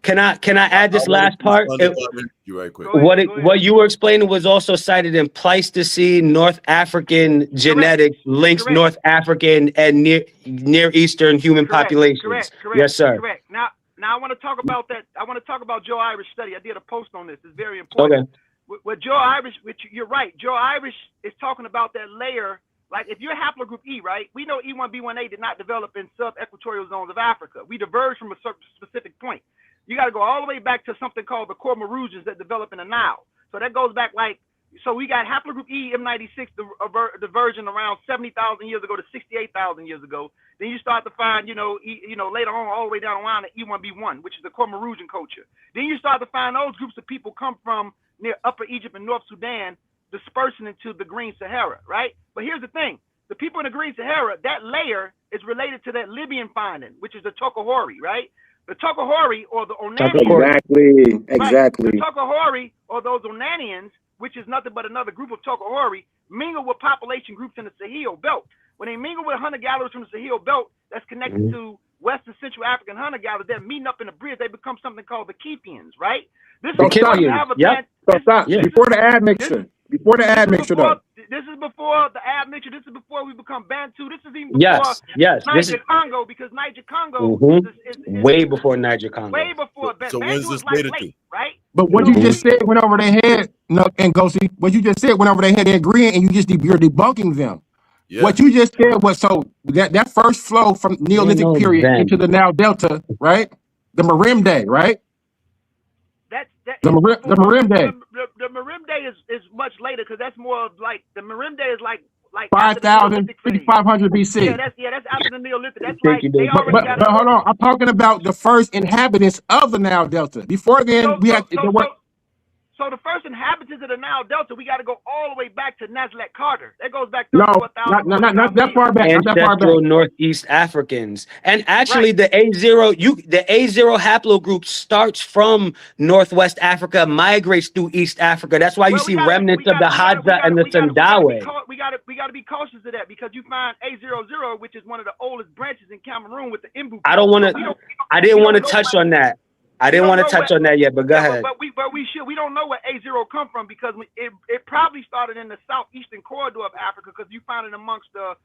Can I add this last part? Right quick. What you were explaining was also cited in Pleistocene North African genetics links North African and Near Eastern human populations. Correct. Yes, sir. Correct. Now I want to talk about that. I want to talk about Joe Irish study. I did a post on this. It's very important. Okay. With Joe Irish, you're right. Joe Irish is talking about that layer. Like if you're haplogroup E, right? We know E1B1A did not develop in sub-equatorial zones of Africa. We diverged from a specific point. You got to go all the way back to something called the Cormarusians that developed in the Nile. So that goes back so we got haplogroup E M96 diverging around 70,000 years ago to 68,000 years ago. Then you start to find, later on all the way down the line the E1B1, which is the Cormarusian culture. Then you start to find those groups of people come from near Upper Egypt and North Sudan, dispersing into the Green Sahara, right? But here's the thing. The people in the Green Sahara, that layer is related to that Libyan finding, which is the Tokahori, right? The Tokahori or the Onanians. Exactly. Right? The Tokahori or those Onanians which is nothing but another group of Tokahori, mingle with population groups in the Sahel Belt. When they mingle with hunter-gatherers from the Sahel Belt that's connected to Western Central African hunter-gatherers, they're meeting up in the bridge. They become something called the Kepians, right? This is before you have a before the admixture. Before the admixture, though. This is before the admixture. This is before we become Bantu. This is even before Niger Congo, because Niger Congo is way before Niger Congo. Way before. So Bantu when's this is like dated late, right? But what you just said went over their head, and Gosi, what you just said went over their head. They're agreeing, and you're debunking them. Yeah. What you just said was that first flow from Neolithic period into the Nile Delta, right? The Merimde, right? The Merimde. The Merimde is much later, because that's more like the Merimde is like 5,000, 5,500 BC. That's after the Neolithic. That's like they already but hold on, I'm talking about the first inhabitants of the Nile Delta. Before then, So the first inhabitants of the Nile Delta, we got to go all the way back to Nazlet Carter. That goes back 34,000. Not that far back. Ancestral Northeast Africans, and actually the A0 haplogroup starts from Northwest Africa, migrates through East Africa. That's why you see remnants of the Hadza and the Sandawe. We got to be cautious of that, because you find A00, which is one of the oldest branches in Cameroon with the Imbu. I didn't want to touch on that. I didn't want to touch on that yet, but go ahead. But we don't know where A0 come from, because it probably started in the southeastern corridor of Africa, because you find it amongst the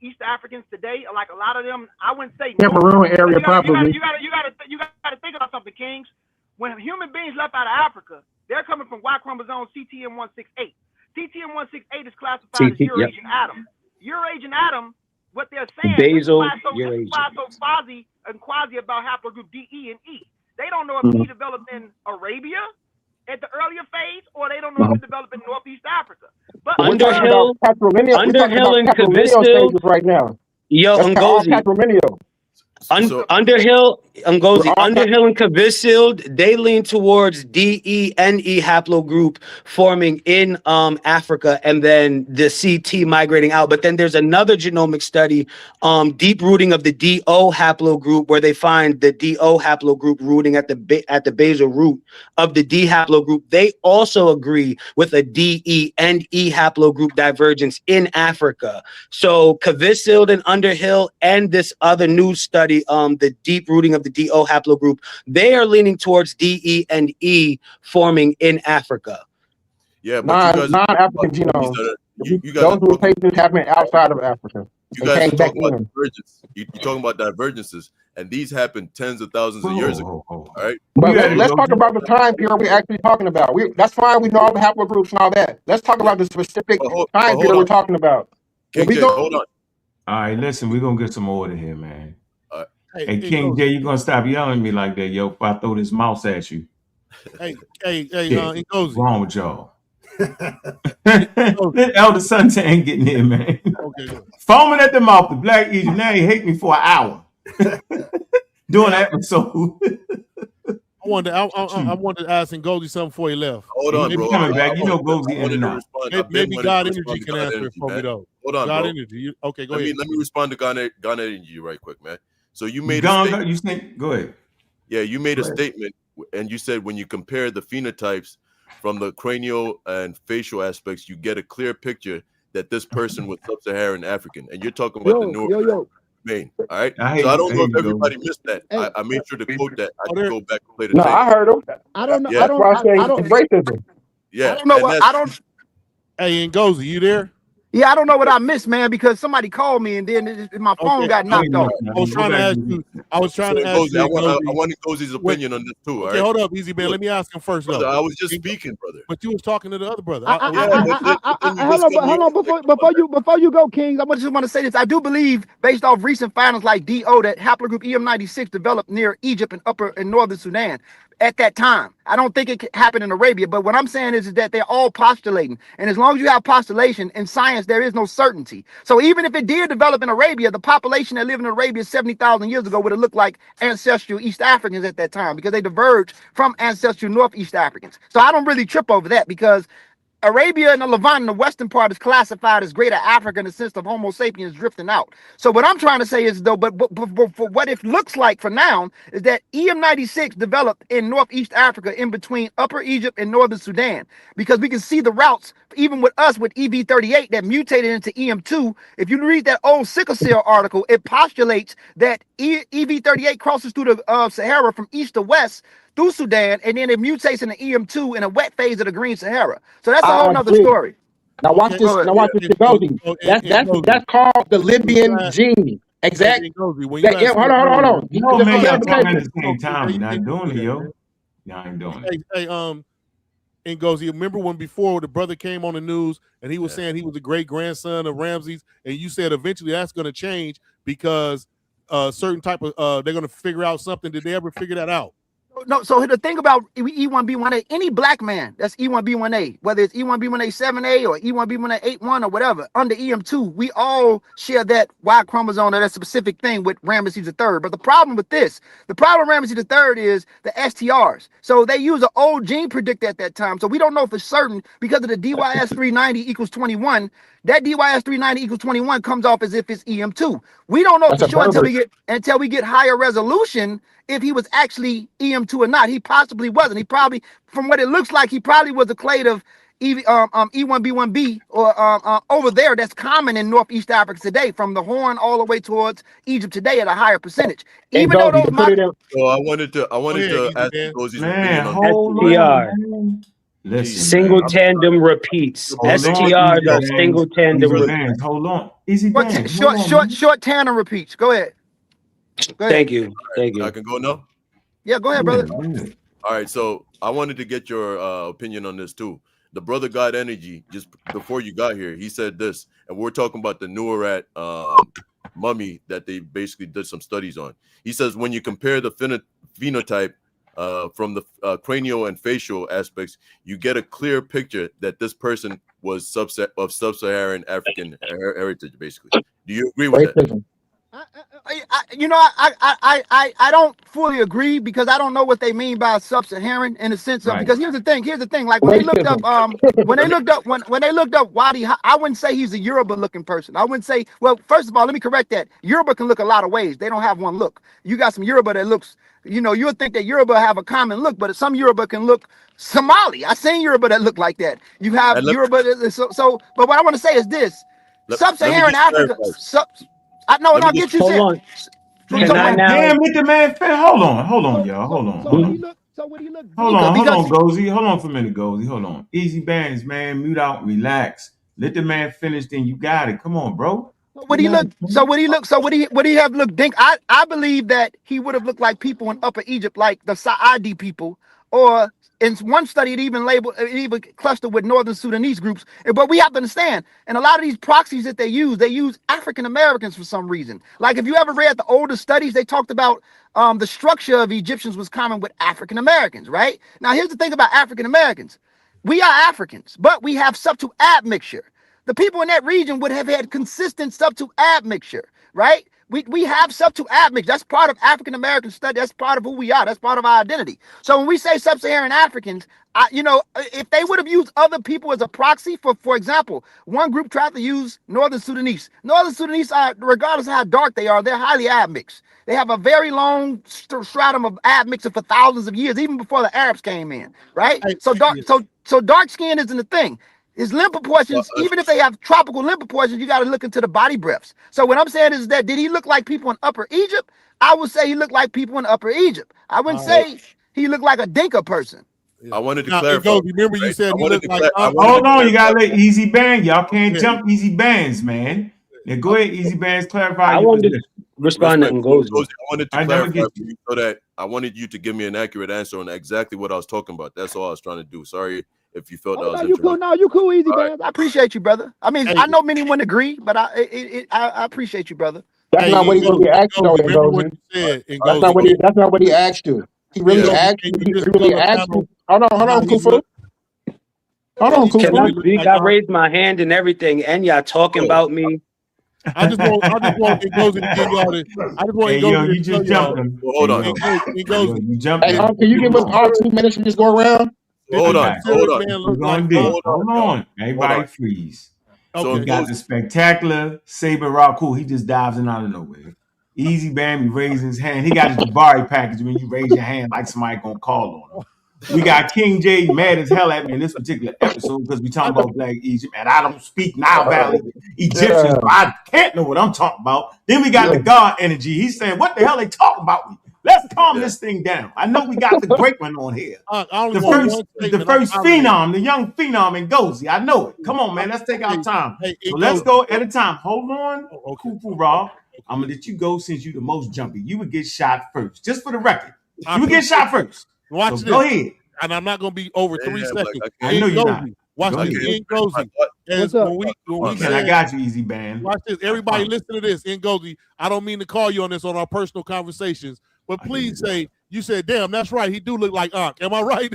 East Africans today. Like a lot of them, I wouldn't say Cameroon area probably. You got to think about something, Kings. When human beings left out of Africa, they're coming from Y chromosome CTM168. CTM168 is classified as Eurasian atom. Eurasian atom. What they're saying is why so fuzzy and quasi about haplogroup D, E, and E. They don't know if E developed in Arabia at the earlier phase, or they don't know if it developed in Northeast Africa. But Underhill and Kavisil right now. Yo, Ngozi. Underhill and Kavisil, they lean towards DENE haplogroup forming in Africa, and then the CT migrating out. But then there's another genomic study, deep rooting of the DO haplogroup, where they find the DO haplogroup rooting at the basal root of the D haplogroup. They also agree with a DENE haplogroup divergence in Africa. So Kavisil and Underhill and this other new study, the deep rooting of the DO haplogroup, they are leaning towards DE and E forming in Africa. Yeah, but non-African genomes. Those mutations happen outside of Africa. You guys are talking about divergence. You're talking about divergences, and these happened tens of thousands of years ago. All right. But let's talk about the time period we're actually talking about. That's fine. We know all the haplogroups and all that. Let's talk about the specific time period we're talking about. Hold on. All right, listen, we're gonna get some order here, man. Hey, King J, you gonna stop yelling at me like that, yo? If I throw this mouse at you. What's wrong with y'all? This elder Suntan ain't getting in, man. Okay. Foaming at the mouth, the Black Egypt. Now he hate me for an hour. Doing that episode. I wanted to ask Ngozi something before he left. Hold on, bro. Coming back. You know Ngozi in and out. Maybe God Energy can answer it for me, though. Hold on, God bro. Energy. Okay, go ahead. Let me respond to God Energy right quick, man. So you made a statement. Go ahead. Yeah, you made a statement, and you said when you compare the phenotypes from the cranial and facial aspects, you get a clear picture that this person was sub-Saharan African, and you're talking about the North Maine. All right, so I don't know if everybody missed that. I made sure to quote that. I can go back and play the tape. I heard him. I don't know. Yeah. I don't. Racism. Yeah, I don't know what I don't. Hey, Ngozi, you there? Yeah, I don't know what I missed, man, because somebody called me and then my phone got knocked off. I was trying to ask you. I wanted Ngozi's opinion on this too. Okay, hold up, Easy Man. Let me ask him first. Brother, I was just speaking, brother. But you was talking to the other brother. Hold on, before you go, Kings. I just want to say this. I do believe, based off recent findings like DO, that haplogroup EM96 developed near Egypt and upper and northern Sudan at that time. I don't think it happened in Arabia, but what I'm saying is that they're all postulating. And as long as you have postulation in science, there is no certainty. So even if it did develop in Arabia, the population that lived in Arabia 70,000 years ago would have looked like ancestral East Africans at that time, because they diverged from ancestral Northeast Africans. So I don't really trip over that, because Arabia and the Levant in the western part is classified as greater Africa in the sense of Homo sapiens drifting out. So what I'm trying to say is, though, but for what it looks like for now is that EM96 developed in Northeast Africa in between Upper Egypt and Northern Sudan, because we can see the routes, even with us with EV38 that mutated into EM2. If you read that old sickle cell article, it postulates that EV38 crosses through the Sahara from east to west through Sudan, and then it mutates into EM2 in a wet phase of the Green Sahara. So that's a whole nother story. Now watch this. Now watch this. That's called the Libyan gene. Exactly. Hold on. No, man, y'all talking at the same time. You're not doing it, yo. Y'all ain't doing it. Hey, Ngozi, remember when before the brother came on the news and he was saying he was a great grandson of Ramses, and you said eventually that's going to change because certain type of they're going to figure out something. Did they ever figure that out? No, so the thing about E1B1A, any black man that's E1B1A, whether it's E1B1A 7A or E1B1A 8-1 or whatever, under EM2, we all share that Y chromosome or that specific thing with Ramesses III. But the problem with Ramesses III is the STRs. So they use an old gene predictor at that time. So we don't know for certain because of the DYS 390 equals 21. That DYS 390 equals 21 comes off as if it's EM2. We don't know for sure until we get higher resolution if he was actually EM2 or not. He possibly wasn't. He probably, from what it looks like, he probably was a clade of E1B1B or over there that's common in Northeast Africa today, from the Horn all the way towards Egypt today at a higher percentage. Even though those so I wanted to ask Ngozi's opinion on hold on. Listen, single tandem repeats. STRs are single tandem repeats. Hold on. Easy bands. Short tandem repeats. Go ahead. Thank you. I can go now? Yeah, go ahead, brother. All right, so I wanted to get your opinion on this too. The brother God Energy, just before you got here, he said this, and we're talking about the Nuarat mummy that they basically did some studies on. He says when you compare the phenotype from the cranial and facial aspects, you get a clear picture that this person was of sub-Saharan African heritage, basically. Do you agree with that? I don't fully agree because I don't know what they mean by sub-Saharan in the sense of, because here's the thing. Like when they looked up Wadi, I wouldn't say he's a Yoruba looking person. I wouldn't say, well, first of all, let me correct that. Yoruba can look a lot of ways. They don't have one look. You got some Yoruba that looks, you'll think that Yoruba have a common look, but some Yoruba can look Somali. I seen Yoruba that look like that. You have Yoruba, but what I want to say is this: sub-Saharan Africa. I'll get you. Hold on. Damn, let the man finish. Hold on, y'all. Hold on. Hold on, Gozy. Hold on for a minute, Gozy. Hold on. Easy bands, man. Mute out, relax. Let the man finish, then you got it. Come on, bro. Would he have looked dink? I believe that he would have looked like people in Upper Egypt, like the Sa'adi people, or in one study it even clustered with Northern Sudanese groups. But we have to understand, and a lot of these proxies that they use African Americans for some reason. Like if you ever read the older studies, they talked about the structure of Egyptians was common with African Americans, right? Now here's the thing about African Americans. We are Africans, but we have subtle admixture. The people in that region would have had consistent subtle admixture, right? We have subtle admixture. That's part of African American study. That's part of who we are. That's part of our identity. So when we say sub-Saharan Africans, if they would have used other people as a proxy, for example, one group tried to use Northern Sudanese. Northern Sudanese are, regardless of how dark they are, they're highly admixed. They have a very long stratum of admixture for thousands of years, even before the Arabs came in, right? So dark skin isn't a thing. His limb proportions, even if they have tropical limb proportions, you got to look into the body breaths. So what I'm saying is that, did he look like people in Upper Egypt? I would say he looked like people in Upper Egypt. I wouldn't say he looked like a Dinka person. I wanted to clarify. Remember you said he looked like... Hold on, you got to let Easy Band. Y'all can't jump Easy Bands, man. Yeah, go ahead, Easy Bands, clarify. I wanted to respond to Ngozi. I wanted to clarify for you so that I wanted you to give me an accurate answer on exactly what I was talking about. That's all I was trying to do. Sorry if you felt that was you cool. No, you cool, Easy Bands. I appreciate you, brother. I mean, I know many wouldn't agree, but I appreciate you, brother. That's not what he really asked you, Ngozi. That's not what he asked you. He really asked you. He really asked you. Hold on, Kufu. Hold on, Kufu. Can I speak? I raised my hand and everything, and y'all talking about me. I just want Ngozi to give y'all this. I just want Ngozi to tell y'all. Hold on. You jumped. Hey, can you give us all 2 minutes and just go around? Hold on. Hold on. Everybody freeze. So we got the spectacular Saber Rock. Cool. He just dives in out of nowhere. Easy Bam, he raises his hand. He got his Jabari package when you raise your hand like somebody gonna call on him. We got King J mad as hell at me in this particular episode because we talking about Black Egypt, and I don't speak Nile Valley Egyptians, but I can't know what I'm talking about. Then we got the God energy. He's saying, "What the hell they talking about? Let's calm this thing down." I know we got the great one on here. The first phenom, the young phenom in Gozi. I know it. Come on, man. Let's take our time. So let's go at a time. Hold on, Kufu Raw. I'm gonna let you go since you the most jumpy. You would get shot first, just for the record. You would get shot first. Watch this. Go ahead. And I'm not gonna be over 3 seconds. I know you're not. Watch this. Ngozi. I got you, Easy Band. Watch this. Everybody listen to this. Ngozi, I don't mean to call you on this on our personal conversations, but please say, you said, damn, that's right. He do look like Ankh. Am I right?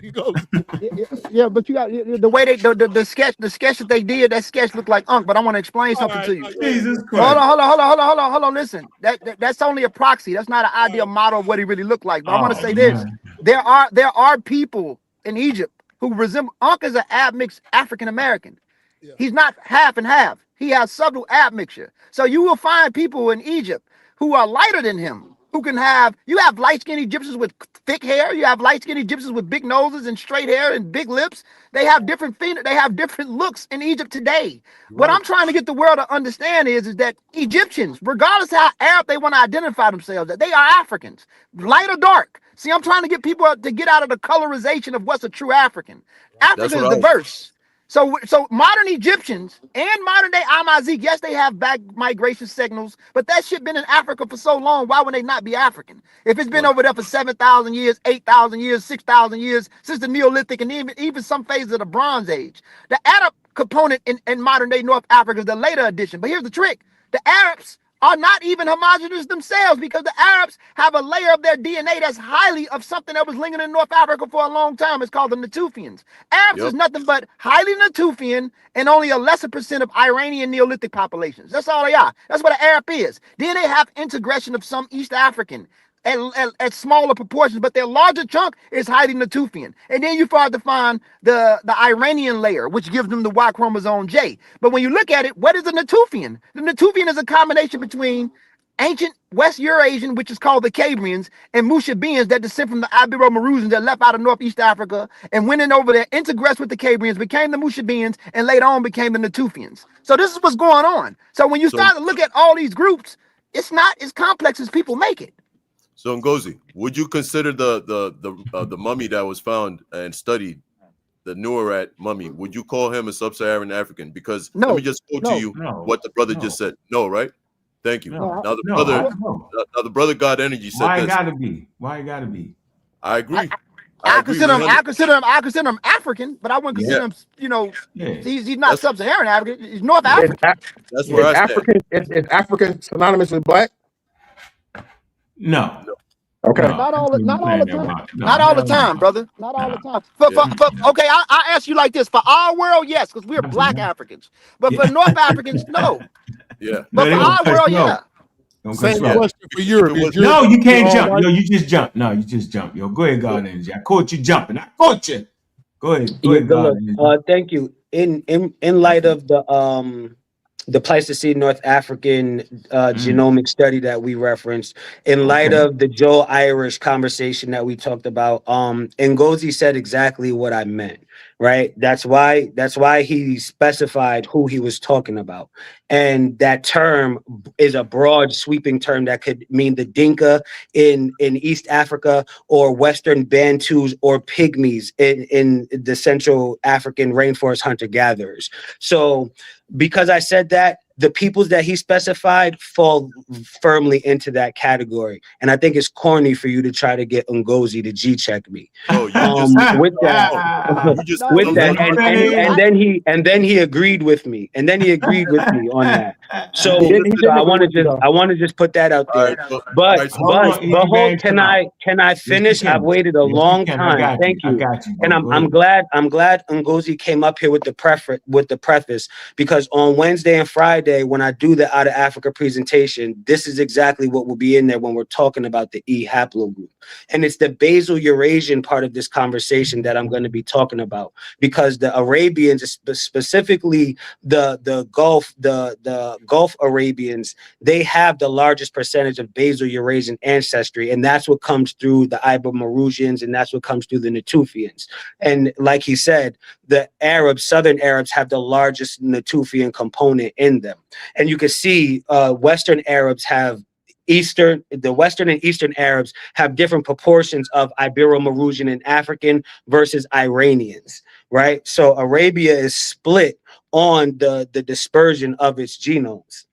Yeah, but you got the way they the sketch that they did, that sketch looked like Ankh, but I want to explain something to you. Jesus Christ. Hold on. Listen. That's only a proxy. That's not an ideal model of what he really looked like. But I want to say this. There are people in Egypt who resemble Ankh is an admixed African American. Yeah. He's not half and half. He has subtle admixture. So you will find people in Egypt who are lighter than him. Who can have, you have light-skinned Egyptians with thick hair, you have light-skinned Egyptians with big noses and straight hair and big lips. They have different looks in Egypt today. Right. What I'm trying to get the world to understand is that Egyptians, regardless of how Arab they want to identify themselves, that they are Africans, light or dark. See, I'm trying to get people to get out of the colorization of what's a true African. Africa is diverse. So modern Egyptians and modern day Amazighs, yes, they have back migration signals, but that shit been in Africa for so long. Why would they not be African? If it's been over there for 7,000 years, 8,000 years, 6,000 years, since the Neolithic and even some phases of the Bronze Age. The Arab component in modern day North Africa is the later addition. But here's the trick. The Arabs are not even homogenous themselves because the Arabs have a layer of their DNA that's highly of something that was lingering in North Africa for a long time. It's called the Natufians. Arabs is nothing but highly Natufian and only a lesser percent of Iranian Neolithic populations. That's all they are. That's what an Arab is. Then they have integration of some East African at smaller proportions, but their larger chunk is highly Natufian. And then you start to find the Iranian layer, which gives them the Y chromosome J. But when you look at it, what is a Natufian? The Natufian is a combination between ancient West Eurasian, which is called the Cambrians, and Mushabeans that descend from the Ibero-Maurutians that left out of Northeast Africa and went in over there, integrated with the Cambrians, became the Mushabeans, and later on became the Natufians. So this is what's going on. So when you start to look at all these groups, it's not as complex as people make it. So Ngozi, would you consider the mummy that was found and studied, the Nuarat mummy, would you call him a sub-Saharan African? Because let me just quote to you what the brother just said. No, right? Thank you. Now the brother God energy said Why it gotta be? Why it gotta be? I agree. I consider him African, but I wouldn't consider him, he's not sub-Saharan African, he's North African. That's where I stand. Is African synonymous with black? No. Okay. Not all the time, brother. Not all the time. Okay, I ask you like this. For our world, yes, because we're black Africans. But for North Africans, no. Yeah. But for our world, yeah. Same question for Europe. No, you can't jump. Right? No, you just jump. No, you just jump. Yo, go ahead, God energy. I caught you jumping. I caught you. Go ahead. Go ahead, God energy. Thank you. In light of the Pleistocene North African genomic study that we referenced, in light of the Joe Irish conversation that we talked about, Ngozi said exactly what I meant, right? That's why he specified who he was talking about. And that term is a broad sweeping term that could mean the Dinka in East Africa, or Western Bantus or Pygmies in the Central African rainforest hunter-gatherers. So because I said that, the peoples that he specified fall firmly into that category. And I think it's corny for you to try to get Ngozi to G-check me. With that, and then he agreed with me. And then he agreed with me on that. So I want to just put that out there. But hold, can I finish? I've waited a long time. Thank you. And I'm glad Ngozi came up here with the preface, because on Wednesday and Friday Friday, when I do the Out of Africa presentation, this is exactly what will be in there when we're talking about the E haplogroup. And it's the basal Eurasian part of this conversation that I'm going to be talking about, because the Arabians, specifically the Gulf Arabians, they have the largest percentage of basal Eurasian ancestry, and that's what comes through the Ibermarusians, and that's what comes through the Natufians. And like he said, the Arabs, Southern Arabs, have the largest Natufian component in them. And you can see Western Arabs have the Western and Eastern Arabs have different proportions of Ibero-Marusian and African versus Iranians, right? So Arabia is split on the dispersion of its genomes.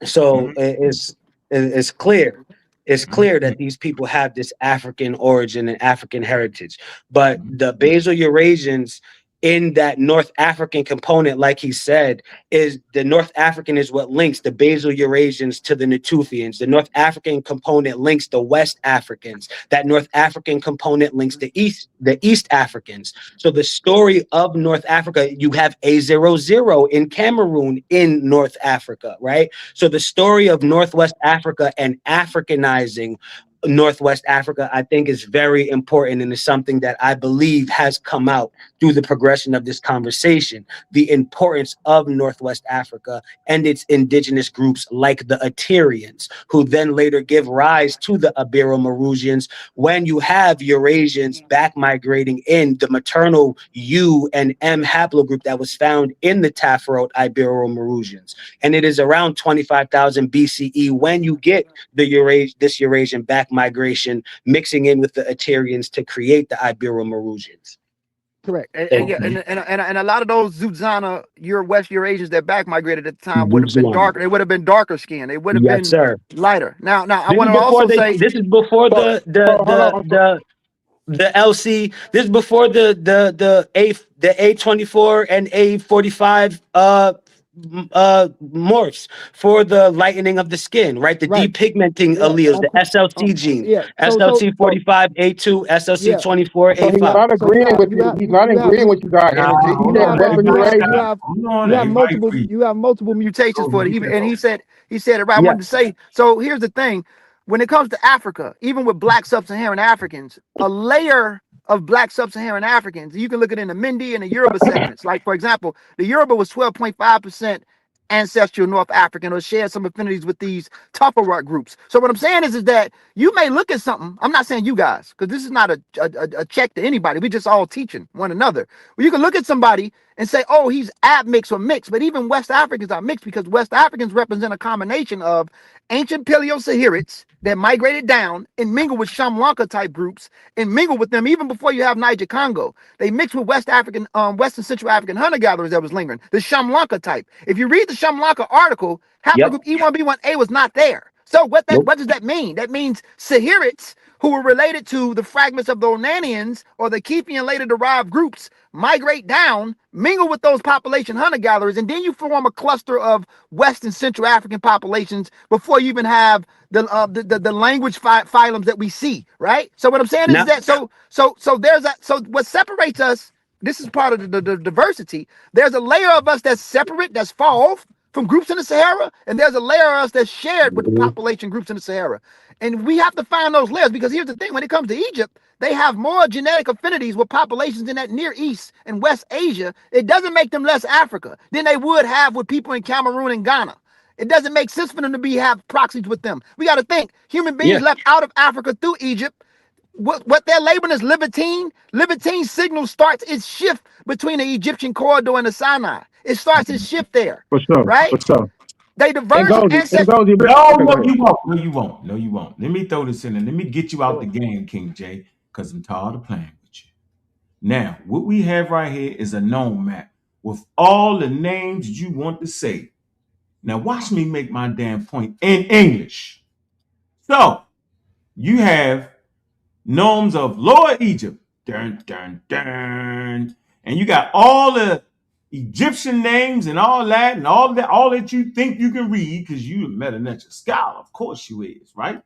So it's clear. It's clear that these people have this African origin and African heritage. But the basal Eurasians in that North African component, like he said, is the North African is what links the basal Eurasians to the Natufians. The North African component links the West Africans. That North African component links the East Africans. So the story of North Africa, you have A00 in Cameroon in North Africa, right? So the story of Northwest Africa and Africanizing Northwest Africa, I think, is very important, and is something that I believe has come out through the progression of this conversation. The importance of Northwest Africa and its indigenous groups like the Aterians, who then later give rise to the Ibero-Marusians, when you have Eurasians back migrating in the maternal U and M haplogroup that was found in the Tafarote Ibero-Marusians. And it is around 25,000 BCE when you get this Eurasian back migration mixing in with the Aterians to create the Ibero-Marusians. Correct. And a lot of those Zuzana, West Eurasians that back migrated at the time would have been darker. They would have been darker skinned. They would have been lighter. Now I want to also say this is before the LC. This is before the A24 and A45 morphs for the lightening of the skin, right? The depigmenting alleles, the SLC gene, SLC45, A2, SLC24, A5. He's not agreeing with you. He's not agreeing with you, God. You have multiple mutations for it. And he said it right. I wanted to say, so here's the thing. When it comes to Africa, even with Black Sub-Saharan Africans, a layer of Black Sub-Saharan Africans, you can look at it in the Mindi and the Yoruba segments. Like, for example, the Yoruba was 12.5% ancestral North African, or share some affinities with these Tupperware groups. So what I'm saying is that you may look at something. I'm not saying you guys, because this is not a check to anybody. We just all teaching one another. Well, you can look at somebody and say, oh, he's admixed or mixed. But even West Africans are mixed, because West Africans represent a combination of ancient Paleo-Saharites that migrated down and mingled with Shamlanka type groups and mingled with them even before you have Niger Congo. They mixed with West African, Western Central African hunter-gatherers that was lingering, the Shamlanka type. If you read the Shamlanka article, haplogroup E1B1A was not there. So what does that mean? That means Saharites who were related to the fragments of the Onanians or the Kefian later derived groups migrate down, mingle with those population hunter-gatherers, and then you form a cluster of West and Central African populations before you even have the language phylums that we see, right? So what I'm saying is that so what separates us, this is part of the diversity. There's a layer of us that's separate, that's far off from groups in the Sahara, and there's a layer of us that's shared with the population groups in the Sahara. And we have to find those layers, because here's the thing, when it comes to Egypt, they have more genetic affinities with populations in that Near East and West Asia. It doesn't make them less Africa than they would have with people in Cameroon and Ghana. It doesn't make sense for them to have proxies with them. We got to think, human beings left out of Africa through Egypt. What they're labeling as Levantine signal starts its shift between the Egyptian corridor and the Sinai. It starts its shift there. For sure. Right? For sure. They diverge ancestry. No, you won't. Let me throw this in and let me get you out the game, King J, because I'm tired of playing with you. Now, what we have right here is a known map with all the names you want to say. Now, watch me make my damn point in English. So, you have gnomes of Lower Egypt. Dun, dun, dun. And you got all the Egyptian names and all that, and all that you think you can read because you're a Meta-Nature scholar. Of course you is, right?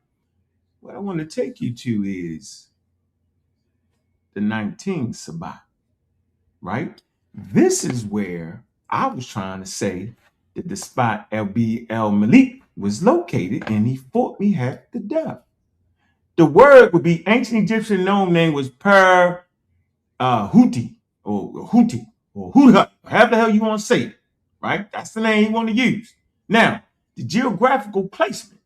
What I want to take you to is the 19th Sabbat, right? This is where I was trying to say that the spot El Malik was located, and he fought me half to death. The word would be ancient Egyptian known name was Huti or Huti or Hutha, however the hell you want to say it, right? That's the name you want to use. Now, the geographical placement,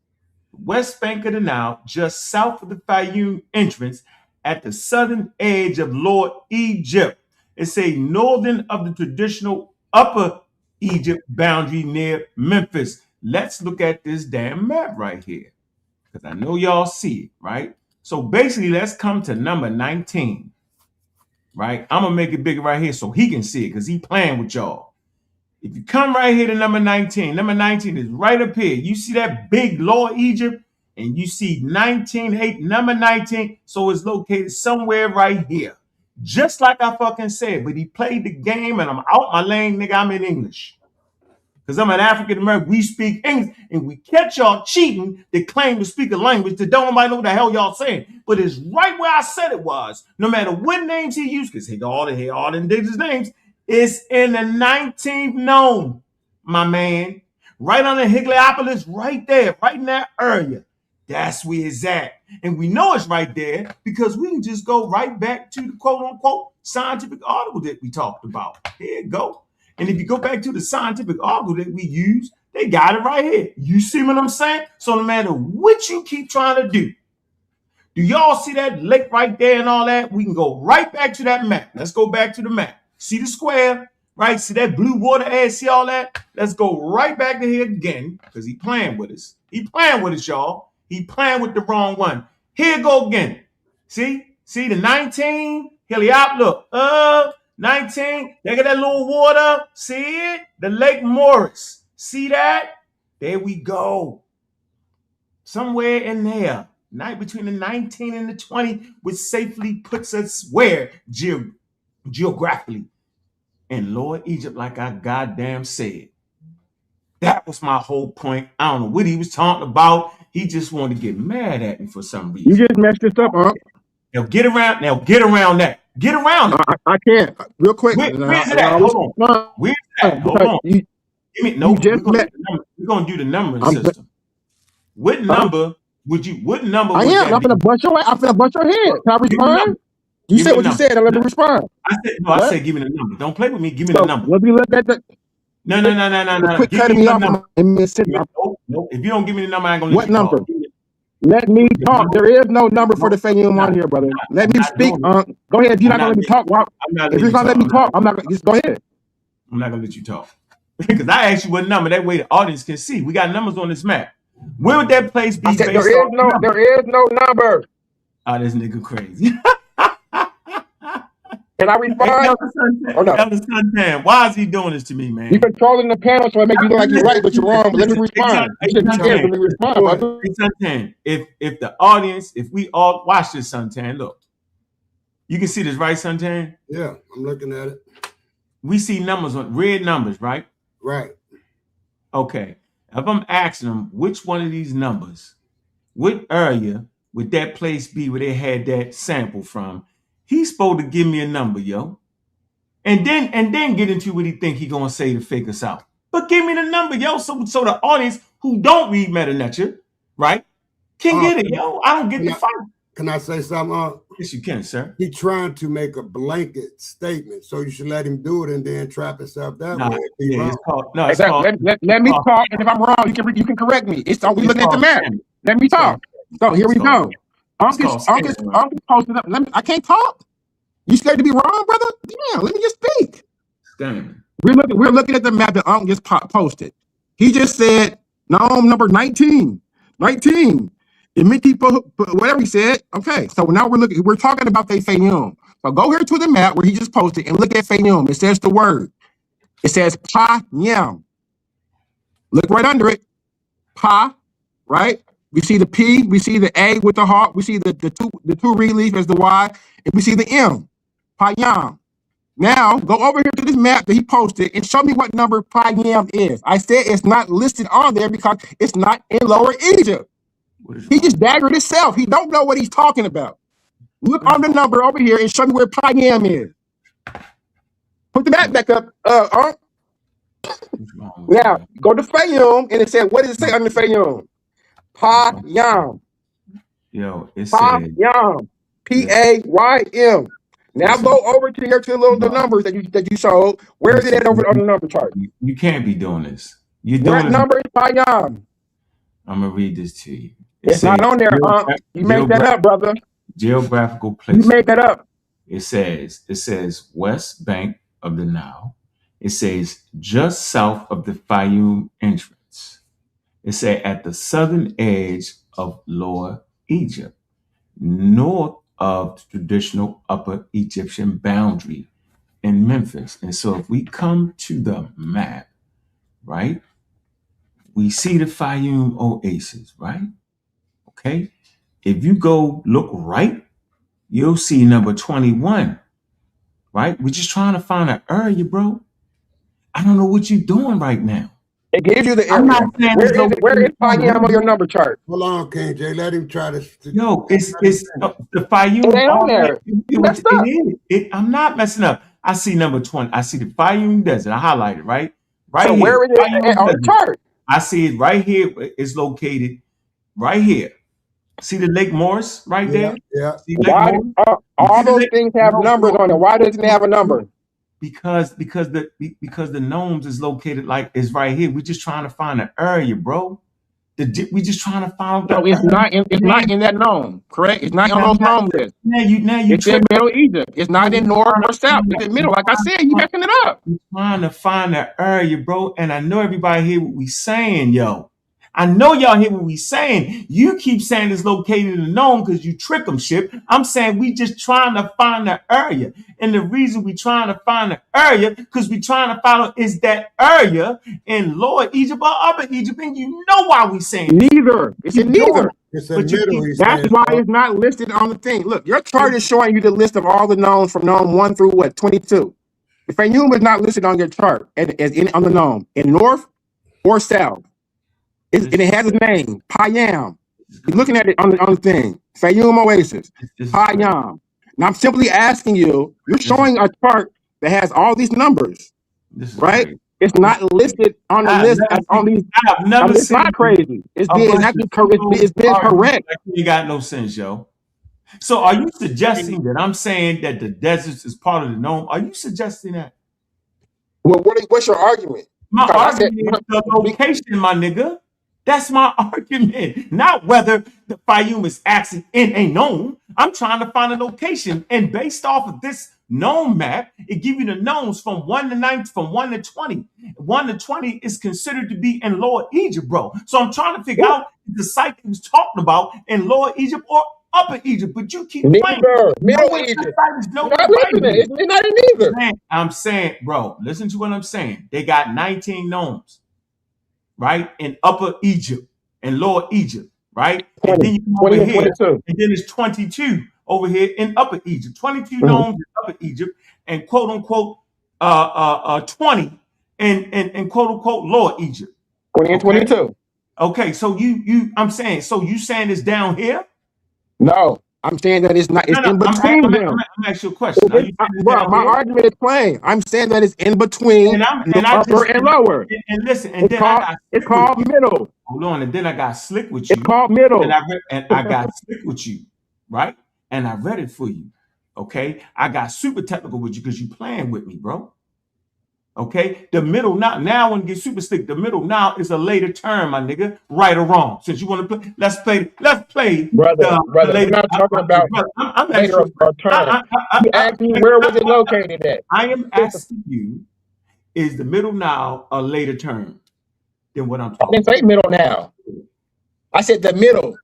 West bank of the Nile, just south of the Fayum entrance at the southern edge of Lower Egypt. It's a northern of the traditional Upper Egypt boundary near Memphis. Let's look at this damn map right here, because I know y'all see it, right? So basically, let's come to number 19, right? I'm going to make it bigger right here so he can see it, because he playing with y'all. If you come right here to number 19 is right up here. You see that big Lower Egypt, and you see 19, number 19. So it's located somewhere right here. Just like I fucking said, but he played the game, and I'm out my lane, nigga. I'm in English. Because I'm an African American, we speak English, and we catch y'all cheating that claim to speak a language that don't nobody know what the hell y'all saying. But it's right where I said it was. No matter what names he used, because he all the indigenous names, it's in the 19th known, my man. Right on the Higliopolis, right there, right in that area. That's where it's at. And we know it's right there because we can just go right back to the quote-unquote scientific article that we talked about. Here you go. And if you go back to the scientific article that we use, they got it right here. You see what I'm saying? So no matter what you keep trying to do y'all see that lake right there and all that? We can go right back to that map. Let's go back to the map. See the square, right? See that blue water edge? See all that? Let's go right back to here again, because he playing with us. He playing with us, y'all. He playing with the wrong one. Here go again. See the 19? Look, 19, look at that little water. See it? The Lake Morris. See that? There we go. Somewhere in there. Night between the 19 and the 20, which safely puts us where? Geographically. In Lower Egypt, like I goddamn said. That was my whole point. I don't know what he was talking about. He just wanted to get mad at me for some reason. You just messed this up, huh? Now get around that. Get around it. I can't. Real quick. Where's that? Hold on. Where's that? Hold on. We're going to do the numbering system. What number would you? What number? I am. I'm gonna bust your head. Can I respond? You said what you said. Let me respond. I said give me the number. Don't play with me. Give me the number. Let me look at the. No. Quit cutting me off. No. If you don't give me the number, I ain't gonna let you number? Talk. Let me talk. There is no number for the Fayum on here, brother. Let me speak. Go ahead. If you're not gonna let me talk, if you're gonna let me talk, I'm not gonna. Just go ahead. I'm not gonna let you talk because I asked you what number. That way the audience can see. We got numbers on this map. Where would that place be? There is no number. Oh, this nigga crazy. Can I respond? Suntan, why is he doing this to me, man? You're controlling the panel, so it makes you look like you're right, but you're wrong. But let me respond. Let me respond. Suntan, if the audience, if we all watch this, Suntan, look, you can see this, right, Suntan? Yeah, I'm looking at it. We see numbers on red numbers, right? Right. Okay. If I'm asking them which one of these numbers, what area would that place be where they had that sample from? He's supposed to give me a number, yo. And then get into what he think he gonna say to fake us out. But give me the number, yo, so the audience who don't read meta-nature, right, can get it, yo. I don't get the fight. Can I say something? Yes, you can, sir. He's trying to make a blanket statement, so you should let him do it and then trap himself that way. Let me talk, and if I'm wrong, you can correct me. We looking at the map. Let me talk. So here we go. Uncle posted up. I can't talk. You scared to be wrong, brother? Damn, let me just speak. We're looking at the map that Uncle just posted. He just said, number 19. 19. Whatever he said. Okay, so now we're talking about the Fayum. So go here to the map where he just posted and look at Fayum. It says the word. It says Pa-Yam. Look right under it. Pa, right? We see the P, we see the A with the heart, we see the two relief as the Y, and we see the M. Pa-Yam. Now go over here to this map that he posted and show me what number Pa-Yam is. I said it's not listed on there because it's not in Lower Egypt. He just daggered himself. He don't know what he's talking about. Look on the number over here and show me where Pa-Yam is. Put the map back up, Now, go to Fayum, and it said, what does it say under Fayum? Payam. Yo, it says Payam. P-A-Y-M. Now go over to the numbers that you showed. Where is it at over on the number chart? You can't be doing this. You're What doing number is Payam? I'm gonna read this to you. It's not on there. You make that up, brother. Geographical placement. You make that up. It says West Bank of the Nile. It says just south of the Fayum entrance. It says at the southern edge of Lower Egypt, north of the traditional Upper Egyptian boundary in Memphis. And so if we come to the map, right, we see the Fayum Oasis, right? Okay. If you go look right, you'll see number 21, right? We're just trying to find an area, bro. I don't know what you're doing right now. It gives you the area. Where is Fayum on your number chart? Hold on, KJ. Let him try to. Yo, it's the Fayum. It ain't on there. I'm not messing up. I see number 20. I see the Fayum Desert. I highlighted, right? So here. Where is it on the chart? I see it right here. It's located right here. See the Lake Morris right there? Yeah. See Lake Morris? All those things have numbers on it. Why doesn't it have a number? Because the gnomes is located is right here. We're just trying to find an area, bro. We just trying to find. No, it's not in that gnome, correct? It's not on those gnome lists. Now you. It's in Middle Egypt. It's not in North or South. It's in Middle. Like I said, you messing it up. We're trying to find an area, bro. And I know everybody hear what we saying, yo. I know y'all hear what we saying. You keep saying it's located in the gnome because you trick them shit. I'm saying we just trying to find the area. And the reason we trying to find the area, because we trying to follow is that area in Lower Egypt or Upper Egypt. And you know why we saying neither. It's in neither. It's in middle. That's why it's not listed on the thing. Look, your chart is showing you the list of all the gnomes from gnome 1 through 22. The Fayum is not listed on your chart on the gnome in North or South. And it has a name, Payam. You're looking at it on the thing. Fayum Oasis, Payam. Now I'm simply asking you, you're showing a chart that has all these numbers, right? Crazy. It's not listed on the list on these. It's not crazy. It's being correct. You got no sense, yo. So are you suggesting that I'm saying that the deserts is part of the gnome? Are you suggesting that? Well, what's your argument? My argument is the location, my nigga. That's my argument. Not whether the Fayum is actually in a gnome. I'm trying to find a location. And based off of this gnome map, it gives you the gnomes from 1 to 9, from 1 to 20. 1 to 20 is considered to be in Lower Egypt, bro. So I'm trying to figure out if the site he was talking about in Lower Egypt or Upper Egypt. But you keep playing. Middle Egypt. It's not in either. Man, I'm saying, bro, listen to what I'm saying. They got 19 gnomes. Right, in Upper Egypt and Lower Egypt, right? 20, and then you come over here, 22. and then it's 22 over here in Upper Egypt, 22 gnomes in Upper Egypt, and quote unquote 20 and quote unquote Lower Egypt. 20 and 22. Okay, so I'm saying, so you saying it's down here? No, I'm saying that it's not. It's in between them. I'm gonna ask you a question. Bro, my argument is plain. I'm saying that it's in between upper and lower. And listen, it's called middle. Hold on, and then I got slick with you. It's called middle. And I got slick with you, right? And I read it for you. Okay, I got super technical with you because you playing with me, bro. Okay, the middle now when you get super slick, the middle now is a later term, my nigga, right or wrong. Since you want to play, let's play. Brother, we're not talking about later or term. You asked me where was it located at. I am asking you, is the middle now a later term than what I'm talking about? I didn't say middle now. I said the middle.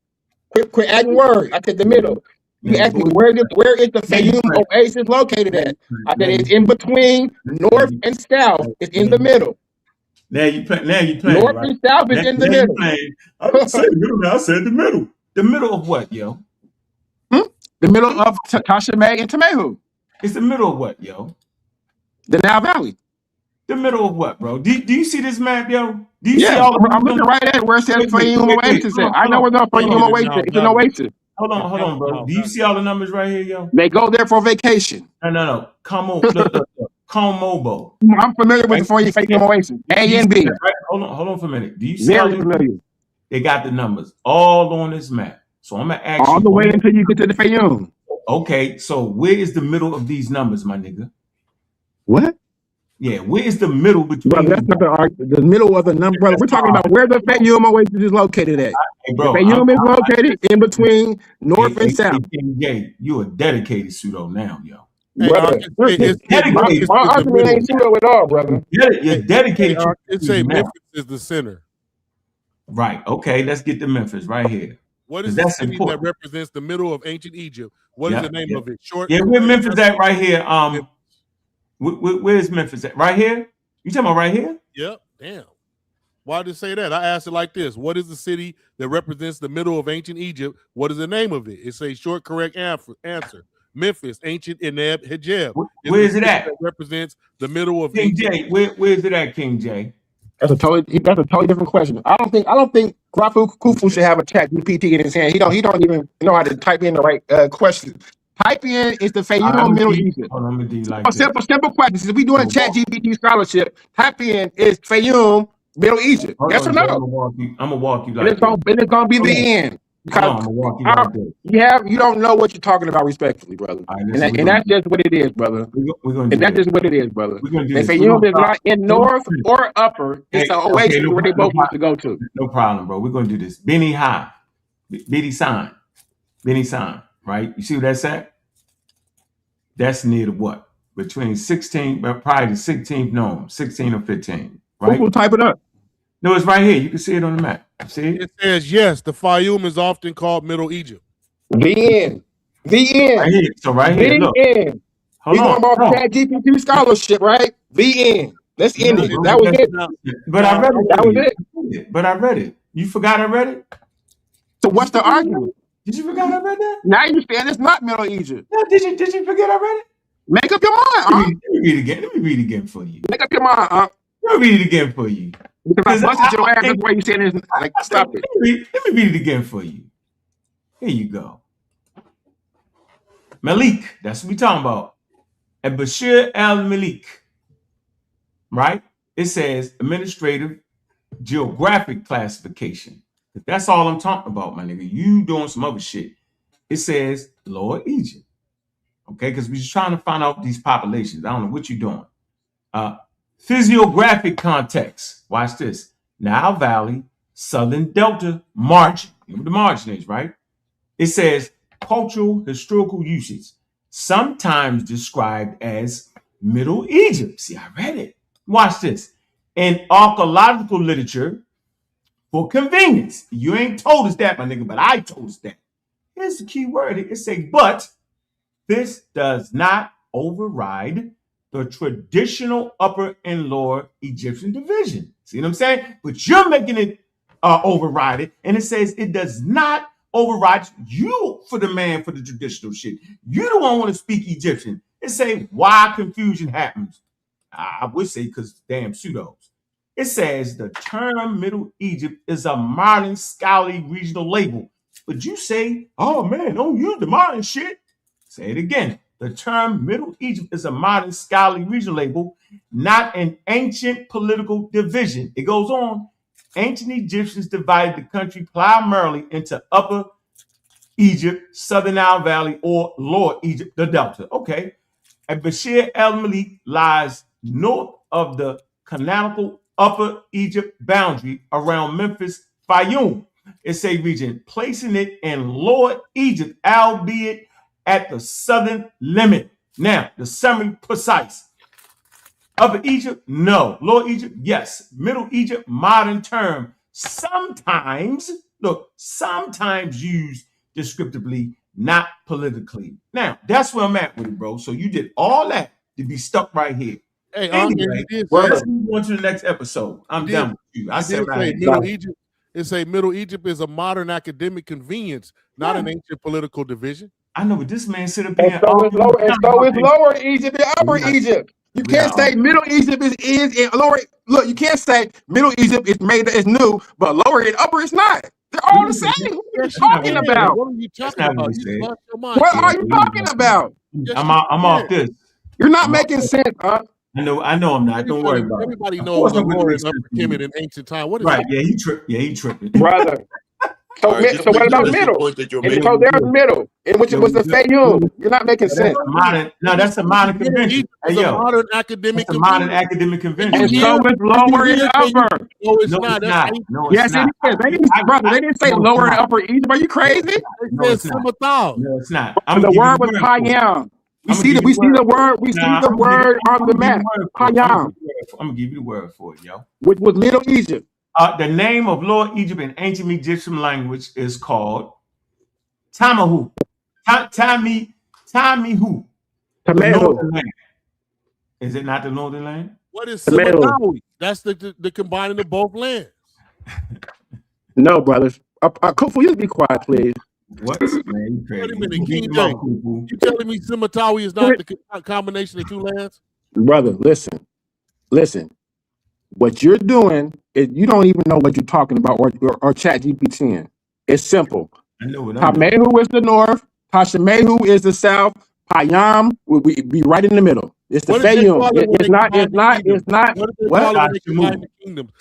Quit adding words. I said the middle. You asked me where is the Fayum Oasis located at? I said it's in between North and South. It's in the middle. Now you play. North and South is in the middle. I didn't say the middle. Now I said the middle. The middle of what, yo? The middle of Tashime and Tamehu. It's the middle of what, yo? The Nile Valley. The middle of what, bro? Do you see this map, yo? Do you see all? I'm looking right at where it says Fayum Oasis. I know where the Fayum Oasis. It's an oasis. Hold on, bro. Do you see all the numbers right here, yo? They go there for vacation. No. Come on. Look. Komobo. I'm familiar with the 4 Fayoum Oasis. A and B. Right? Hold on for a minute. Do you see Very familiar. They got the numbers all on this map. So I'm gonna ask all you the way until you get to the Fayoum. Okay, so where is the middle of these numbers, my nigga? What? Yeah, where is the middle between? Brother, that's not the middle of the number, brother. We're talking about where the Fayoum Oasis is located at. Hey, bro, the Fayoum is located in between north and south. Hey, you a dedicated pseudo now, yo. Brother, my argument ain't pseudo at all, brother. You're dedicated. It say Memphis is the center. Right. Okay, let's get to Memphis right here. What is the city that represents the middle of ancient Egypt? What is the name of it? Where Memphis at right here? Where's Memphis at? Right here? You talking about right here? Yep. Damn. Why did it say that? I asked it like this. What is the city that represents the middle of ancient Egypt? What is the name of it? It's a short, correct answer. Memphis, ancient Eneb Hejeb. Where is it at? That represents the middle of King J. Where is it at, King J? That's a totally different question. I don't think Rafu Kufu should have a chat GPT in his hand. He don't even know how to type in the right question. Type in is the Fayoum Middle Egypt. Simple question. Since we doing chat GPT scholarship, type in is Fayoum Middle Egypt. Yes or no? I'm gonna walk you like it's gonna be the end. Because you don't know what you're talking about respectfully, brother. Right, and that's just what it is, brother. That's just what it is, brother. If Fayoum is not in north or upper, it's the oasis where they both want to go to. No problem, bro. We're gonna do this. Benny High. Benny Sign, right? You see what that's at? That's near the what? Between 16, probably the 16th gnome, 16 or 15, right? We'll type it up. No, it's right here. You can see it on the map. See it? It says, yes, the Fayoum is often called Middle Egypt. The end. Right here. So right here, look. End. We're going about chat GPT scholarship, right? The end. Let's end it. That was it. But I read it. That was it. But I read it. You forgot I read it? So what's the argument? Did you forget I read that? Now you understand it's not Middle Egypt. No, did you forget I read it? Make up your mind, Let me read it again for you. Make up your mind, Let me read it again for you. Because I busted your ass, that's why you saying this. Like, stop it. Let me read it again for you. Here you go. Malik, that's what we talking about. And Bashir al-Malik, right? It says administrative geographic classification. That's all I'm talking about, my nigga. You doing some other shit. It says Lower Egypt. Okay, because we're just trying to find out these populations. I don't know what you're doing. Physiographic context. Watch this. Nile Valley, Southern Delta margin. You know what the margin is, right? It says cultural historical usage, sometimes described as Middle Egypt. See, I read it. Watch this. In archaeological literature, for convenience. You ain't told us that, my nigga, but I told us that. Here's the key word. It say, but this does not override the traditional Upper and Lower Egyptian division. See what I'm saying? But you're making it override it, and it says it does not override you for the man for the traditional shit. You don't want to speak Egyptian. It say why confusion happens. I would say because damn pseudos. It says the term Middle Egypt is a modern scholarly regional label. But you say, oh man, don't use the modern shit. Say it again. The term Middle Egypt is a modern scholarly regional label, not an ancient political division. It goes on. Ancient Egyptians divided the country primarily into Upper Egypt, Southern Nile Valley, or Lower Egypt, the Delta. Okay. And Bashir el-Malik lies north of the canonical Upper Egypt boundary around Memphis, Fayoum. It's a region, placing it in Lower Egypt, albeit at the southern limit. Now, the summary precise. Upper Egypt, no. Lower Egypt, yes. Middle Egypt, modern term. Sometimes used descriptively, not politically. Now, that's where I'm at with it, bro. So you did all that to be stuck right here. Hey, anyway, let's move on to the next episode. I'm done with you. I said right here. Middle Egypt. It say Middle Egypt is a modern academic convenience, not an ancient political division. I know, but this man sit up here. And so is Lower Egypt and Upper Egypt. You can't say Middle Egypt is and Lower. Look, you can't say Middle Egypt is new, but Lower and Upper is not. They're all the same. What are you talking about? What are you talking about? What are you talking about? I'm off this. You're not making sense, huh? I know I'm not. Don't worry about it. Everybody knows the Lord in Upper Kemet in ancient time. What is right? that? Yeah, he tripping. Brother. So, Right, just so what make sure about that's the middle? point that you're And making. so there's middle, in which it was the Fayoum. You're not making sense. That's a modern convention. It's a modern academic It's a modern academic convention. And so it's lower and upper. No, it's No, not. it's not. No, it's Yes, not. it is. They didn't, brother, they didn't say No, it's lower and not. upper Egypt. Are you crazy? No, it's not. No, it's not. I'm The gonna give you word was the word. Payam. We I'ma see give the you we see the word. We see Nah, the I'ma word on the map. Payam, I'm gonna give you the word for it, yo. which was Middle Egypt. The name of Lower Egypt in ancient Egyptian language is called Tamahu. Tamihu. The northern land. Is it not the northern land? What is Simatawi? That's the combining of both lands. No, brothers. Kufu, you be quiet, please. What? Man, Wait a minute, King James. You telling me Simatawi is not the combination of two lands? Brother, listen. What you're doing is you don't even know what you're talking about or chat GPT. It's simple. I know what I'm doing. Tamehu is the north. Tashemehu is the south. Payam will be right in the middle. It's the Fayoum. It's not. What did they call it when they combined the kingdoms?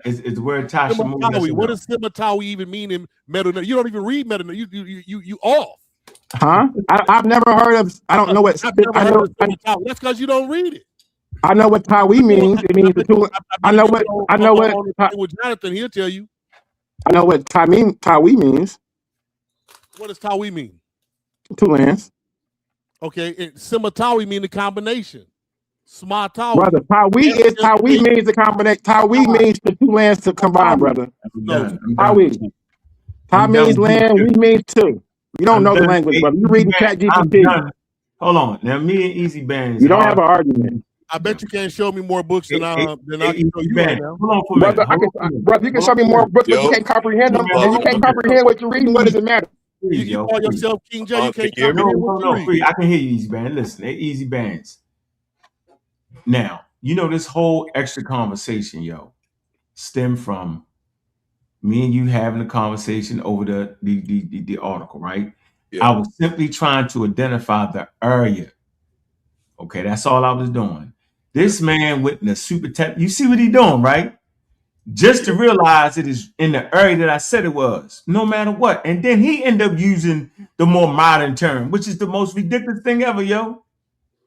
It's the word Tashamu. What does Simatawi even mean in Metal? You don't even read Metal. You off. Huh? I've never heard of. I don't know what. That's because you don't read it. I know what Tawi means. It means the two. I know what. Jonathan, he'll tell you. I know what Tawi means. What does Tawi mean? Two lands. Okay, Simatawi mean the combination. Smatawi. Brother, Tawi means the combination. Tawi means the two lands to combine, brother. No. Tawi. Ta means land. We means two. You don't know the language, brother. You reading chat GPT. Hold on. Now, me and Easy Bands. You don't have an argument. I bet you can't show me more books than I can show you right now. Hold on for a minute. Brother, you can show me more books, but you can't comprehend them. And you can't comprehend what you're reading. What does it matter? You call yourself King J. You can't comprehend what you read. I can hear you, Easy Band. Listen, they're Easy Bands. Now, this whole extra conversation, stemmed from me and you having a conversation over the article, right? Yeah. I was simply trying to identify the area. Okay, that's all I was doing. This man with the super tech, you see what he doing, right? Just to realize it is in the area that I said it was, no matter what. And then he ended up using the more modern term, which is the most ridiculous thing ever, yo.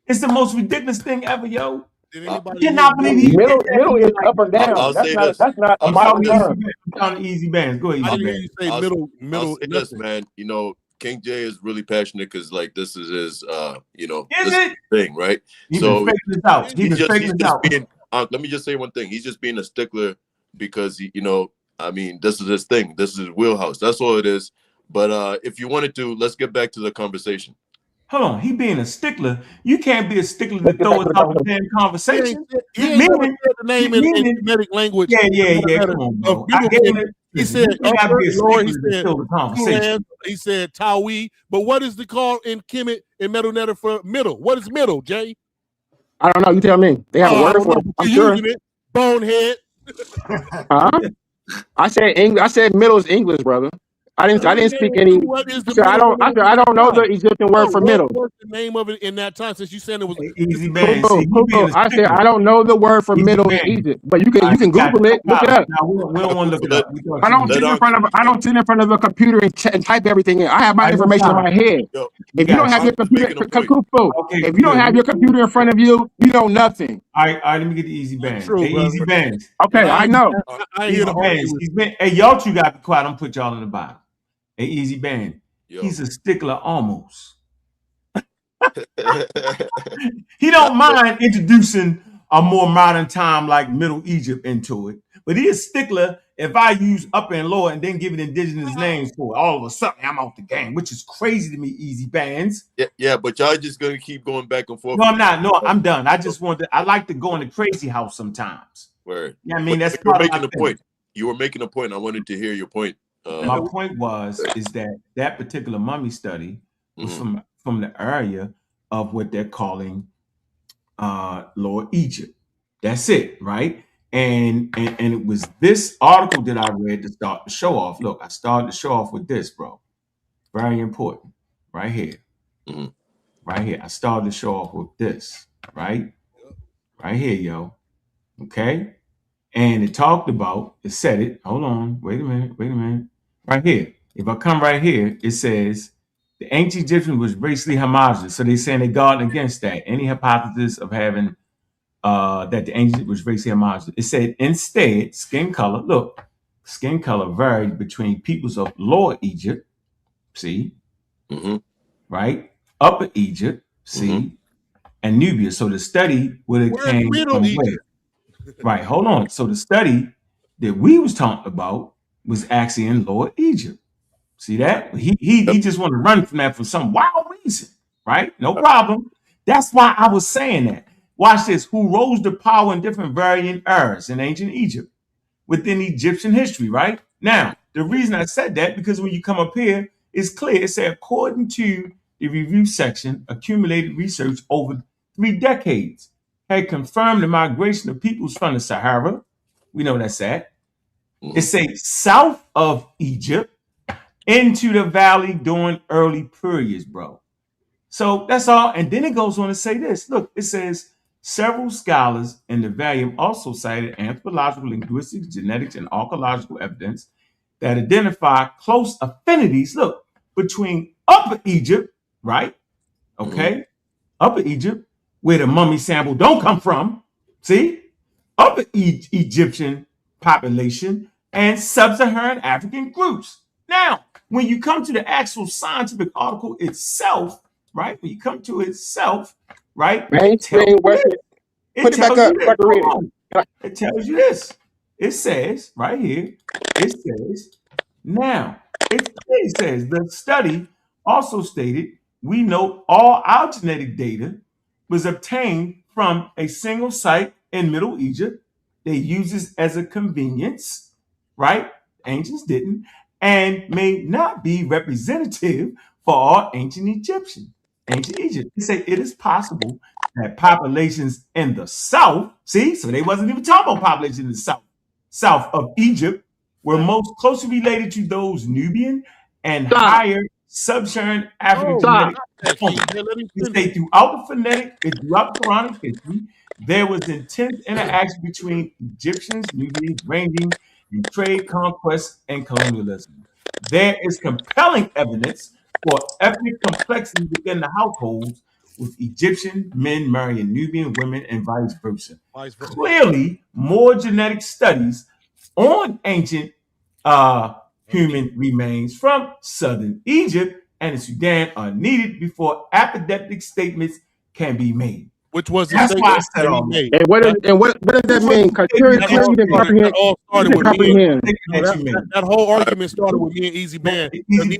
It's the most ridiculous thing ever, yo. Cannot believe he middle is up or down. That's not a modern term. I'm Easy Bands. Go ahead, Easy Bands. You say middle. Yes, man. King J is really passionate because, like, this is his, thing, right? So let me just say one thing. He's just being a stickler because this is his thing. This is his wheelhouse. That's all it is. But if you wanted to, let's get back to the conversation. Hold on, he being a stickler. You can't be a stickler to throw us off the damn conversation. He ain't never said the name in Semitic language. Yeah. Come on, bro. He said upper, lower. He said Tawi. But what is the call in Kemet and Metal Netter for middle? What is middle, Jay? I don't know. You tell me. They have a word for it. I'm sure. Bonehead. Huh? I said middle is English, brother. I didn't speak any. I don't know the Egyptian word for middle. What's the name of it in that time? Since you said it was Easy Band. I said I don't know the word for middle in Egypt, but you can Google it. Look it up. We don't want to look it up. I don't sit in front of a computer and type everything in. I have my information in my head. If you don't have your computer, if you don't have your computer in front of you, you know nothing. All right. Let me get the Easy Bands. Easy Bands. Okay, I know. Hey, y'all two got to be quiet. I'm gonna put y'all in the bottom. Hey, Easy Band. He's a stickler almost. He don't mind introducing a more modern time like Middle Egypt into it, but he is stickler if I use upper and lower and then give it indigenous names for it. All of a sudden, I'm out the game, which is crazy to me, Easy Bands. Yeah, but y'all just gonna keep going back and forth. No, I'm not. No, I'm done. I just I like to go in the crazy house sometimes. Word. Yeah, I mean, that's you're making a point. You were making a point. I wanted to hear your point. My point is that particular mummy study was from the area of what they're calling Lower Egypt. That's it, right? And it was this article that I read to start the show off. Look, I started the show off with this, bro. Very important, right here. Right here. I started the show off with this, right? right here, yo. Okay. And it talked about, it said it. Hold on. Wait a minute. Right here. If I come right here, it says the ancient Egyptian was racially homogenous. So they're saying they're guarding against that. Any hypothesis of having that the ancient was racially homogenous. It said instead, skin color, look, skin color varied between peoples of Lower Egypt, see, right? Upper Egypt, see, and Nubia. So the study would have came from where? Right, hold on. So the study that we was talking about was actually in Lower Egypt. See that? He just wanted to run from that for some wild reason, right? No problem. That's why I was saying that. Watch this. Who rose to power in different varying eras in ancient Egypt within Egyptian history, right? Now, the reason I said that, because when you come up here, it's clear. It said, according to the review section, accumulated research over 3 decades had confirmed the migration of peoples from the Sahara. We know that's at. It says south of Egypt into the valley during early periods, bro. So that's all. And then it goes on to say this. Look, it says several scholars in the volume also cited anthropological, linguistics, genetics, and archaeological evidence that identify close affinities, look, between Upper Egypt, right? Okay. Upper Egypt, where the mummy sample don't come from. See? Upper Egyptian population and sub-Saharan African groups. Now, when you come to the actual scientific article itself, right? When you come to itself, right? It tells you this. It says right here, it says, now, it says the study also stated, we know all our genetic data was obtained from a single site in Middle Egypt. They use this as a convenience, right? Ancients didn't, and may not be representative for all ancient Egypt. They say it is possible that populations in the south, see, so they wasn't even talking about populations in the south of Egypt, were most closely related to those Nubian and higher sub-Saharan African genetic components. They say throughout the Quranic history, there was intense interaction between Egyptians, Nubians, ranging in trade, conquest, and colonialism. There is compelling evidence for ethnic complexity within the households, with Egyptian men marrying Nubian women and vice versa. Clearly, more genetic studies on ancient human remains from southern Egypt and the Sudan are needed before apathetic statements can be made. Which was the That's why I said all that. And what does that mean? Because you didn't comprehend. That whole argument started with me and Easy Band.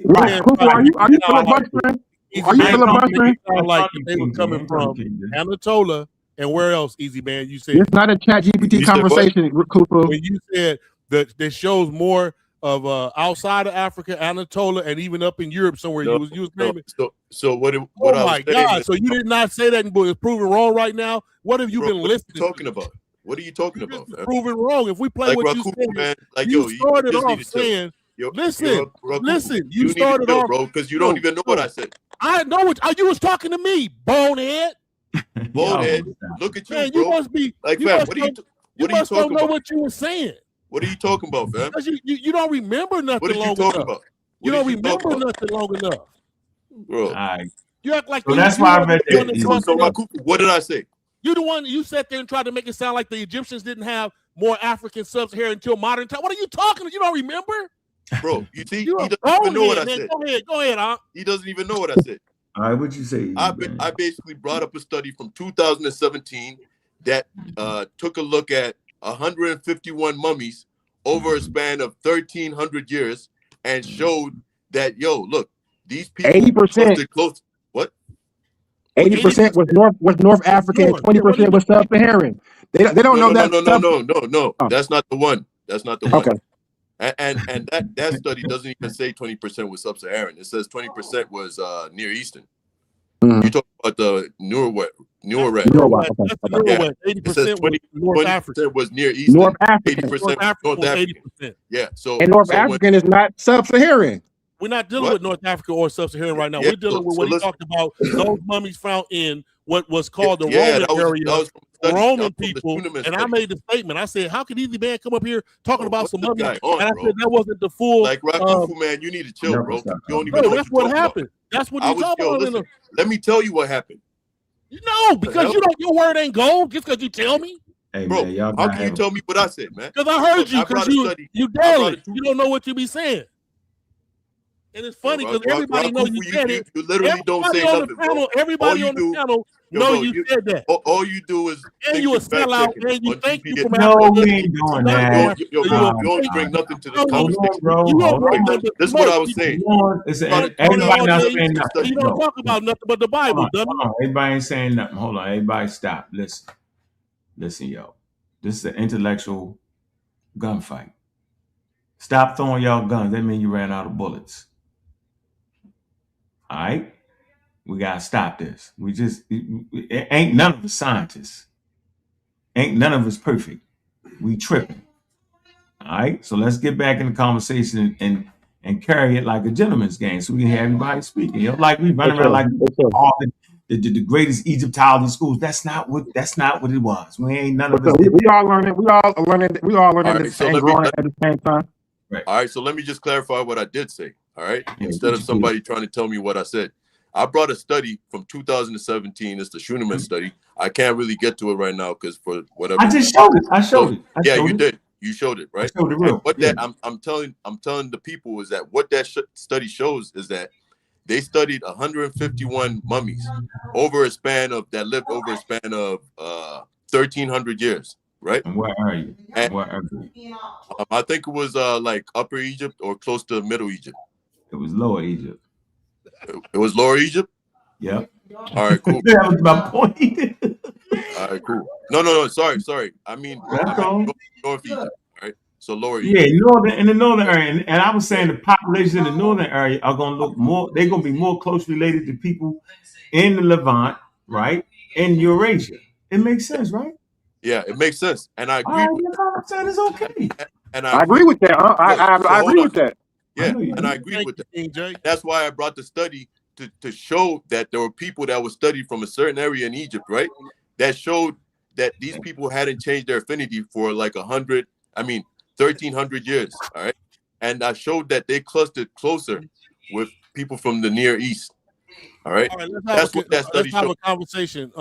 Right. Are you filibustering? Are you filibustering? Like they were coming from Anatolia and where else, Easy Band? You said it's not a chat GPT conversation, Kufu. When you said that shows more of outside of Africa, Anatolia, and even up in Europe somewhere. You was naming. So what? Oh my God! So you did not say that, but it's proven wrong right now. What have you been listening? Talking about? What are you talking about? Proven wrong. If we play like what you said, man, like you started off saying, "Listen, listen." You started off, bro, because you don't even know what I said. I know what you was talking to me, bonehead. Bonehead. Look at you, man, bro. You must be like, you fam, must what are you? You must don't know what you were saying. What are you talking about, fam? You don't remember nothing long enough. You don't remember nothing long enough, bro. You act like so that's why I read that. What did I say? You the one you sat there and tried to make it sound like the Egyptians didn't have more African sub-Saharan until modern time. What are you talking? You don't remember, bro? You see, he doesn't even know what I said. Go ahead, huh? He doesn't even know what I said. All right, what'd you say? I basically brought up a study from 2017 that took a look at 151 mummies over a span of 1,300 years and showed that, look, these people 80% close. What? 80% was North African, and 20% was sub-Saharan. They don't know that. No. Oh. That's not the one. That's not the one. Okay. And that study doesn't even say 20% was sub-Saharan. It says 20% was Near Eastern. You talk about the newer red. Yeah. 80% 20% was Near Eastern. North African. 80% North African. 80%. Yeah. So North African is not sub-Saharan. We're not dealing with North Africa or Sub-Saharan right now. We're dealing with what he talked about. Those mummies found in what was called the Roman area, Roman people. And I made the statement. I said, "How could Easy Man come up here talking about some mummies?" And I said that wasn't the full. Like Rakufu, man, you need to chill, bro. You don't even know that's what happened. That's what you talking about. Listen, let me tell you what happened. No, because you don't. Your word ain't gold. Just because you tell me. Hey, bro, man, how can you tell me what I said, man? Because I heard you. Because you daily. You don't know what you be saying. And it's funny because everybody knows you said it. You literally don't say nothing, bro. Everybody on the panel know you said that. All you do is and you a sellout, and you think you from No, we ain't doing that. You don't bring nothing to the conversation, bro. That's what I was saying. Everybody not saying nothing. You don't talk about nothing but the Bible, dummy. Everybody ain't saying nothing. Hold on. Everybody stop. Listen, yo. This is an intellectual gunfight. Stop throwing y'all guns. That means you ran out of bullets. All right? We got to stop this. It ain't none of us scientists. Ain't none of us perfect. We tripping. All right? So let's get back in the conversation and carry it like a gentleman's game so we can have everybody speaking. You know, like we run around like all the greatest Egyptology schools. That's not what it was. We ain't none of us. We all learning. We all learning this and growing at the same time. Right. All right. So let me just clarify what I did say. All right. Instead of somebody trying to tell me what I said, I brought a study from 2017. It's the Schunemann study. I can't really get to it right now because for whatever. I just showed it. I showed it. You did. You showed it, right? I showed it real. What I'm telling the people is that what that study shows is that they studied 151 mummies over a span of 1,300 years, right? And where are you? I think it was like Upper Egypt or close to Middle Egypt. It was Lower Egypt. It was Lower Egypt? Yep. All right, cool. That was my point. All right, cool. No, sorry. I mean North Egypt, all right? So Lower Egypt. Yeah, in the northern area. And I was saying the population in the northern area are going to look more, they're going to be more closely related to people in the Levant, right? In Eurasia. It makes sense, right? Yeah, it makes sense. And I agree with that. I'm saying it's okay. And I agree with that. I agree with that. Yeah, and I agree with that. That's why I brought the study to show that there were people that were studied from a certain area in Egypt, right? That showed that these people hadn't changed their affinity for like 1,300 years, all right? And I showed that they clustered closer with people from the Near East, all right? That's what that study showed. Let's have a conversation,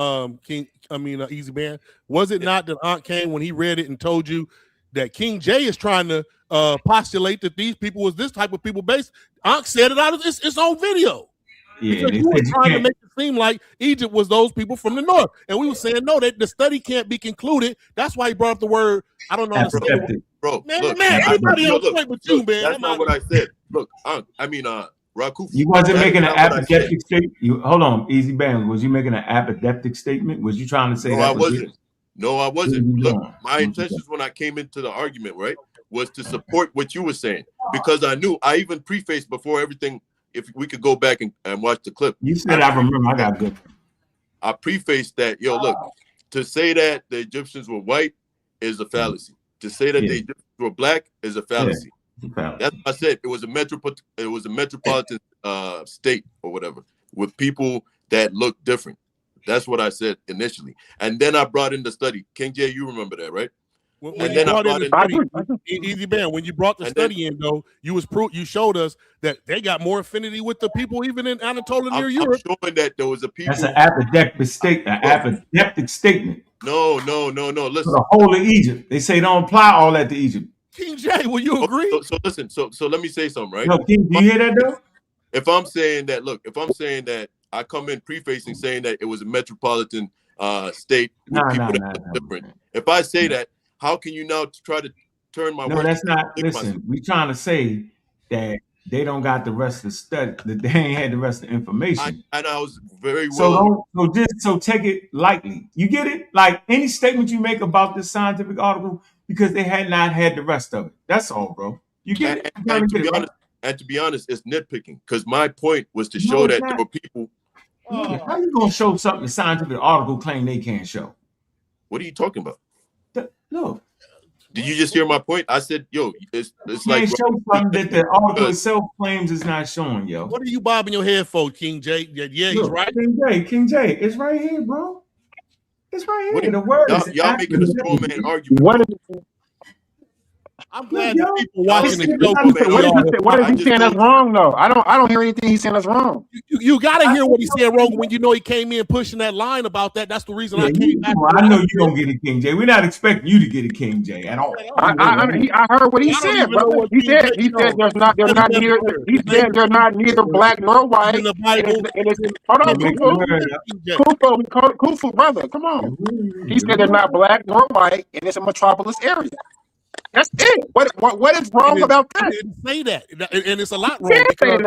Easy Man. Was it not that Aunt came when he read it and told you that King J is trying to postulate that these people was this type of people based? Aunt said it out of its own video. Yeah, because you were trying to make it seem like Egypt was those people from the north, and we were saying no, that the study can't be concluded. That's why he brought up the word. I don't know. Bro, man, look, everybody on point with you, man. That's not what I said. Look, Rakufu. You wasn't making an apodeptic statement. Hold on, Easy Band. Was you making an apodeptic statement? Was you trying to say that? No, I wasn't. Look, my intentions when I came into the argument, right, was to support what you were saying because I knew. I even prefaced before everything. If we could go back and watch the clip. You said I remember. I got good. I prefaced that, look, to say that the Egyptians were white is a fallacy. To say that the Egyptians were black is a fallacy. That's what I said. It was a metropolitan state or whatever with people that look different. That's what I said initially. And then I brought in the study. King J, you remember that, right? Easy Man, when you brought the study in, though, you showed us that they got more affinity with the people even in Anatolia near Europe. I'm showing that there was a people. That's an apodeptic statement. No. Listen, for the whole of Egypt, they say don't apply all that to Egypt. King J, will you agree? So listen. So let me say something, right? No, King, do you hear that though? If I'm saying that I come in prefacing saying that it was a metropolitan state with people that look different. If I say that, how can you now try to turn my words? No, that's not. Listen, we trying to say that they don't got the rest of the study, that they ain't had the rest of the information. And I was very well. So take it lightly. You get it? Like any statement you make about this scientific article, because they had not had the rest of it. That's all, bro. You get it? And to be honest, it's nitpicking because my point was to show that there were people. How you gonna show something the scientific article claim they can't show? What are you talking about? Look, Did you just hear my point? I said, yo, it's like show something that the article itself claims is not showing, yo. What are you bobbing your head for, King J? Yeah, he's right. King J, it's right here, bro. It's right here. The word is y'all making a straw man argument. What I'm glad that people watching the show. What is he saying that's wrong though? I don't hear anything he's saying that's wrong. You gotta hear what he said, Rogan, when you know he came in pushing that line about that. That's the reason I came back. I know you don't get it, King J. We're not expecting you to get it, King J, at all. I heard what he said, brother. He said they're not neither black nor white. In the Bible. Hold on, Kufu, brother. Come on. He said they're not black nor white, and it's a metropolis area. That's it. What is wrong about that? He didn't say that, and it's a lot wrong. Because,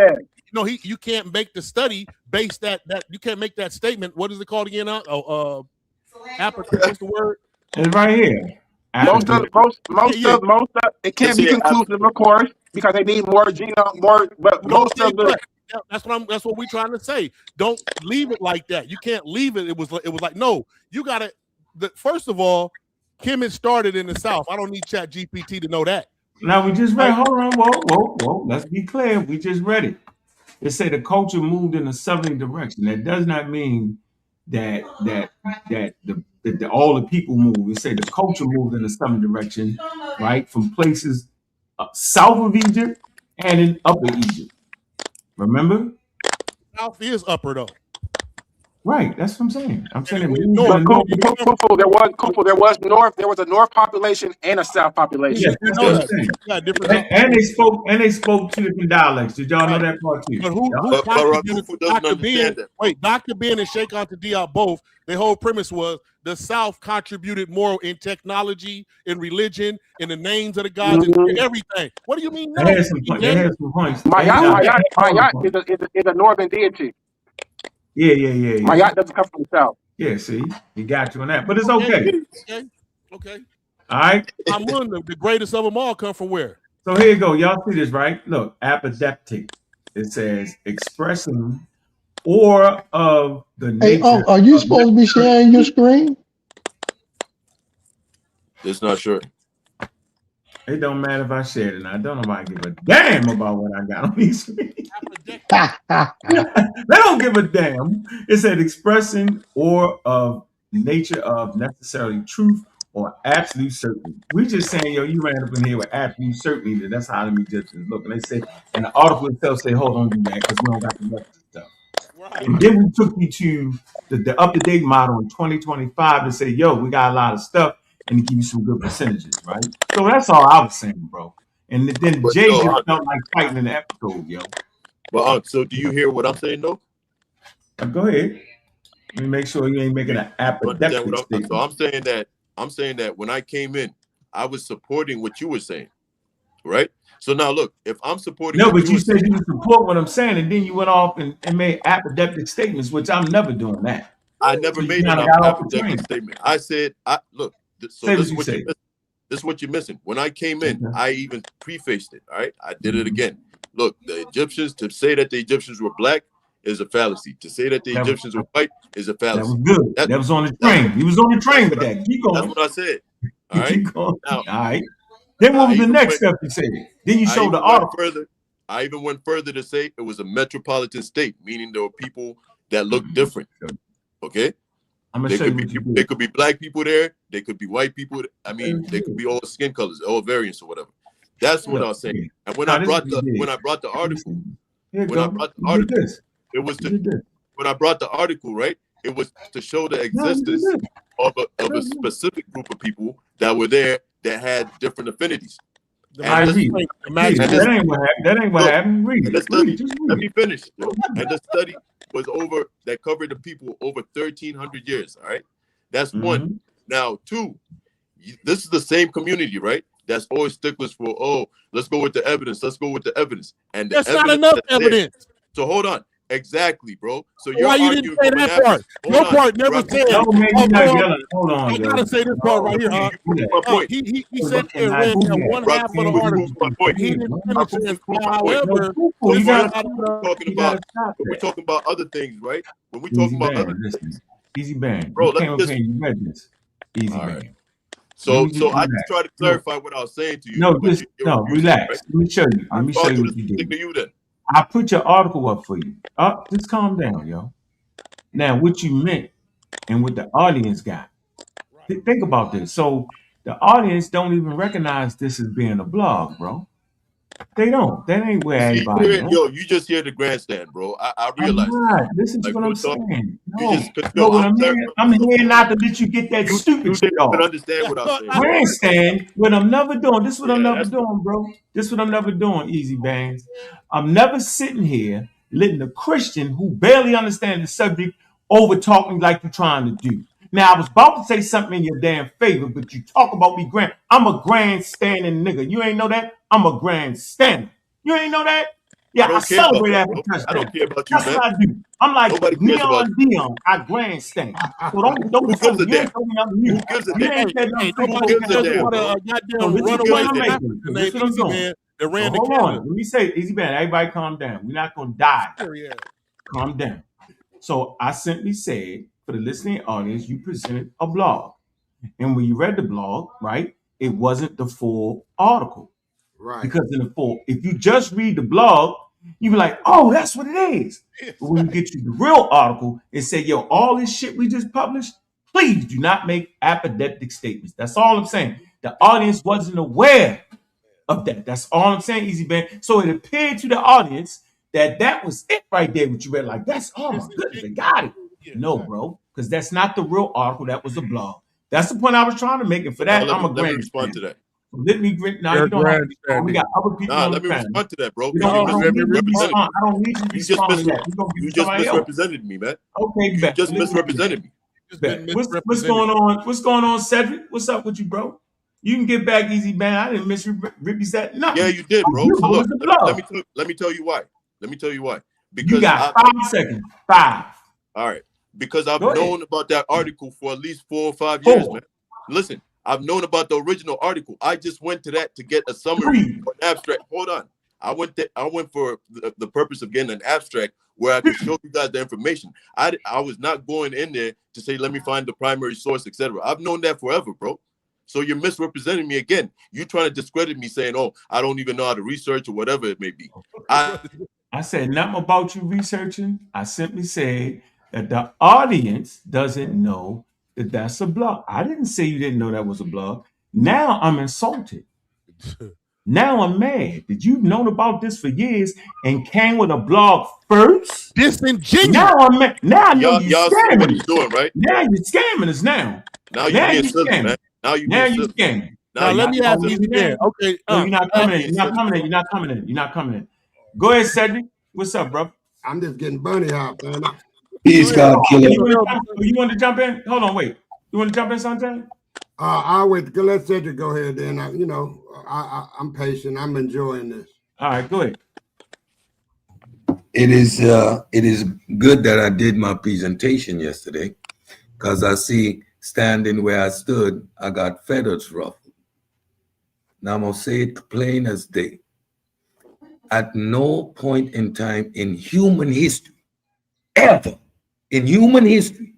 you can't make the study based that you can't make that statement. What is it called again? What's the word? It's right here. Most of it can't be conclusive, of course, because they need more genome, but most of the. That's what we're trying to say. Don't leave it like that. You can't leave it. It was like, no, you got to. First of all, Kemet started in the South. I don't need Chat GPT to know that. Now we just read. Hold on, whoa. Let's be clear. We just read it. It said the culture moved in a southerly direction. That does not mean that all the people move. It said the culture moved in a southern direction, right, from places south of Egypt and in upper Egypt. Remember? South is upper though. Right, that's what I'm saying. I'm saying there was north. There was a north population and a south population. Yes, and they spoke two different dialects. Did y'all know that part too? But who Dr. Ben? Wait, Dr. Ben and Sheikh Anta Diop both. Their whole premise was the South contributed more in technology, in religion, in the names of the gods, and everything. What do you mean? No? They had some points. Mayat is a northern deity. Yeah. Mayat doesn't come from the South. Yeah, see, he got you on that, but it's okay. Okay. All right. I'm wondering, the greatest of them all come from where? So here you go. Y'all see this, right? Look, apodeptic. It says expressing or of the nature. Hey, are you supposed to be sharing your screen? It's not sure. It don't matter if I share it or not. Don't nobody give a damn about what I got on these screens. They don't give a damn. It said expressing or of nature of necessarily truth or absolute certainty. We just saying, yo, you ran up in here with absolute certainty that that's how the Egyptians look. And they say, and the article itself say, hold on, do that because we don't got the rest of the stuff. Right. And then we took you to the up-to-date model in 2025 to say, yo, we got a lot of stuff and to give you some good percentages, right? So that's all I was saying, bro. And then Jay just felt like fighting in the episode, yo. Well, so do you hear what I'm saying, though? Go ahead. Let me make sure you ain't making an apodeptic statement. So I'm saying that when I came in, I was supporting what you were saying, right? So now look, if I'm supporting, no, but you said you support what I'm saying, and then you went off and made apodeptic statements, which I'm never doing that. I never made an apodeptic statement. I said, look. So this is what you're missing. When I came in, I even prefaced it. All right, I did it again. Look, the Egyptians, to say that the Egyptians were black is a fallacy. To say that the Egyptians were white is a fallacy. That was good. That was on the train. He was on the train with that. Keep going. That's what I said. All right. Keep going. Now, all right. Then what was the next step you said? Then you showed the article. I even went further to say it was a metropolitan state, meaning there were people that looked different. Okay. There could be black people there. There could be white people. I mean, they could be all skin colors, all variants or whatever. That's what I was saying. And when I brought the article, when I brought the article, right, it was to show the existence of a specific group of people that were there that had different affinities. That ain't what happened. Let me finish. And the study was that covered the people over 1,300 years. All right, that's one. Now, two, this is the same community, right? That's always sticklers for, let's go with the evidence. Let's go with the evidence. And that's not enough evidence. So hold on. Exactly, bro. So why you didn't say that part? Your part never said. Hold on. I gotta say this part right here, huh? He said they read one half of the article. He didn't finish it. However, we're talking about other things, right? When we talking about other things, easy bang, bro. You read this. Easy bang. So I just try to clarify what I was saying to you. No, just relax. Right? Let me show you. Let me show you what you did. To you then. I put your article up for you. Just calm down, yo. Now, what you meant and what the audience got. Think about this. So the audience don't even recognize this as being a blog, bro. They don't. That ain't where everybody is. Yo, you just hear the grandstand, bro. I realize. I'm not. Listen to what I'm saying. I'm here not to let you get that stupid shit off. Understand what I'm saying. Grandstand, what I'm never doing. This is what I'm never doing, bro. This is what I'm never doing, Easy Bangs. I'm never sitting here letting a Christian who barely understands the subject over talk me like you're trying to do. Now, I was about to say something in your damn favor, but you talk about me grand. I'm a grandstanding nigga. You ain't know that? I'm a grandstander. You ain't know that? Yeah, I celebrate after touchdown. I don't care about you, That's what I do. I'm like Neon Dion. I grandstand. So don't tell me. You ain't told me nothing new. You ain't said nothing. Hold on. Let me say, Easy Man, everybody calm down. We're not going to die. Calm down. So I simply said, for the listening audience, you presented a blog. And when you read the blog, right, it wasn't the full article. Right. Because if you just read the blog, you be like, oh, that's what it is. But when you get you the real article, it say, yo, all this shit we just published, please do not make apathetic statements. That's all I'm saying. The audience wasn't aware of that. That's all I'm saying, Easy Man. So it appeared to the audience that was it right there, what you read. Like, that's, oh my goodness, they got it. No, bro, because that's not the real article. That was a blog. That's the point I was trying to make. And for that, let me respond to that. Let me now you don't have to. We got other people. Let me respond to that, bro. I don't need you to respond to that. You just misrepresented me, man. Okay, you just misrepresented me. What's going on? What's going on, Cedric? What's up with you, bro? You can get back, Easy Man. I didn't misrepresent nothing. Yeah, you did, bro. So look, let me tell you why. Because you got 5 seconds. 5. All right. Because I've known about that article for at least 4 or 5 years, man. Listen, I've known about the original article. I just went to that to get a summary or an abstract. Hold on. I went for the purpose of getting an abstract where I could show you guys the information. I was not going in there to say, let me find the primary source, etc. I've known that forever, bro. So you're misrepresenting me again. You're trying to discredit me saying, oh, I don't even know how to research or whatever it may be. I said nothing about you researching. I simply said that the audience doesn't know that that's a blog. I didn't say you didn't know that was a blog. Now I'm insulted. Now I'm mad that you've known about this for years and came with a blog first. Disingenuous. Now I'm mad. Now I know you're scamming. What you're doing, right? Now you're scamming us now. Now you're being silly, man. Now you're scamming. Now let me ask you again. Okay. No, you're not coming in. You're not coming in. Go ahead, Cedric. What's up, bro? I'm just getting bunny hopped, man. Peace, God killer. You want to jump in? Hold on, wait. You want to jump in, Sanjay? I'll wait. Let Cedric go ahead then. I'm patient. I'm enjoying this. All right, go ahead. It is good that I did my presentation yesterday, because I see standing where I stood, I got feathers ruffled. Now I'm going to say it plain as day. At no point in time in human history, ever in human history,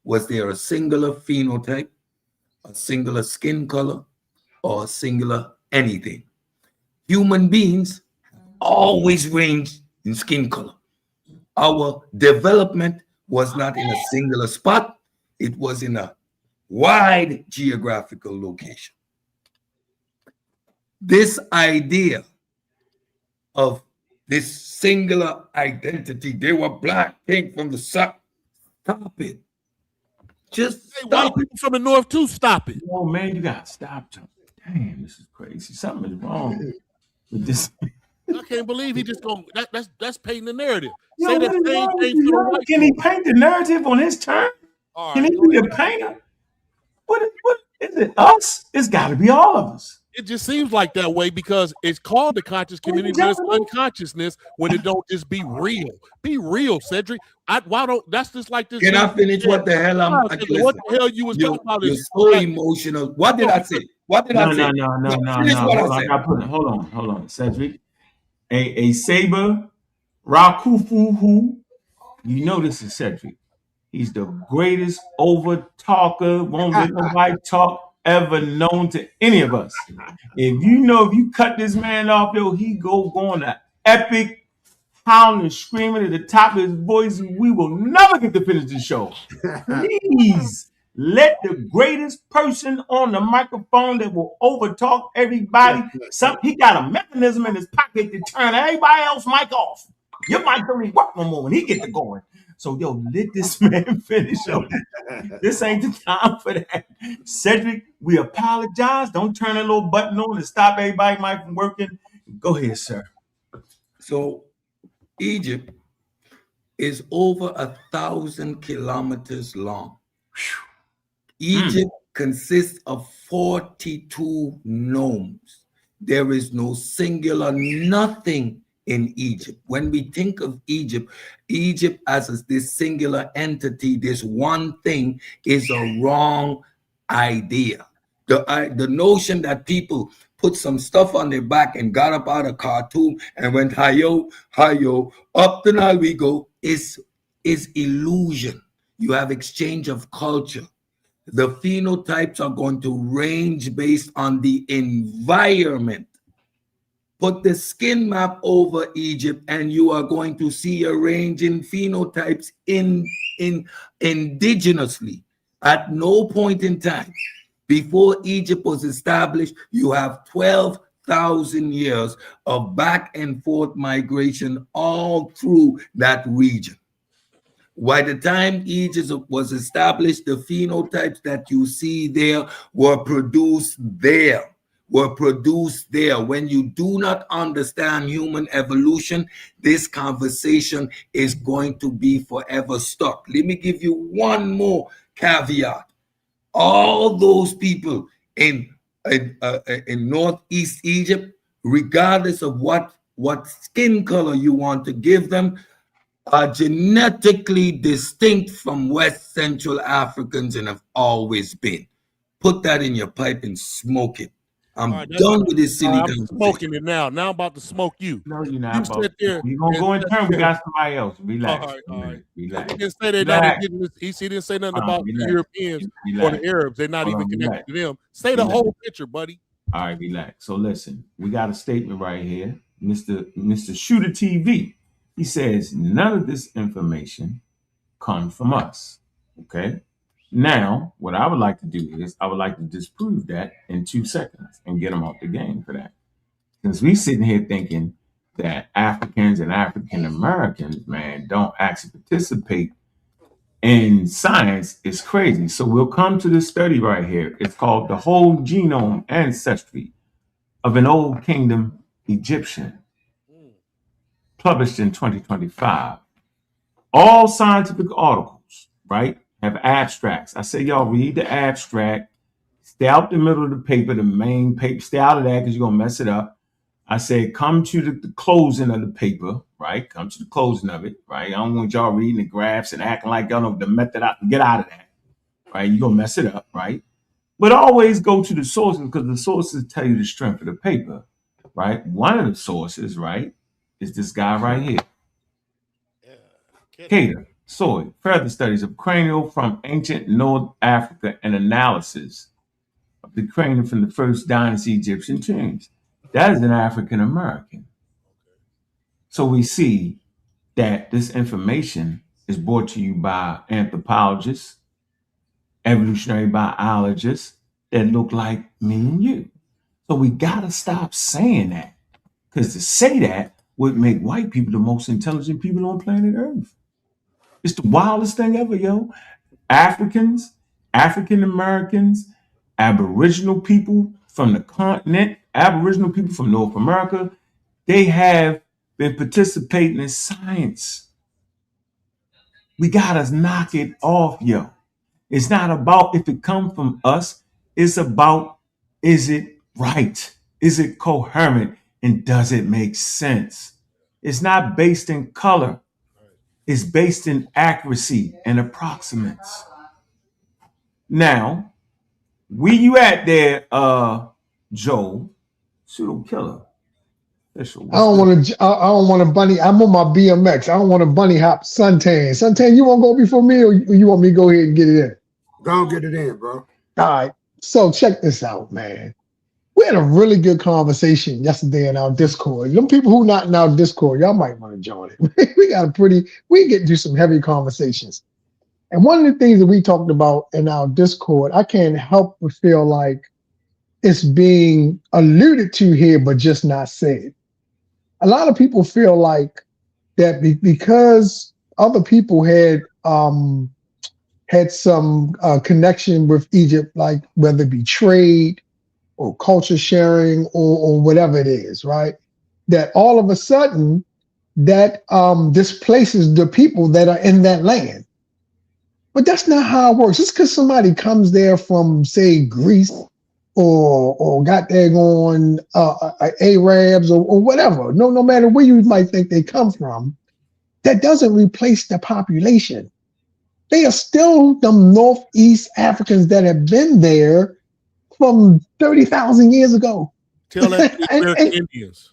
was there a singular phenotype, a singular skin color, or a singular anything. Human beings always ranged in skin color. Our development was not in a singular spot. It was in a wide geographical location. This idea of this singular identity, they were black, came from the south. Stop it. Just white people from the north too. Stop it. Oh man, you gotta stop. Damn, this is crazy. Something is wrong with this. I can't believe he just going. That's painting the narrative. Yo, Say the same thing to the white. Can he paint the narrative on his turn? All Can right, he be a painter? What is it? Us? It's got to be all of us. It just seems like that way because it's called the conscious community, but it's unconsciousness when it don't just be real. Be real, Cedric. That's just like this. Can I finish what the hell what the hell you was talking about? You're so emotional. What did I say? What did I say? No. Hold on, Cedric. A saber, Rakufuhu. You know this is Cedric. He's the greatest over talker. Won't let nobody talk ever known to any of us. If you cut this man off, yo, he go on an epic howling, screaming at the top of his voice. We will never get to finish the show. Please let the greatest person on the microphone that will overtalk everybody. He got a mechanism in his pocket to turn everybody else mic off. Your mic don't even work no more when he get to going. So yo, let this man finish. Yo. This ain't the time for that. Cedric, we apologize. Don't turn a little button on and stop everybody mic from working. Go ahead, sir. So Egypt is over 1,000 kilometers long. Egypt consists of 42 nomes. There is no singular nothing in Egypt. When we think of Egypt as this singular entity, this one thing, is a wrong idea. The notion that people put some stuff on their back and got up out of Khartoum and went hi-yo, up the Nile we go is illusion. You have exchange of culture. The phenotypes are going to range based on the environment. Put the skin map over Egypt and you are going to see a range in phenotypes indigenously. At no point in time before Egypt was established, you have 12,000 years of back and forth migration all through that region. By the time Egypt was established, the phenotypes that you see there were produced there. When you do not understand human evolution, this conversation is going to be forever stuck. Let me give you one more caveat. All those people in Northeast Egypt, regardless of what skin color you want to give them, are genetically distinct from West Central Africans and have always been. Put that in your pipe and smoke it. I'm done with this silly I'm smoking it now. Now I'm about to smoke you. No, you're not. You sit there. You're going to go in turn. We got somebody else. Relax. All right. Relax. He didn't say they're not indigenous. He didn't say nothing about the Europeans or the Arabs. They're not even connected to them. Say the whole picture, buddy. All right, relax. So listen, we got a statement right here. Mr. Shooter TV. He says, none of this information comes from us. Okay? Now, what I would like to do is I would like to disprove that in 2 seconds and get them off the game for that. Since we sitting here thinking that Africans and African Americans, man, don't actually participate in science, is crazy. So we'll come to this study right here. It's called The Whole Genome Ancestry of an Old Kingdom Egyptian, published in 2025. All scientific articles, right, have abstracts. I say y'all read the abstract, stay out the middle of the paper, the main paper, stay out of that because you're going to mess it up. I say come to the closing of the paper, right? Come to the closing of it, right? I don't want y'all reading the graphs and acting like y'all know the method out. Get out of that, right? You're going to mess it up, right? But always go to the sources because the sources tell you the strength of the paper, right? One of the sources, right, is this guy right here. Cater, Soy, further studies of cranial from ancient North Africa and analysis of the cranium from the first dynasty Egyptian tombs. That is an African American. So we see that this information is brought to you by anthropologists, evolutionary biologists that look like me and you. So we gotta stop saying that, because to say that would make white people the most intelligent people on planet Earth. It's the wildest thing ever, yo. Africans, African Americans, Aboriginal people from the continent, Aboriginal people from North America, they have been participating in science. We gotta knock it off, yo. It's not about if it comes from us. It's about, is it right? Is it coherent? And does it make sense? It's not based in color. It's based in accuracy and approximates. Now, where you at there, Joe, pseudo killer? I don't want to bunny. I'm on my BMX. I don't want to bunny hop suntan. Suntan, you want to go before me, or you want me to go ahead and get it in? Go and get it in, bro. All right. So check this out, man. We had a really good conversation yesterday in our Discord. Them people who not in our Discord, y'all might want to join it. We get into some heavy conversations. And one of the things that we talked about in our Discord, I can't help but feel like it's being alluded to here, but just not said. A lot of people feel like that because other people had some connection with Egypt, like whether it be trade or culture sharing or whatever it is, right? That all of a sudden that displaces the people that are in that land. But that's not how it works. Just because somebody comes there from, say, Greece or got there on Arabs or whatever, no matter where you might think they come from, that doesn't replace the population. They are still the Northeast Africans that have been there from 30,000 years ago. Tell that to the American Indians.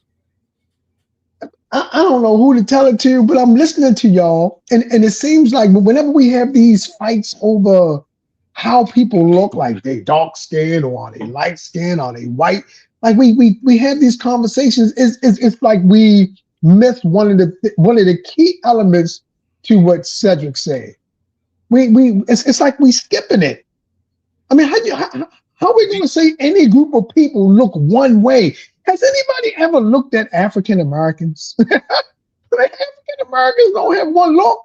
I don't know who to tell it to, but I'm listening to y'all. And it seems like whenever we have these fights over how people look, like they dark skinned or are they light skinned, are they white? Like we have these conversations. It's like we missed one of the key elements to what Cedric said. It's like we skipping it. I mean, how are we going to say any group of people look one way? Has anybody ever looked at African Americans? African Americans don't have one look.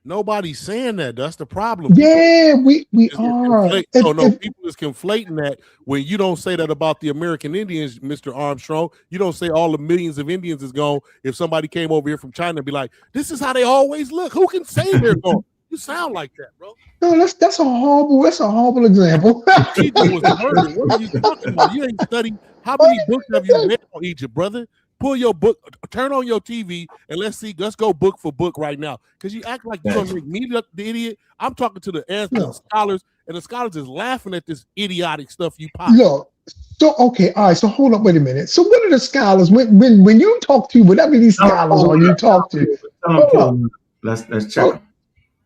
Nobody's saying that. That's the problem. Yeah, we are. People is conflating that when you don't say that about the American Indians, Mr. Armstrong. You don't say all the millions of Indians is gone. If somebody came over here from China and be like, this is how they always look. Who can say they're gone? You sound like that, bro. No, that's a horrible example. Egypt was murdered. What are you talking about? You ain't studied. How many books have you read on Egypt, brother? Pull your book, turn on your TV, and let's go book for book right now. Because you act like you're gonna make me the idiot. I'm talking to the scholars, and the scholars is laughing at this idiotic stuff you pop. Look, so okay, all right. So hold up, wait a minute. So what are the scholars when you talk to whatever these scholars are you talk to? Let's check.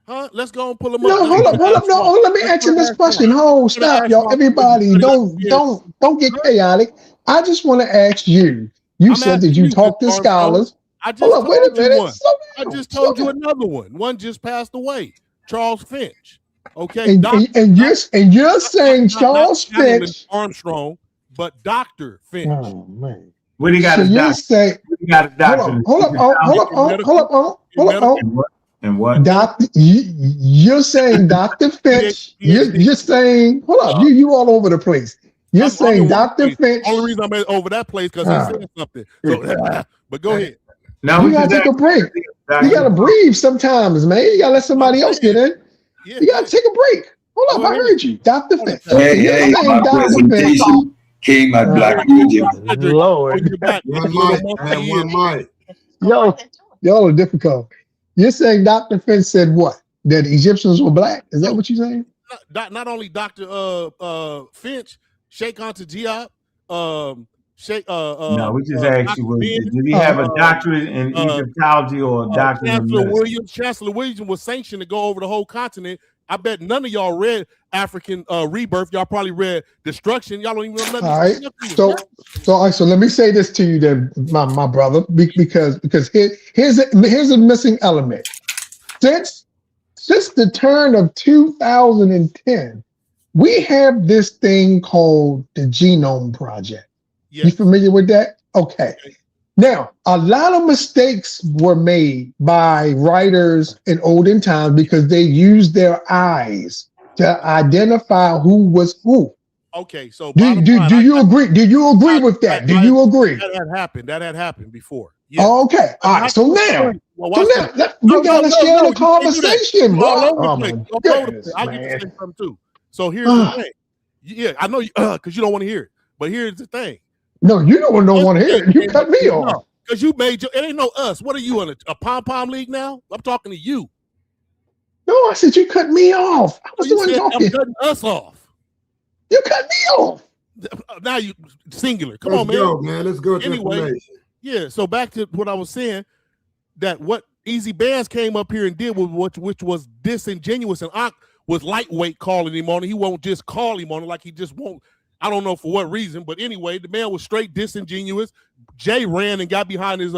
Huh? Let's go and pull them up. No, hold up. No, let me ask you this question. Stop, y'all. Everybody, don't get chaotic. I just want to ask you. You said that you talk to scholars. I just told wait a minute. I just told you another one. One just passed away. Charles Finch. Okay. And you're saying Charles Finch Armstrong, but Dr. Finch. Oh man. What do you got? So you say you got a doctor. Hold up. And what? Doctor, you're saying Dr. Finch. You're saying, hold up, you all over the place. You're saying Dr. Finch. Only reason I'm over that place because he said something. So, but go ahead. Now you gotta take a break. You gotta breathe sometimes, man. You gotta let somebody else get in. You gotta take a break. Hold up, I heard you, Dr. Finch. Hey, my presentation came at Black Music. Lord. One mic. Y'all are difficult. You're saying Dr. Finch said what? That Egyptians were black? Is that what you're saying? Not only Dr. Finch, Sheikh Anta Diop, no, we just asked you, did he have a doctorate in Egyptology or a doctorate in Chancellor Williams was sanctioned to go over the whole continent. I bet none of y'all read African Rebirth. Y'all probably read Destruction. Y'all don't even know nothing. All right. So let me say this to you then, my brother, because here's a missing element. Since the turn of 2010, we have this thing called the Genome Project. Yes. You familiar with that? Okay. Now, a lot of mistakes were made by writers in olden times because they used their eyes to identify who was who. Okay, so do you agree? Do you agree with that? Do you agree? That had happened before. Yeah. Okay. All right. So now, we gotta share the conversation, bro. I'll get to say something too. So here's the thing. Yeah, I know you because you don't want to hear it, but here's the thing. No, you don't want to hear it. You cut me off. Because you made it ain't no us. What are you in a pom-pom league now? I'm talking to you. No, I said you cut me off. I was the one talking. I'm cutting us off. You cut me off. Now you singular. Come on, man. Let's go. Anyway, yeah. So back to what I was saying, that what Easy Bands came up here and did which was disingenuous, and was lightweight calling him on it. He won't just call him on it like he just won't. I don't know for what reason, but anyway, the man was straight disingenuous. Jay ran and got behind his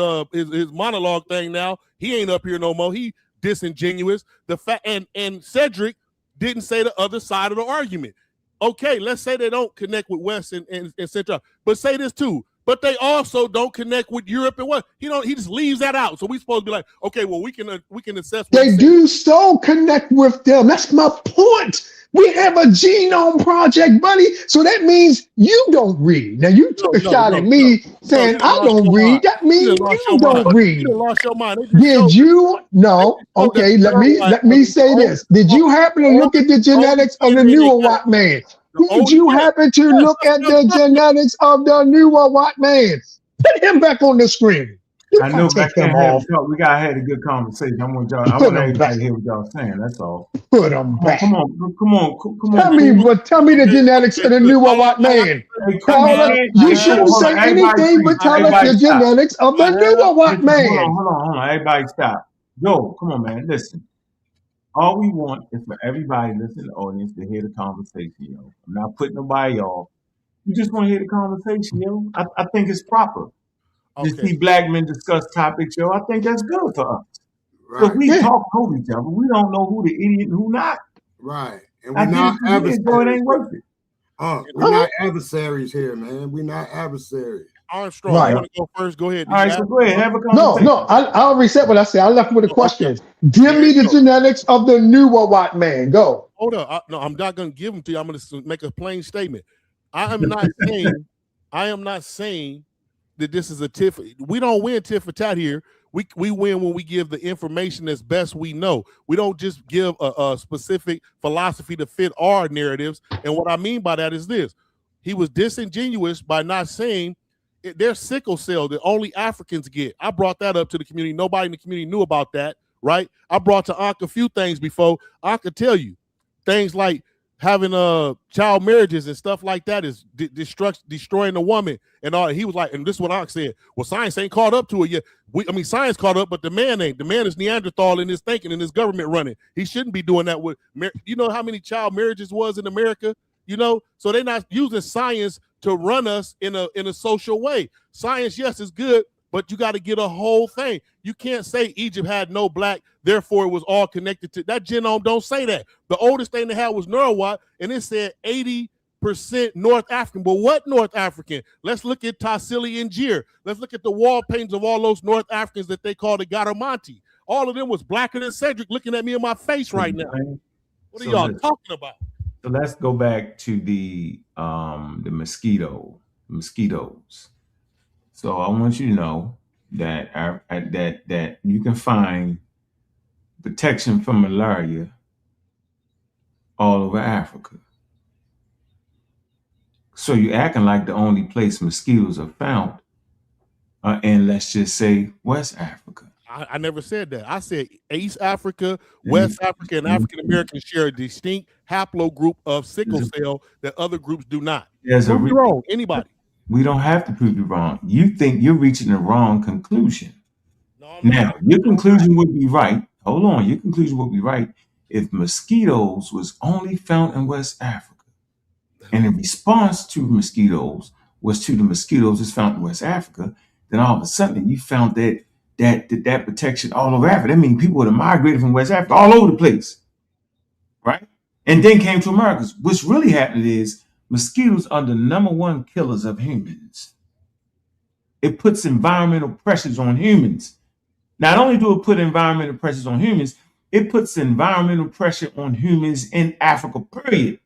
monologue thing. Now he ain't up here no more. He disingenuous. The fact and Cedric didn't say the other side of the argument. Okay, let's say they don't connect with West and Central, but say this too. But they also don't connect with Europe and what he just leaves that out. So we supposed to be like, okay, well we can assess. They do so connect with them. That's my point. We have a genome project, buddy. So that means you don't read. Now you took a shot at me saying I don't read. That means you don't read. You lost your mind. Did you? No. Okay. Let me say this. Did you happen to look at the genetics of the newer white man? Did you happen to look at the genetics of the newer white man? Put him back on the screen. I know back then we gotta have a good conversation. I want everybody to hear what y'all saying. That's all. Put them back. Come on. Tell me the genetics of the newer white man. You shouldn't say anything but tell us the genetics of the newer white man. Hold on. Everybody stop. Yo, come on, man. Listen. All we want is for everybody listening to the audience to hear the conversation, yo. I'm not putting nobody off. You just want to hear the conversation, yo. I think it's proper. To see black men discuss topics, yo, I think that's good for us. Right. So we talk over each other. We don't know who the idiot and who not. Right. And we're not adversaries. It ain't worth it. We're not adversaries here, man. We're not adversaries. Armstrong, you want to go first? Go ahead. All right, so go ahead. Have a conversation. No, I'll reset what I said. I left with a question. Give me the genetics of the newer white man. Go. Hold up. No, I'm not going to give them to you. I'm going to make a plain statement. I am not saying that this is a tiff. We don't win tit for tat here. We win when we give the information as best we know. We don't just give a specific philosophy to fit our narratives. And what I mean by that is this. He was disingenuous by not saying there's sickle cell that only Africans get. I brought that up to the community. Nobody in the community knew about that, right? I brought to Ankh a few things before. I could tell you things like having child marriages and stuff like that is destroying the woman and all. He was like, and this is what Ankh said. Well, science ain't caught up to it yet. Science caught up, but the man ain't. The man is Neanderthal in his thinking and his government running. He shouldn't be doing that with. You know how many child marriages was in America? You know, so they're not using science to run us in a social way. Science, yes, is good, but you got to get a whole thing. You can't say Egypt had no black, therefore it was all connected to that genome. Don't say that. The oldest thing they had was Norwalk, and it said 80% North African. But what North African? Let's look at Tassili and Jir. Let's look at the wall paintings of all those North Africans that they call the Garamanti. All of them was blacker than Cedric looking at me in my face right now. What are y'all talking about? So let's go back to the mosquitoes. So I want you to know that that you can find protection from malaria all over Africa. So you're acting like the only place mosquitoes are found, in let's just say West Africa. I never said that. I said East Africa, West Africa, and African Americans share a distinct haplogroup of sickle cell that other groups do not. Prove you wrong. Anybody. We don't have to prove you wrong. You think you're reaching the wrong conclusion. Now, your conclusion would be right. Hold on. Your conclusion would be right if mosquitoes was only found in West Africa. And in response to mosquitoes was to the mosquitoes that's found in West Africa, then all of a sudden you found that protection all over Africa. That means people would have migrated from West Africa all over the place, right? And then came to America. What's really happening is mosquitoes are the #1 killers of humans. It puts environmental pressures on humans. Not only do it put environmental pressures on humans, it puts environmental pressure on humans in Africa, period.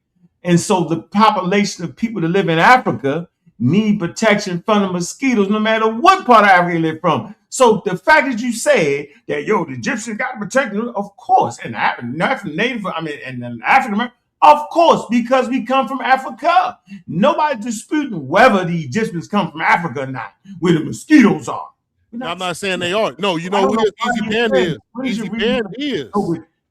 And so the population of people that live in Africa need protection from the mosquitoes, no matter what part of Africa you live from. So the fact that you said that, the Egyptians got to protect them, of course, and African Native, and African American, of course, because we come from Africa. Nobody's disputing whether the Egyptians come from Africa or not, where the mosquitoes are. I'm not saying they are. No, you know what Easy Band is. Easy Band is.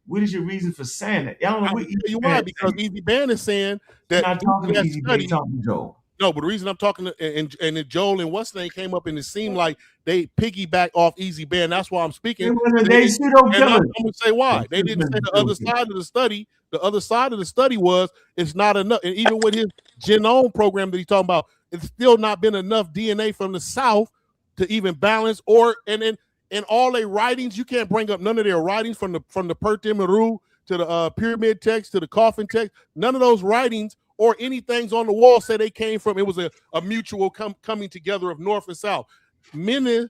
What is your reason for saying that? I don't know what Easy Band, because Easy Band is saying that. I'm not talking to Easy Band, talking to Joe. No, but the reason I'm talking to, and Joel and what's name came up, and it seemed like they piggyback off Easy Bear, and that's why I'm speaking. And I'm going to say why. They didn't say the other side of the study. The other side of the study was it's not enough. And even with his genome program that he's talking about, it's still not been enough DNA from the South to even balance. And in all their writings, you can't bring up none of their writings from the Perth Emiru to the pyramid text to the coffin text. None of those writings or anything's on the wall say they came from. It was a mutual coming together of North and South. Mina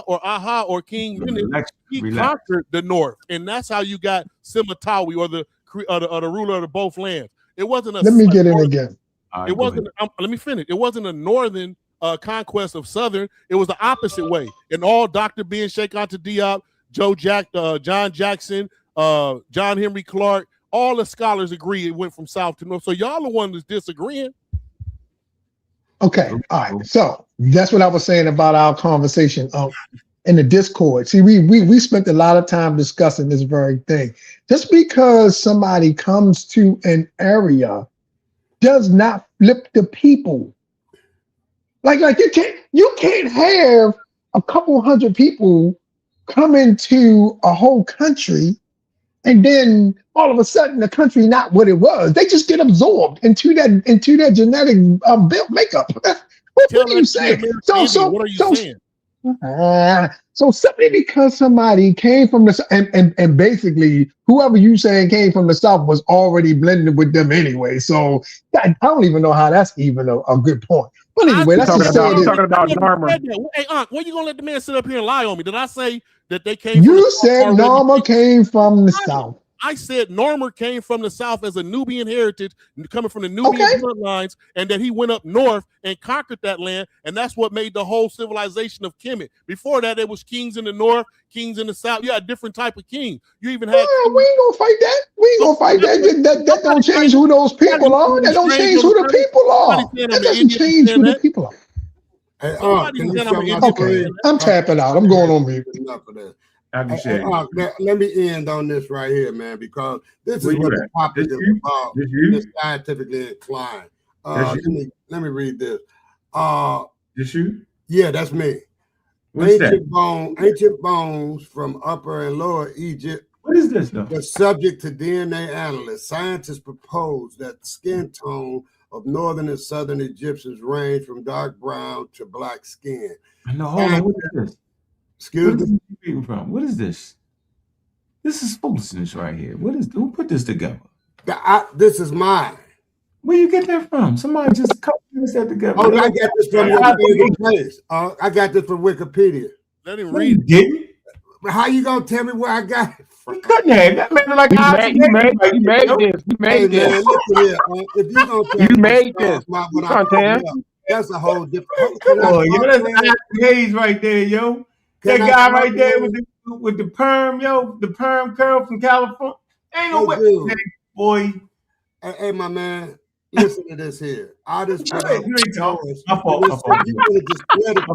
or Aha or King Mina, he conquered the North, and that's how you got Simatawi or the ruler of the both lands. It wasn't a. Let me get in again. It wasn't. Let me finish. It wasn't a northern conquest of Southern. It was the opposite way. And all Dr. Ben, Sheikh Anta Diop, John Jackson, John Henry Clark, all the scholars agree it went from South to North. So y'all the one that's disagreeing. Okay, all right. So that's what I was saying about our conversation in the Discord. See, we spent a lot of time discussing this very thing. Just because somebody comes to an area does not flip the people. Like you can't have a couple hundred people come into a whole country and then all of a sudden the country not what it was. They just get absorbed into their genetic built makeup. What are you saying? What are you saying? So simply because somebody came from the and basically whoever you saying came from the South was already blended with them anyway. So I don't even know how that's even a good point. But anyway, that's just saying it. Talking about Dharma. Hey, Unc, why you gonna let the man sit up here and lie on me? Did I say that they came? You said Norma came from the South. I said Norma came from the South as a Nubian heritage, coming from the Nubian bloodlines, and that he went up north and conquered that land, and that's what made the whole civilization of Kemet. Before that, there was kings in the north, kings in the south. You had a different type of king. You even had. We ain't gonna fight that. We ain't gonna fight that. That don't change who those people are. That don't change who the people are. That doesn't change who the people are. Hey, okay, I'm tapping out. I'm going on mute. Enough of that. Let me end on this right here, man, because this is what the topic is about. It's scientifically inclined. Let me read this. This you? Yeah, that's me. Ancient bones from Upper and Lower Egypt. What is this, though? The subject to DNA analysts. Scientists propose that the skin tone of northern and southern Egyptians range from dark brown to black skin. No, hold on. What is this? Excuse me. What is this? This is foolishness right here. Who put this together? This is mine. Where you get that from? Somebody just copied that together. Oh, I got this from your place. I got this from Wikipedia. Let him read it. Didn't? How you gonna tell me where I got it from? You couldn't have. That man like you made this. You made this. If you gonna tell you made this. That's a whole different. That's Hayes right there, yo. That guy right there with the perm, yo, the perm curl from California. Ain't no way, boy. Hey, my man, listen to this here. I just put up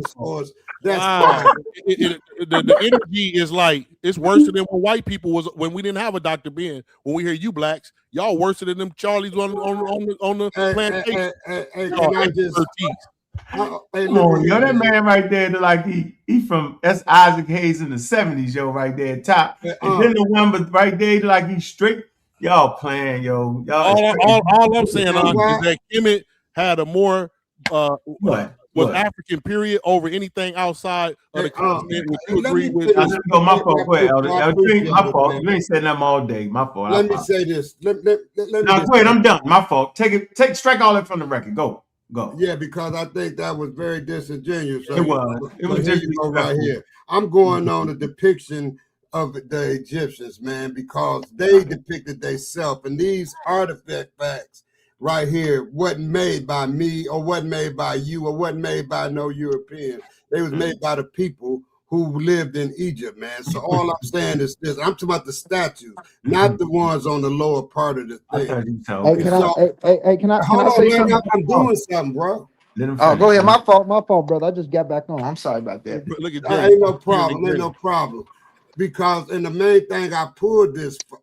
source. That's fine. The energy is like it's worse than when white people was when we didn't have a Dr. Ben. When we hear you blacks, y'all worse than them Charlies on the plantation. Can I just? That man right there, like he from that's Isaac Hayes in the 70s, yo, right there at top. And then the one but right there, like he's straight. Y'all playing, yo. All I'm saying is that Kemet had a more was African period over anything outside of the continent. Which you agree with? My fault. Go ahead, Elder. My fault. You ain't said nothing all day. My fault. Let me say this. Let me go ahead. I'm done. My fault. Strike all that from the record. Go. Yeah, because I think that was very disingenuous. It was. It was just right here. I'm going on a depiction of the Egyptians, man, because they depicted themselves, and these artifacts right here wasn't made by me or wasn't made by you or wasn't made by no European. They was made by the people who lived in Egypt, man. So all I'm saying is this. I'm talking about the statues, not the ones on the lower part of the thing. Can I say something? I'm doing something, bro. Oh, go ahead. My fault, brother. I just got back on. I'm sorry about that. Look at ain't no problem. Because and the main thing I pulled this for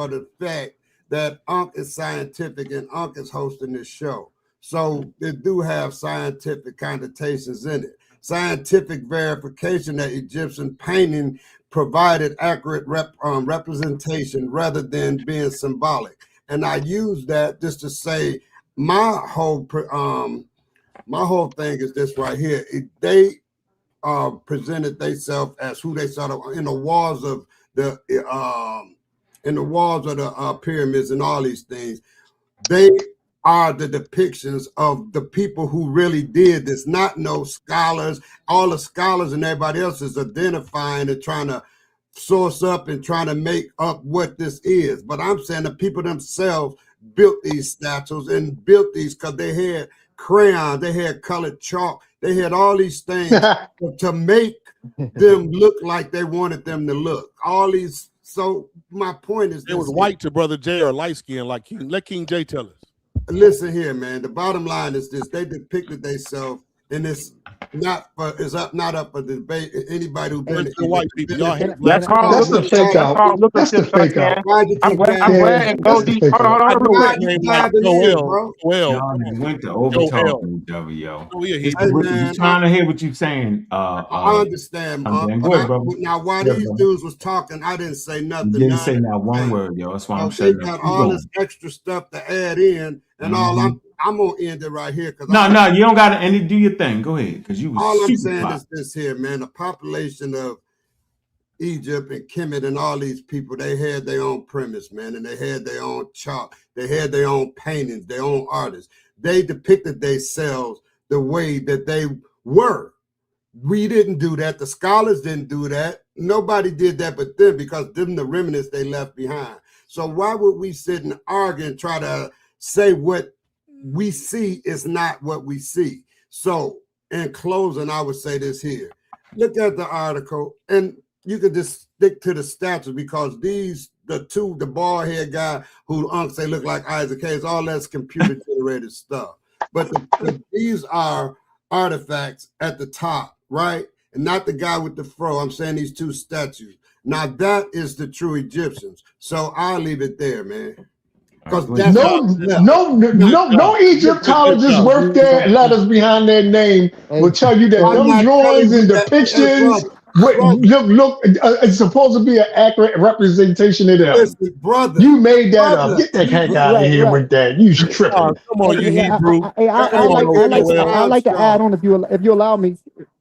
the fact that Unc is scientific and Unc is hosting this show. So they do have scientific connotations in it. Scientific verification that Egyptian painting provided accurate representation rather than being symbolic. And I use that just to say my whole thing is this right here. They presented themselves as who they saw in the walls of the pyramids and all these things. They are the depictions of the people who really did this, not no scholars. All the scholars and everybody else is identifying and trying to source up and trying to make up what this is. But I'm saying the people themselves built these statues and built these because they had crayons, they had colored chalk, they had all these things to make them look like they wanted them to look. All these. So my point is, it was white to Brother Jay or light skin like King. Let King Jay tell us. Listen here, man. The bottom line is this: they depicted themselves, and it's not up for debate. Anybody who been white people, that's called look fake out. That's the fake out. I'm glad and go deep. Hold on, Y'all went to overtalk me, yo. He's trying to hear what you're saying. I understand. Go ahead, brother. Now, while these dudes was talking, I didn't say nothing. You didn't say not one word, yo. That's why I'm saying. They got all this extra stuff to add in, and all I'm gonna end it right here. No, you don't gotta end it. Do your thing. Go ahead, because you was all I'm saying is this here, man. The population of Egypt and Kemet and all these people, they had their own premise, man, and they had their own chalk. They had their own paintings, their own artists. They depicted themselves the way that they were. We didn't do that. The scholars didn't do that. Nobody did that but them, because them the remnants they left behind. So why would we sit and argue and try to say what we see is not what we see? So in closing, I would say this here. Look at the article, and you could just stick to the statues, because the bald head guy who Unc say look like Isaac Hayes, all that's computer generated stuff. But these are artifacts at the top, right? And not the guy with the fro. I'm saying these two statues. Now that is the true Egyptians. So I'll leave it there, man. Because no Egyptologist worth their letters behind their name will tell you that those drawings and depictions look it's supposed to be an accurate representation of them. Listen, brother, you made that up. Get the heck out of here with that. You tripping. Come on, you Hebrew. I like to add on if you allow me.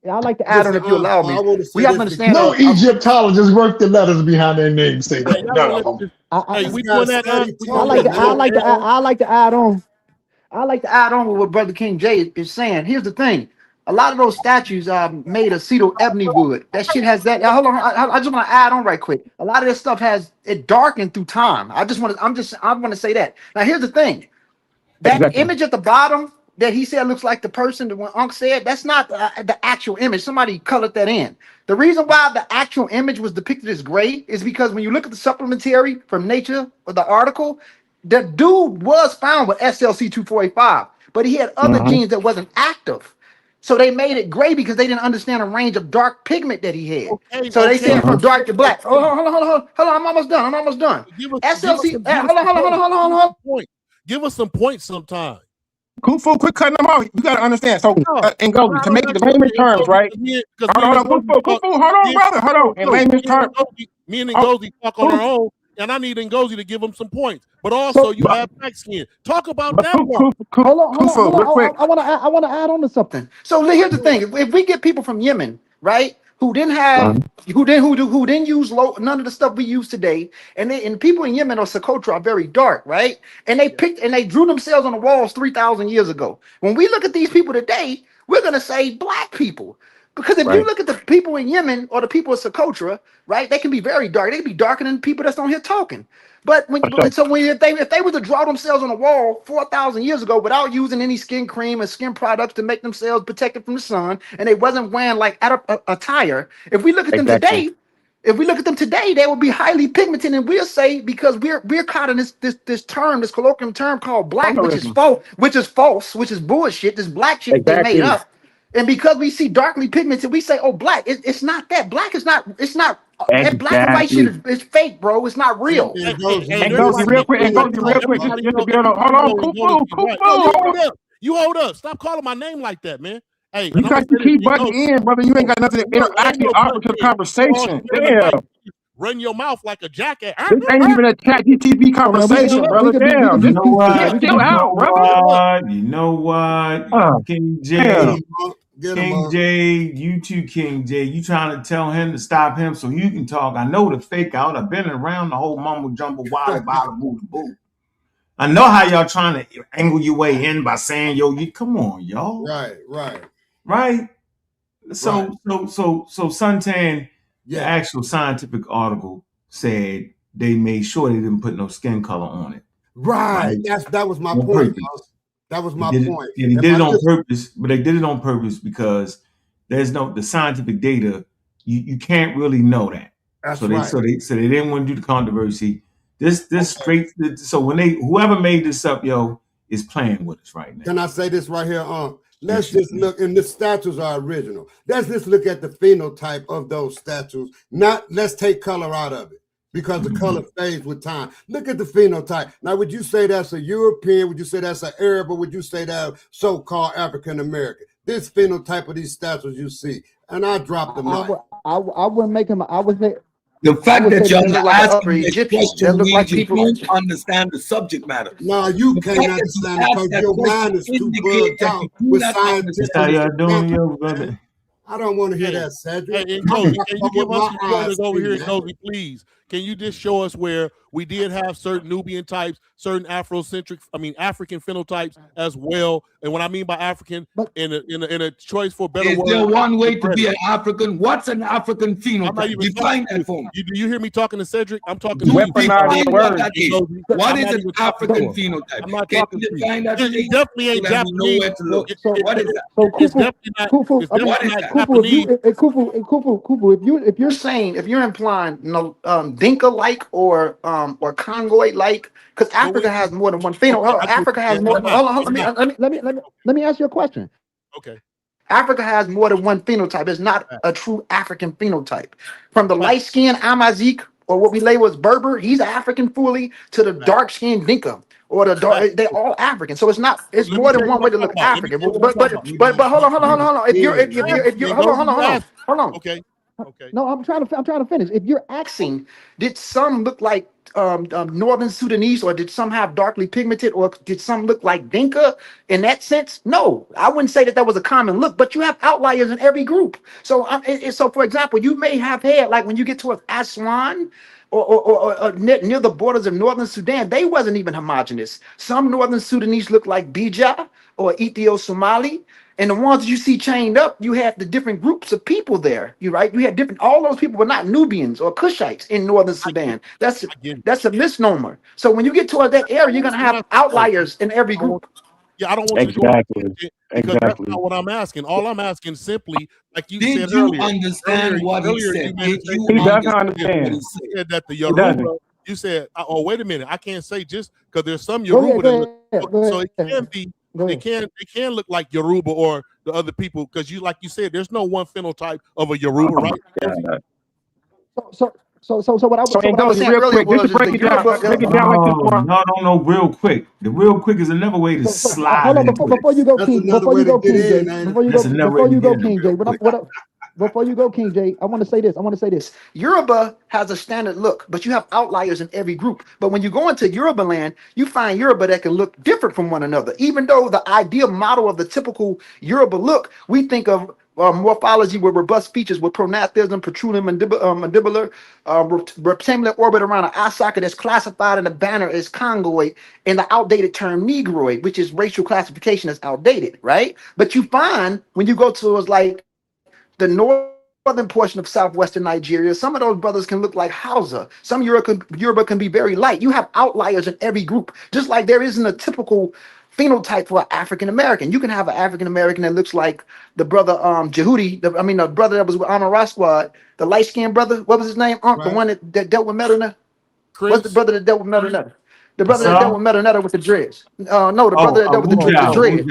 I like to add on if you allow me. We have to understand. No Egyptologists work the letters behind their name. Say that. I like to add on. I like to add on with what Brother King Jay is saying. Here's the thing: a lot of those statues are made of cedar ebony wood. That shit has that. Hold on, I just want to add on right quick. A lot of this stuff has it darkened through time. I want to say that. Now here's the thing: that image at the bottom that he said looks like the person that when Unc said, that's not the actual image. Somebody colored that in. The reason why the actual image was depicted as gray is because when you look at the supplementary from Nature or the article, the dude was found with SLC2485, but he had other genes that wasn't active. So they made it gray because they didn't understand the range of dark pigment that he had. So they said from dark to black. Hold on. I'm almost done. SLC. Hold on. Give us some points sometime. Kufu, quit cutting them off. You got to understand. So, and go to make it the layman's terms, right? Hold on, brother. Hold on. In layman's terms. Me and Ngozi talk on our own, and I need Ngozi to give him some points. But also, you have black skin. Talk about that one. Hold on. Real quick. I want to add on to something. So here's the thing: if we get people from Yemen, right, who didn't use none of the stuff we use today, and people in Yemen or Socotra are very dark, right? And they picked and they drew themselves on the walls 3,000 years ago. When we look at these people today, we're gonna say black people. Because if you look at the people in Yemen or the people of Socotra, right, they can be very dark. They can be darker than people that's on here talking. But if they were to draw themselves on a wall 4,000 years ago without using any skin cream and skin products to make themselves protected from the sun, and they wasn't wearing like attire, if we look at them today, they will be highly pigmented, and we'll say because we're caught in this colloquial term called black, which is false, which is bullshit. This black shit they made up. And because we see darkly pigmented, we say, "Oh, black." It's not that. Black is not. It's not. That black and white shit is fake, bro. It's not real. And go real quick. Just to be able to hold on, Kufu. You hold up. Stop calling my name like that, man. Hey, because you keep butting in, brother. You ain't got nothing to interact and offer to the conversation. Damn. Run your mouth like a jackass. This ain't even a chat GTP conversation, brother. Damn. You know what? Chill out, brother. You know what? King J. King J, you too, King J. You trying to tell him to stop him so you can talk. I know the fake out. I've been around the whole mumble jumble wally boo boo. I know how y'all trying to angle your way in by saying, yo, you come on, y'all. Right. So Suntan, the actual scientific article said they made sure they didn't put no skin color on it. Right. That was my point. That was my point. Yeah, they did it on purpose, but they did it on purpose because there's the scientific data. You can't really know that. That's so right. So they didn't want to do the controversy. This straight. So when whoever made this up, yo, is playing with us right now. Can I say this right here? Let's just look, and the statues are original. Let's just look at the phenotype of those statues. Let's take color out of it because the color fades with time. Look at the phenotype. Now, would you say that's a European? Would you say that's an Arab? Or would you say that so-called African American? This phenotype of these statues you see, and I dropped the mic. I wouldn't make him. I would say. The fact that y'all are asking this Egyptians question look like means people you don't understand the subject matter. No, you can't understand it because your mind is too bugged out with science. How y'all doing, yo, brother? I don't want to hear that, Cedric. Hey, Josie, can you give us some pointers over here, Josie, please? Can you just show us where we did have certain Nubian types, certain African phenotypes as well? And what I mean by African, in a choice for better Is word, there one way to be an African? What's an African phenotype? Define that for me. Do you hear me talking to Cedric? I'm talking to you. Define what that is. What is an African phenotype? I'm not talking to you. It definitely ain't Japanese. What is that? It's definitely not. Kufu, if you're saying, if you're implying, Dinka-like or Congoid-like, because Africa has more than one phenotype. Africa has more. Hold on. Let me ask you a question. Okay. Africa has more than one phenotype. It's not a true African phenotype. From the light-skinned Amazic, or what we label as Berber, he's African fully, to the dark-skinned Dinka, or the dark. They're all African. So it's not. It's more than one way to look African. But hold on. If you're hold on. Okay. No, I'm trying to finish. If you're asking, did some look like Northern Sudanese, or did some have darkly pigmented, or did some look like Dinka in that sense? No, I wouldn't say that was a common look, but you have outliers in every group. So, so for example, you may have had, like when you get towards Aswan, or near the borders of Northern Sudan, they wasn't even homogenous. Some Northern Sudanese look like Bija or Ethio-Somali. And the ones you see chained up, you had the different groups of people there. You had different. All those people were not Nubians or Cushites in Northern Sudan. That's a misnomer. So when you get toward that area, you're gonna have outliers in every group. Yeah, I don't want you to go because that's not what I'm asking. All I'm asking simply, like you said earlier. Did you understand what he said? He doesn't understand. You said that the Yoruba. You said, oh, wait a minute. I can't say just because there's some Yoruba. So it can be. They can look like Yoruba or the other people because like you said, there's no one phenotype of a Yoruba, right? So what I was saying earlier was break it down. No, real quick. The real quick is another way to slide. Hold on, before you go, King J. Before you go, King J, I want to say this. Yoruba has a standard look, but you have outliers in every group. But when you go into Yoruba land, you find Yoruba that can look different from one another. Even though the ideal model of the typical Yoruba look, we think of morphology with robust features with prognathism, protruding mandibular, rectangular orbit around an eye socket that's classified in the banner as congoid, and the outdated term negroid, which is racial classification that's outdated, right? But you find when you go to like the northern portion of southwestern Nigeria, some of those brothers can look like Hausa. Some Yoruba can be very light. You have outliers in every group, just like there isn't a typical phenotype for an African American. You can have an African American that looks like the brother Jehudi, the brother that was with Amara Squad, the light skinned brother. What was his name? Right. The one that dealt with Metal. What's the brother that dealt with Metal? The brother that dealt with Metal with the dreads. No, the brother that dealt with the dreads.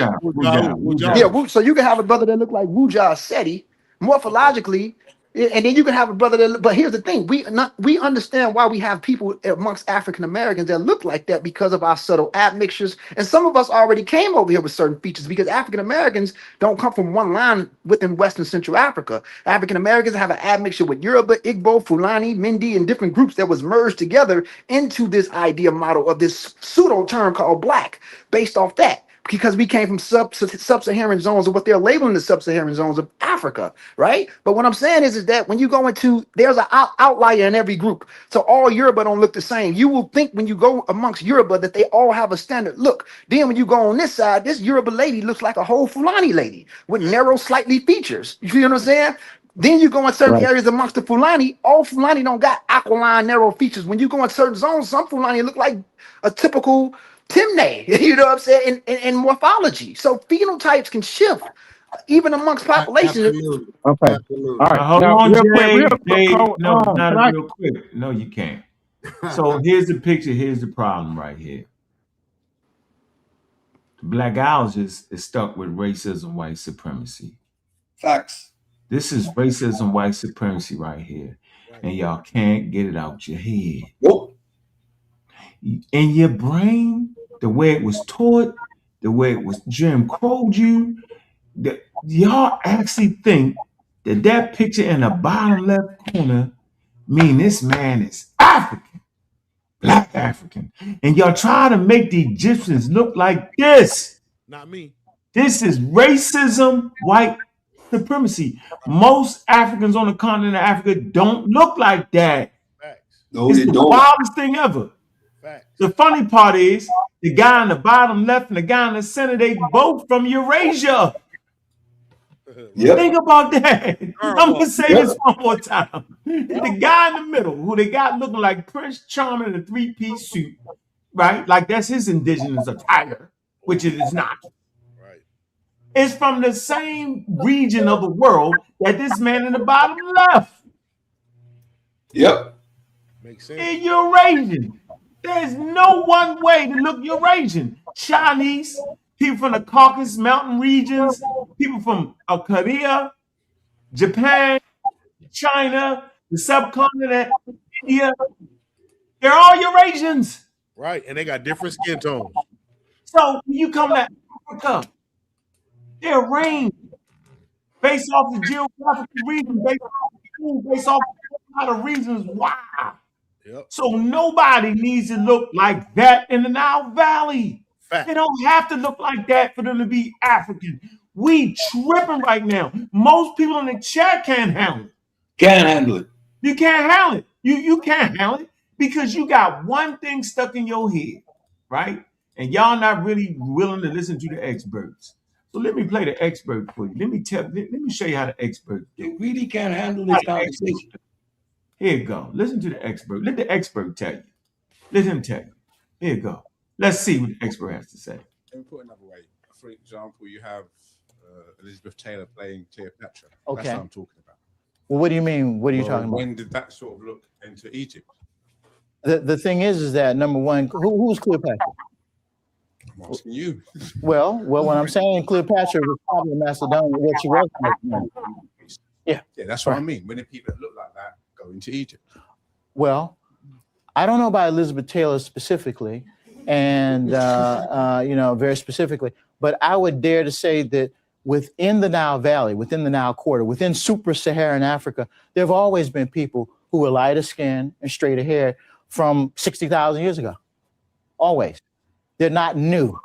Yeah, so you can have a brother that look like Wuja Seti. Morphologically, And then you can have a brother that, but here's the thing: we understand why we have people amongst African Americans that look like that because of our subtle admixtures. And some of us already came over here with certain features because African Americans don't come from one line within Western Central Africa. African Americans have an admixture with Yoruba, Igbo, Fulani, Mindi, and different groups that was merged together into this idea model of this pseudo term called black, based off that. Because we came from sub-Saharan zones, or what they're labeling the sub-Saharan zones of Africa, right? But what I'm saying is that when you go into, there's an outlier in every group. So all Yoruba don't look the same. You will think when you go amongst Yoruba that they all have a standard look. Then when you go on this side, this Yoruba lady looks like a whole Fulani lady with narrow, slightly features. You feel what I'm saying? Then you go in certain areas amongst the Fulani, all Fulani don't got aquiline, narrow features. When you go in certain zones, some Fulani look like a typical Timne, you know what I'm saying, in morphology. So phenotypes can shift even amongst populations. Absolutely. Okay. Absolutely. All right. Hold Now, on, real quick, Jay. hold No, on. not Can I? real quick. No, you can't. So here's the picture. Here's the problem right here. The blackologist is stuck with racism, white supremacy. Facts. This is racism, white supremacy right here. And y'all can't get it out your head. Nope. In your brain, the way it was taught, the way it was Jim Crow'd you, y'all actually think that picture in the bottom left corner mean this man is African, black African. And y'all try to make the Egyptians look like this. Not me. This is racism, white supremacy. Most Africans on the continent of Africa don't look like that. No, It's they the don't. wildest thing ever. The funny part is the guy in the bottom left and the guy in the center, they both from Eurasia. Yep. Think about that. I'm gonna say this one more time. The guy in the middle, who they got looking like Prince Charming in a three-piece suit, right? Like that's his indigenous attire, which it is not. Right. It's from the same region of the world that this man in the bottom left. Yep. Makes sense. In Eurasian. There's no one way to look Eurasian. Chinese, people from the Caucasus Mountain regions, people from Korea, Japan, China, the subcontinent, India. They're all Eurasians. Right. And they got different skin tones. So when you come to Africa, they're arranged based off the geographical region, based off a lot of reasons why. Yep. So nobody needs to look like that in the Nile Valley. Fact. They don't have to look like that for them to be African. We tripping right now. Most people in the chat can't handle it. Can't handle it. You can't handle it. You can't handle it because you got one thing stuck in your head, right? And y'all not really willing to listen to the experts. So let me play the expert for you. Let me show you how the expert do. You really can't handle this conversation. Here you go. Listen to the expert. Let the expert tell you. Let him tell you. Here you go. Let's see what the expert has to say. Let me put it another way. For example, you have Elizabeth Taylor playing Cleopatra. Okay. That's what I'm talking about. Well, what do you mean? What are you talking about? When did that sort of look into Egypt? The thing is that number one, who's Cleopatra? I'm asking you. Well, what I'm saying, Cleopatra was probably Macedonia, where she was. Yeah, that's what I mean. When did people that look like that go into Egypt? Well, I don't know about Elizabeth Taylor specifically, and very specifically, but I would dare to say that within the Nile Valley, within the Nile Quarter, within super-Saharan Africa, there have always been people who were lighter skinned and straighter hair from 60,000 years ago. Always. They're not new.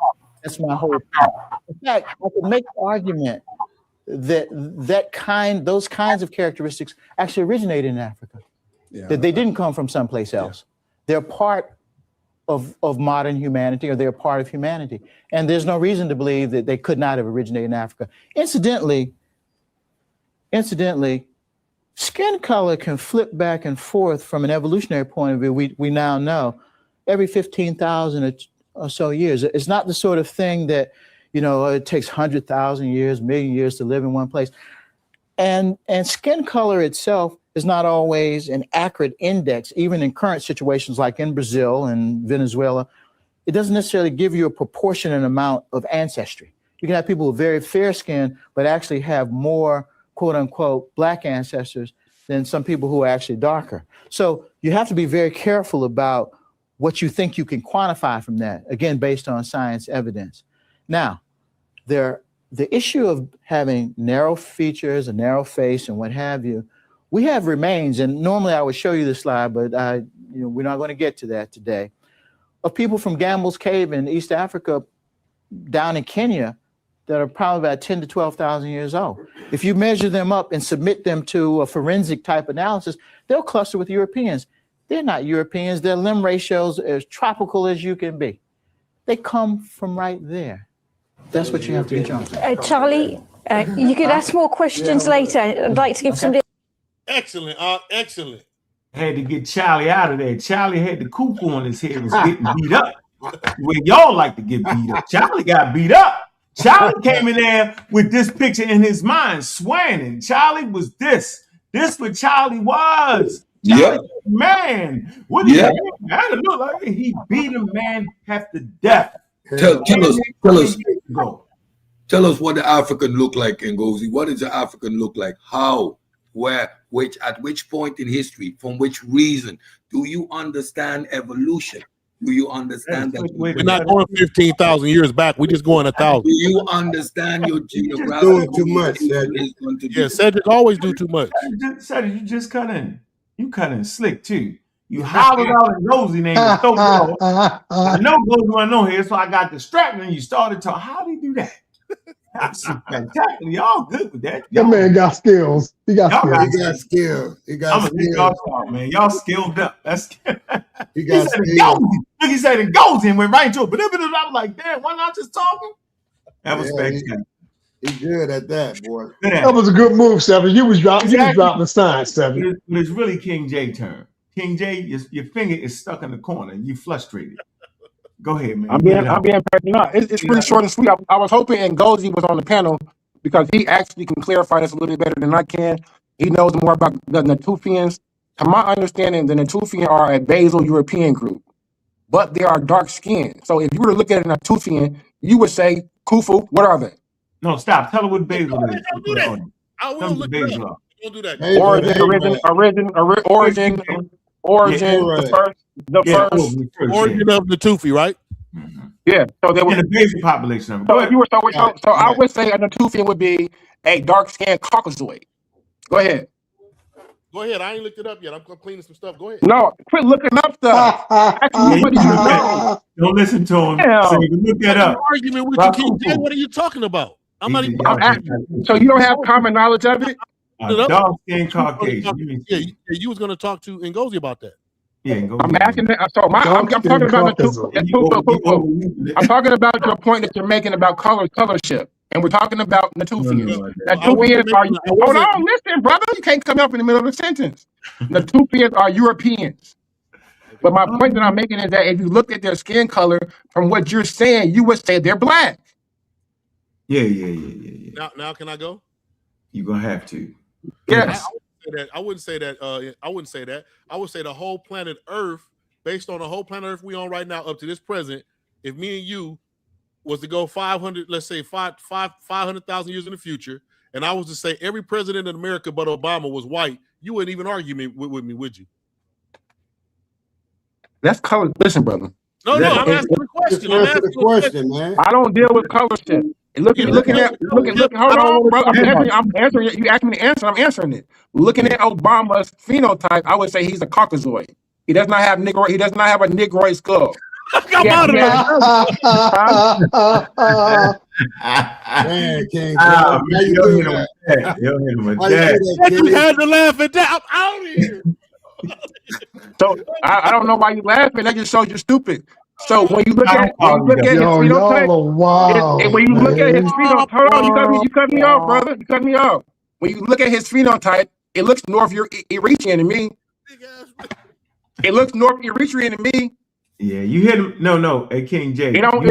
That's my whole point. In fact, I could make the argument that those kinds of characteristics actually originated in Africa. Yeah, that they didn't come from someplace else. They're part of modern humanity, or they're part of humanity. And there's no reason to believe that they could not have originated in Africa. Incidentally, skin color can flip back and forth from an evolutionary point of view. We now know every 15,000 or so years. It's not the sort of thing that, it takes 100,000 years, million years to live in one place. And skin color itself is not always an accurate index, even in current situations like in Brazil and Venezuela. It doesn't necessarily give you a proportionate amount of ancestry. You can have people with very fair skin, but actually have more, quote unquote, black ancestors than some people who are actually darker. So you have to be very careful about what you think you can quantify from that, again, based on science evidence. Now, the issue of having narrow features, a narrow face, and what have you, we have remains, and normally I would show you this slide, but we're not going to get to that today, of people from Gambel's Cave in East Africa down in Kenya that are probably about 10 to 12,000 years old. If you measure them up and submit them to a forensic type analysis, they'll cluster with Europeans. They're not Europeans. Their limb ratios are as tropical as you can be. They come from right there. That's what you have to get on. Charlie, you could ask more questions later. I'd like to give somebody. Excellent, excellent. Had to get Charlie out of there. Charlie had the cuckoo on his head, was getting beat up. Where y'all like to get beat up. Charlie got beat up. Charlie came in there with this picture in his mind, swearing. Charlie was this. This what Charlie was. Charlie, man, what did he look like? He beat a man half to death. Tell us what the African look like, Ngozi. What does the African look like? How, where, which, at which point in history, from which reason? Do you understand evolution? Do you understand that? We're not going 15,000 years back. We're just going 1,000. Do you understand your geographic? Doing too much, Cedric. Yeah, Cedric always do too much. Cedric, you just cut in slick too. You hollered out a Ngozi name. I know Ngozi wasn't on here, so I got distracted and you started talking. How did he do that? That's fantastic. Y'all good with that. That man got skills. He got skills. He got I'm skills. y'all, man. Y'all skilled up. That's he got skills. Look, he said it goes and went right into it. But I was like, damn, why not just talking? That was spectacular. He's good at that, boy. That was a good move, Seven. You was dropping the science, Seven. But it's really King J turn. King J, your finger is stuck in the corner. You frustrated. Go ahead, man. I'm being personal. It's pretty short and sweet. I was hoping Ngozi was on the panel because he actually can clarify this a little bit better than I can. He knows more about the Natufians. To my understanding, the Natufian are a basal European group, but they are dark skinned. So if you were to look at a Natufian, you would say, Khufu, what are they? No, stop. Tell her what basal is. Don't do that. I will look it up. Don't do that. Origin, the first origin of the Natufi, right? Yeah. So there was the basic population of it. So if you were so I would say a Natufian would be a dark-skinned Caucasoid. Go ahead. Go ahead. I ain't looked it up yet. I'm cleaning some stuff. Go ahead. No, quit looking up stuff. Don't listen to him. So you can look that up. Argument with you, King J. What are you talking about? I'm not even. So you don't have common knowledge of it? Dark-skinned Caucasian. Yeah, you was going to talk to Ngozi about that. Yeah, I'm asking that. So I'm talking about I'm talking about your point that you're making about colorship, and we're talking about Natufians. Natufians are. Hold on, listen, brother. You can't come up in the middle of a sentence. Natufians are Europeans. But my point that I'm making is that if you look at their skin color, from what you're saying, you would say they're black. Yeah. Now can I go? You're gonna have to. Yes. I wouldn't say that. I wouldn't say that. I would say the whole planet Earth, based on the whole planet Earth we on right now up to this present, if me and you was to go 500, let's say 500,000 years in the future, and I was to say every president in America but Obama was white, you wouldn't even argue with me, would you? That's color. Listen, brother. No, I'm asking the question. I'm asking the question, man. I don't deal with colorship. Looking. Hold on, bro. I'm answering it. You asked me to answer. I'm answering it. Looking at Obama's phenotype, I would say he's a Caucasoid. He does not have Negro. He does not have a Negroid skull. Come out of Man, King. You had to laugh at that. I'm out of here. So I don't know why you laughing. That just shows you're stupid. So when you look at his phenotype, and when you look at his phenotype, hold on, you cut me off, brother. You cut me off. When you look at his phenotype, it looks North Eritrean to me. It looks North Eritrean to me. Yeah, you hit him. No, hey King J. It don't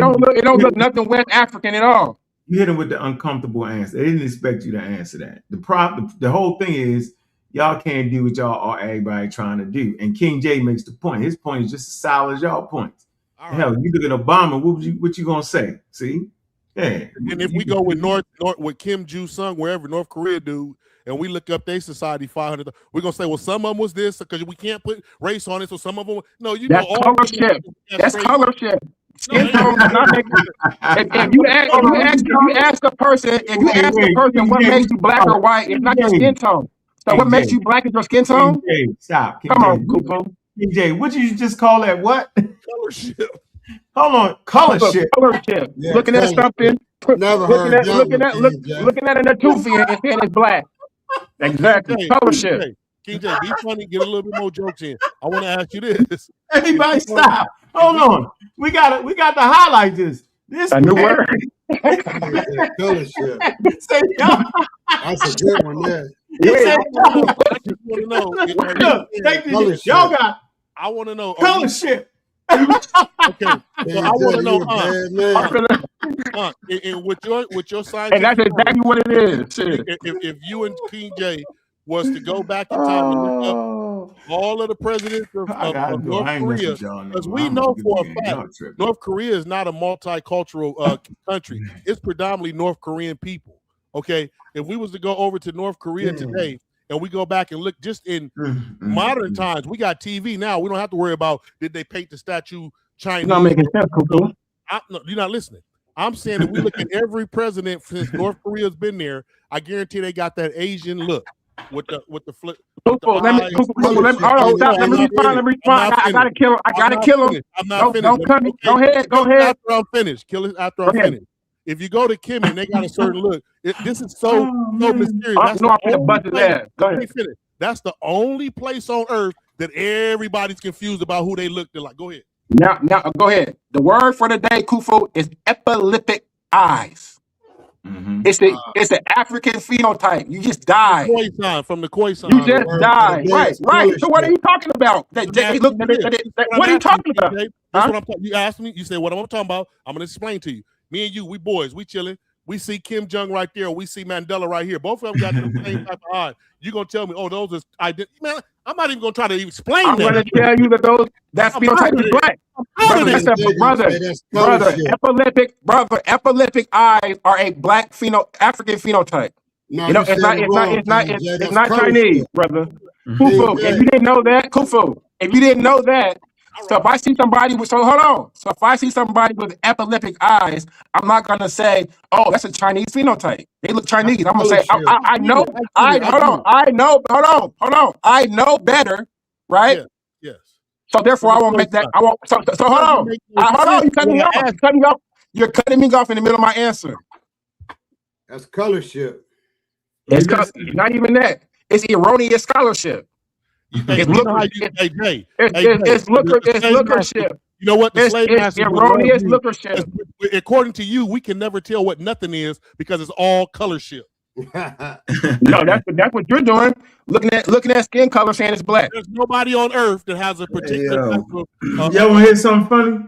look nothing West African at all. You hit him with the uncomfortable answer. They didn't expect you to answer that. The whole thing is y'all can't do what y'all are everybody trying to do. And King J makes the point. His point is just as solid as y'all points. Hell, you look at Obama, what you gonna say? See? Hey, and if we go with North with Kim Ju-sung, wherever North Korea do, and we look up their society 500, we're gonna say, well, some of them was this because we can't put race on it. So some of them, no, you That's go all colorship. That's straight. colorship. Skin No, tone does not make if you ask a person what makes you black or white, it's not your skin tone. So what makes you black is your skin tone? Stop. Come on, Kufu. KJ, what did you just call that? What? Colorship. Hold on, colorship. Colorship. Yeah, looking at something, Never heard that looking one, at KJ. looking at an Atufian and saying it's black. Exactly. Colorship. KJ, be funny, get a little bit more jokes in. I want to ask you this. Everybody stop. Hold on. We got to highlight this. This a new word. Fellowship. That's a good one there. I just want to know. Y'all got I want to know. Fellowship. Okay. So I want to know, and with your science, and that's exactly what it is. If you and King J was to go back in time and look up all of the presidents of North Korea, because we know for a fact North Korea is not a multicultural country. It's predominantly North Korean people. Okay, if we was to go over to North Korea today and we go back and look just in modern times, we got TV now. We don't have to worry about did they paint the statue Chinese. You're not making sense, Kufu. No, you're not listening. I'm saying if we look at every president since North Korea's been there, I guarantee they got that Asian look with the flip. Let me respond. I gotta kill him. I'm not finished. Don't cut me. Go ahead. After I'm finished. Kill it after I'm finished. If you go to Kim and they got a certain look, this is so mysterious. I'm gonna bust his ass. Go ahead. That's the only place on earth that everybody's confused about who they look like. Go ahead. Now, go ahead. The word for the day, Kufu, is epileptic eyes. It's the African phenotype. You just died. From the Koi sign. You just died. Right. So what are you talking about? What are you talking about? That's what I'm talking. You asked me. You said what I'm talking about. I'm gonna explain to you. Me and you, we boys, we chilling. We see Kim Jong right there. We see Mandela right here. Both of them got the same type of eyes. You gonna tell me, oh, those are identity? Man, I'm not even gonna try to explain that. I'm gonna tell you that that phenotype is black. Brother, epileptic eyes are a black African phenotype. No, you know, it's not Chinese, brother. Kufu, if you didn't know that, if you didn't know that, so if I see somebody with, so if I see somebody with epileptic eyes, I'm not gonna say, oh, that's a Chinese phenotype. They look Chinese. I'm gonna say, I know better, right? Yes. So therefore, I won't make that. I won't. So hold on. You cut me off. You're cutting me off in the middle of my answer. That's colorship. It's not even that. It's erroneous scholarship. It's lookership. You know what? It's erroneous lookership. According to you, we can never tell what nothing is because it's all colorship. No, that's what you're doing. Looking at skin color, saying it's black. There's nobody on earth that has a particular. Y'all want to hear something funny?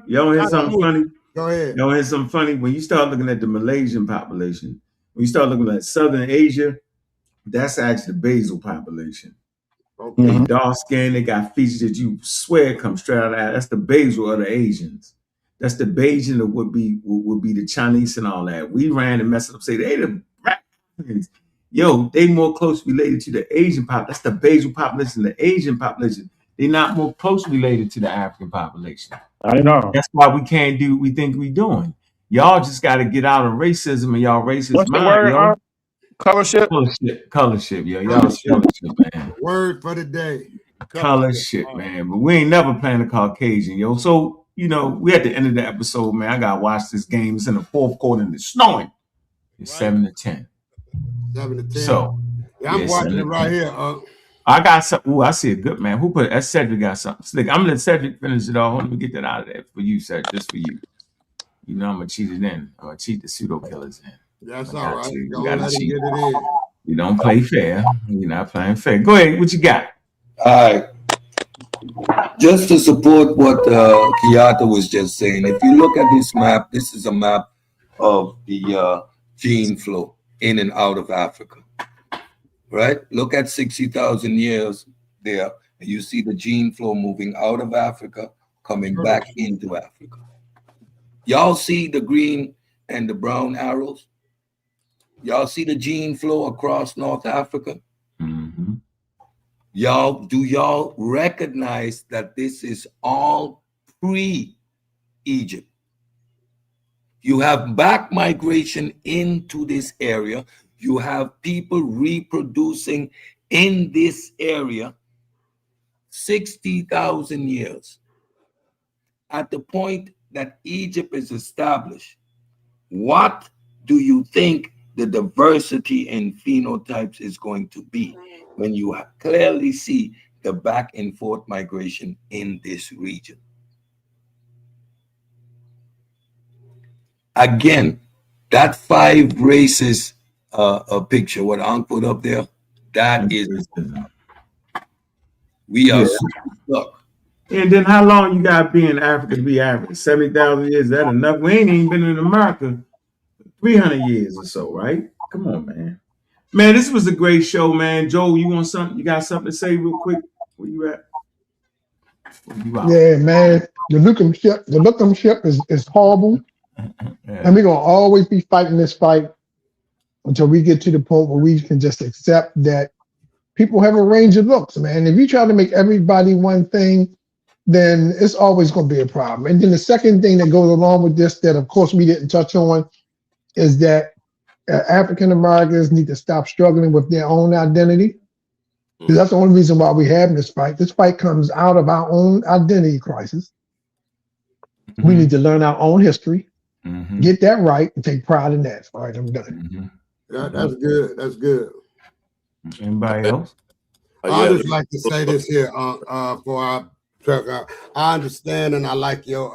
Go ahead. Y'all want to hear something funny? When you start looking at the Malaysian population, when you start looking at Southern Asia, that's actually the basal population. Okay. They dark skin, they got features that you swear come straight out of that. That's the basal of the Asians. That's the Bayesian that would be the Chinese and all that. We ran and messed up, say they the Africans. Yo, they more closely related to the Asian population. That's the basal population, the Asian population. They're not more closely related to the African population. I know. That's why we can't do what we think we're doing. Y'all just got to get out of racism and y'all racist What's mind, the word, yo. Colorship, yo. Y'all colorship, man. Word for the day. Colorship, man. But we ain't never playing a Caucasian, yo. So, you know, we at the end of the episode, man. I got to watch this game. It's in the fourth quarter and it's snowing. It's 7-10. 7-10. So, yeah, I'm watching it right here. I got something. Ooh, I see a good man. Who put it? That's Cedric got something. Slick. I'm gonna let Cedric finish it all. Let me get that out of there for you, Cedric. Just for you. You know I'm gonna cheat it in. I'm gonna cheat the pseudo killers in. That's all right. You Go gotta let him cheat. get it in. You don't play fair. You're not playing fair. Go ahead. What you got? All right. Just to support what Kiata was just saying, if you look at this map, this is a map of the gene flow in and out of Africa. Right? Look at 60,000 years there, and you see the gene flow moving out of Africa, coming back into Africa. Y'all see the green and the brown arrows? Y'all see the gene flow across North Africa? Mm-hmm. Do y'all recognize that this is all pre-Egypt? You have back migration into this area. You have people reproducing in this area 60,000 years. At the point that Egypt is established, what do you think the diversity in phenotypes is going to be when you clearly see the back and forth migration in this region? Again, that 5 races a picture, what Ankh put up there, that is, we are stuck. And then how long you got to be in Africa to be African? 70,000 years, is that enough? We ain't even been in America 300 years or so, right? Come on, man. Man, this was a great show, man. Joe, you want something? You got something to say real quick? Where you at? Yeah, man. The Lookum ship is horrible. Yeah. And we're going to always be fighting this fight until we get to the point where we can just accept that people have a range of looks, man. If you try to make everybody one thing, then it's always going to be a problem. And then the second thing that goes along with this that, of course, we didn't touch on is that African Americans need to stop struggling with their own identity. Because that's the only reason why we're having this fight. This fight comes out of our own identity crisis. Mm-hmm. We need to learn our own history, get that right, and take pride in that. All right, I'm done. Yeah, that's good. That's good. Anybody else? I just like to say this here for our truck. I understand and I like your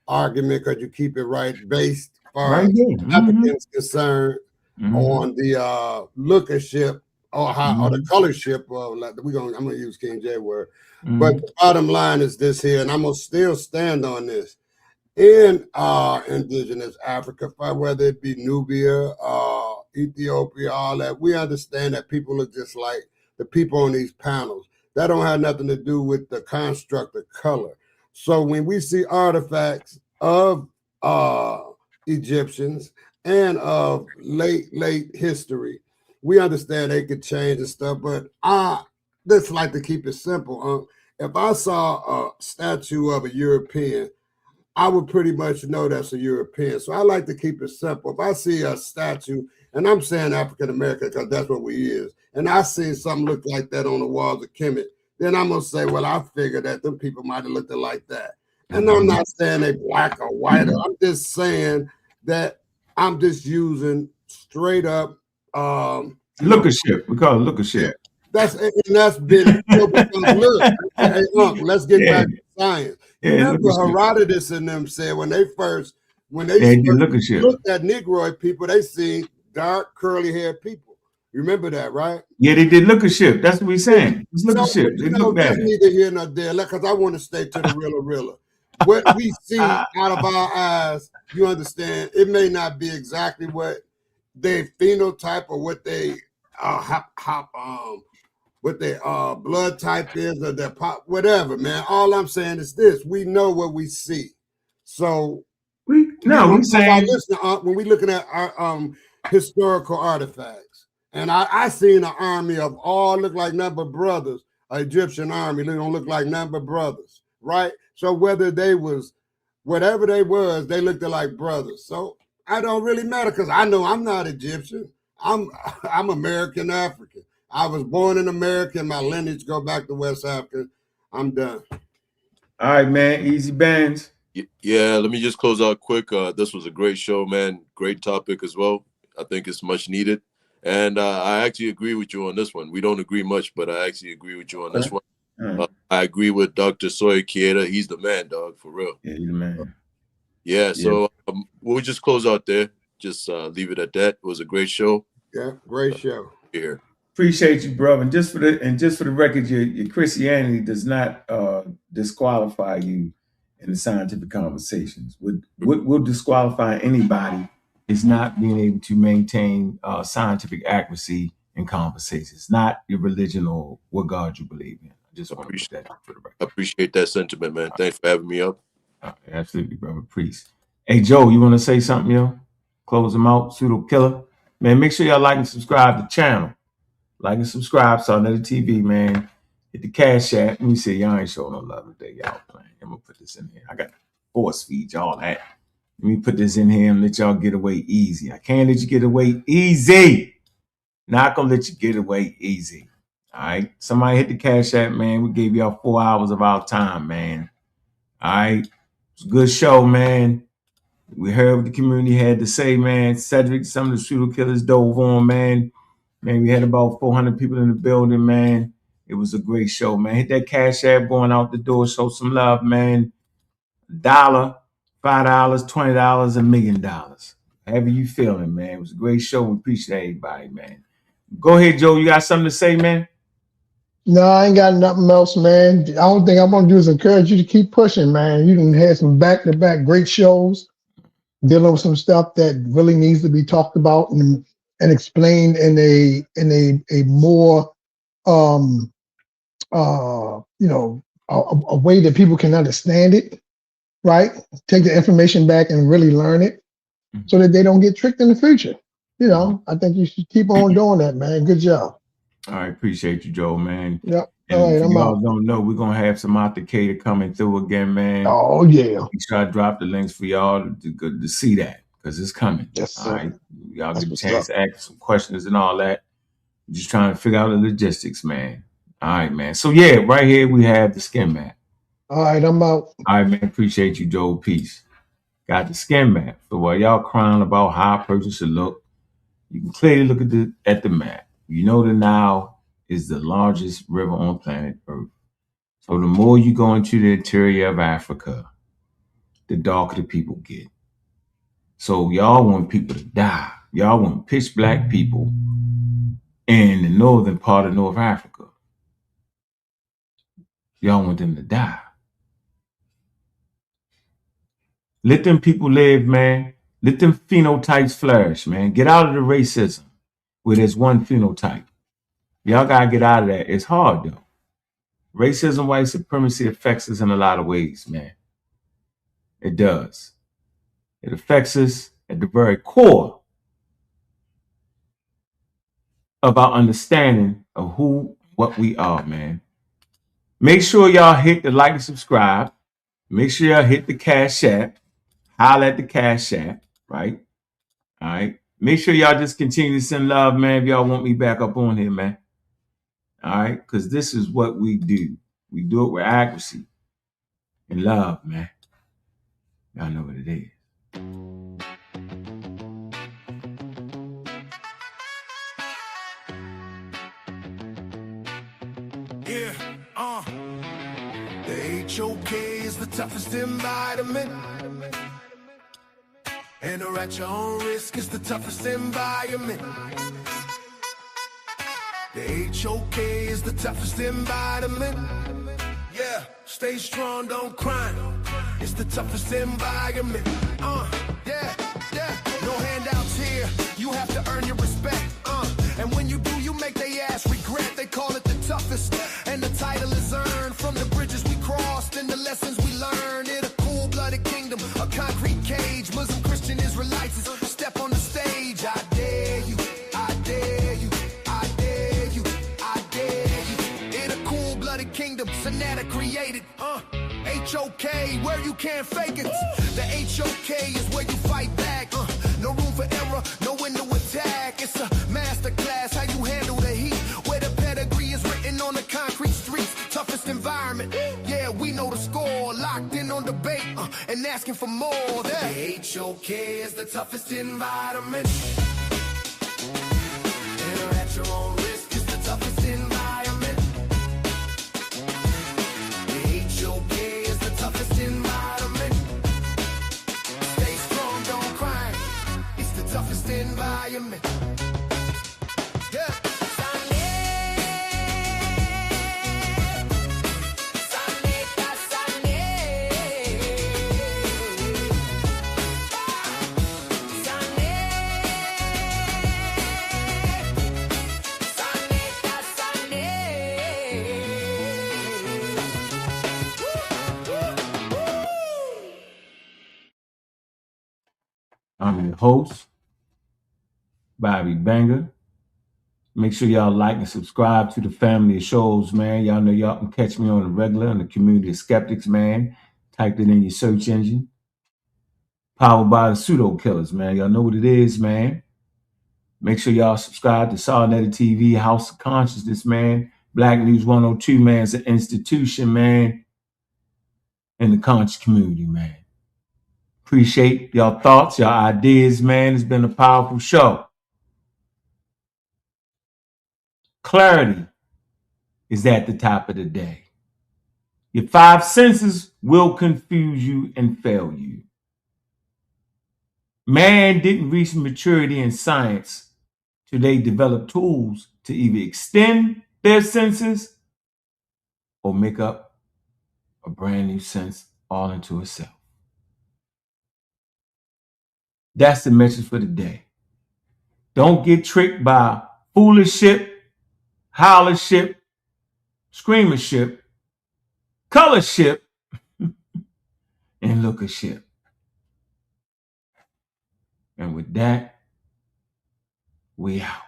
argument because you keep it right based as far as Africans concerned on the lookership or how or the colorship. I'm gonna use King J word, but the bottom line is this here, and I'm gonna still stand on this. In indigenous Africa, whether it be Nubia, Ethiopia, all that, we understand that people are just like the people on these panels. That don't have nothing to do with the construct of color. So when we see artifacts of Egyptians and of late history, we understand they could change and stuff, but I just like to keep it simple. If I saw a statue of a European, I would pretty much know that's a European. So I like to keep it simple. If I see a statue, and I'm saying African American because that's what we is, and I see something look like that on the walls of Kemet, then I'm gonna say, well, I figured that them people might have looked like that. And I'm not saying they black or white. I'm just saying that I'm just using straight up lookership. We call it lookership. That's been look. Hey, let's get back to science. Remember, Herodotus and them said when they first looked at Negroid people, they seen dark curly haired people. You remember that, right? Yeah, they did lookership. That's what we're saying. It's lookership. They look bad. Neither here nor there, because I want to stay to the realer. What we see out of our eyes, you understand, it may not be exactly what their phenotype or what they what their blood type is or their pop, whatever, man. All I'm saying is this: we know what we see. So we're saying, listen, when we're looking at our historical artifacts, and I seen an army of all look like nothing but brothers, an Egyptian army, they don't look like nothing but brothers, right? So whether they was whatever they was, they looked like brothers. So I don't really matter because I know I'm not Egyptian. I'm American African. I was born in America and my lineage go back to West Africa. I'm done. All right, man. Easy bands. Yeah, let me just close out quick. This was a great show, man. Great topic as well. I think it's much needed. And I actually agree with you on this one. We don't agree much, but I actually agree with you on this one. I agree with Dr. Soy Kieta. He's the man, dog, for real. Yeah, he's the man. So we'll just close out there. Just leave it at that. It was a great show. Yeah, great show. Here. Appreciate you, brother. And just for the record, your Christianity does not disqualify you in the scientific conversations. What will disqualify anybody is not being able to maintain scientific accuracy in conversations. It's not your religion or what God you believe in. I just want to put that for the record. I appreciate that sentiment, man. Thanks for having me up. Absolutely, brother. Priest. Hey, Joe, you want to say something, yo? Close them out, pseudo killer. Man, make sure y'all like and subscribe to the channel. Like and subscribe, sa.neter TV, man. Hit the cash app. Let me see, y'all ain't showing no love today, y'all playing. I'm gonna put this in here. I got force feed y'all that. Let me put this in here and let y'all get away easy. I can't let you get away easy. Not gonna let you get away easy. All right. Somebody hit the cash app, man. We gave y'all 4 hours of our time, man. All right. It's a good show, man. We heard what the community had to say, man. Cedric, some of the pseudo killers dove on, man. Man, we had about 400 people in the building, man. It was a great show, man. Hit that cash app going out the door. Show some love, man. $1, $5, $20, $1 million. However you feeling, man. It was a great show. We appreciate everybody, man. Go ahead, Joe. You got something to say, man? No, I ain't got nothing else, man. The only thing I'm gonna do is encourage you to keep pushing, man. You can have some back-to-back great shows dealing with some stuff that really needs to be talked about and explained in a more a way that people can understand it, right? Take the information back and really learn it so that they don't get tricked in the future. You know, I think you should keep on doing that, man. Good job. All right, appreciate you, Joe, man. Yep. And All right, if I'm y'all out. don't know, we're gonna have some Cater coming through again, man. Oh yeah. Make sure I drop the links for y'all to see that, because it's coming. Yes, all right. Y'all That's get a what's chance up. to ask some questions and all that. Just trying to figure out the logistics, man. All right, man. So yeah, right here we have the skin map. All right, I'm out. All right, man. Appreciate you, Joe. Peace. Got the skin map. So while y'all crying about how a person should look, you can clearly look at the map. You know the Nile is the largest river on planet Earth. So the more you go into the interior of Africa, the darker the people get. So y'all want people to die. Y'all want pitch black people in the northern part of North Africa. Y'all want them to die. Let them people live, man. Let them phenotypes flourish, man. Get out of the racism where there's one phenotype. Y'all gotta get out of that. It's hard though. Racism, white supremacy affects us in a lot of ways, man. It does. It affects us at the very core of our understanding of what we are, man. Make sure y'all hit the like and subscribe. Make sure y'all hit the cash app. Holler at the cash app, right? All right. Make sure y'all just continue to send love, man, if y'all want me back up on here, man. All right? Because this is what we do. We do it with accuracy and love, man. Y'all know what it is. Yeah, the HOK is the toughest environment. And or at your own risk is the toughest environment. The HOK is the toughest environment. Yeah, stay strong, don't cry. It's the toughest environment. Yeah, no handouts here. You have to earn your respect. And when you do, you make they ass regret. They call it the toughest, and the title is earned from the bridges we crossed and the lessons we learned. In a cool-blooded kingdom, a concrete cage. Muslim, Christian, Israelites step on the stage. I dare you, I dare you, I dare you, I dare you. In a cool-blooded kingdom, sa.neter created. HOK, where you can't fake it. The HOK is where you fight back. No room for error, no window attack. It's a masterclass, how you handle the heat. Where the pedigree is written on the concrete streets. Toughest environment, yeah, we know the score. Locked in on debate and asking for more. The HOK is the toughest environment. Enter at your own risk is the toughest environment. The HOK is the toughest environment. Stay strong, don't cry. It's the toughest environment. Yeah. I'm your host, Bobby Banger. Make sure y'all like and subscribe to the family of shows, man. Y'all know y'all can catch me on the regular on the Community of Skeptics, man. Type it in your search engine. Powered by the Pseudo Killers, man. Y'all know what it is, man. Make sure y'all subscribe to sa.neter TV, House of Consciousness, man. Black News 102, man, is an institution, man, in the conscious community, man. Appreciate y'all thoughts, y'all ideas, man. It's been a powerful show. Clarity is at the top of the day. Your 5 senses will confuse you and fail you. Man didn't reach maturity in science till they developed tools to either extend their senses or make up a brand new sense all into itself. That's the message for the day. Don't get tricked by foolishship, howlership, screamership, colorship, and lookership. And with that, we out.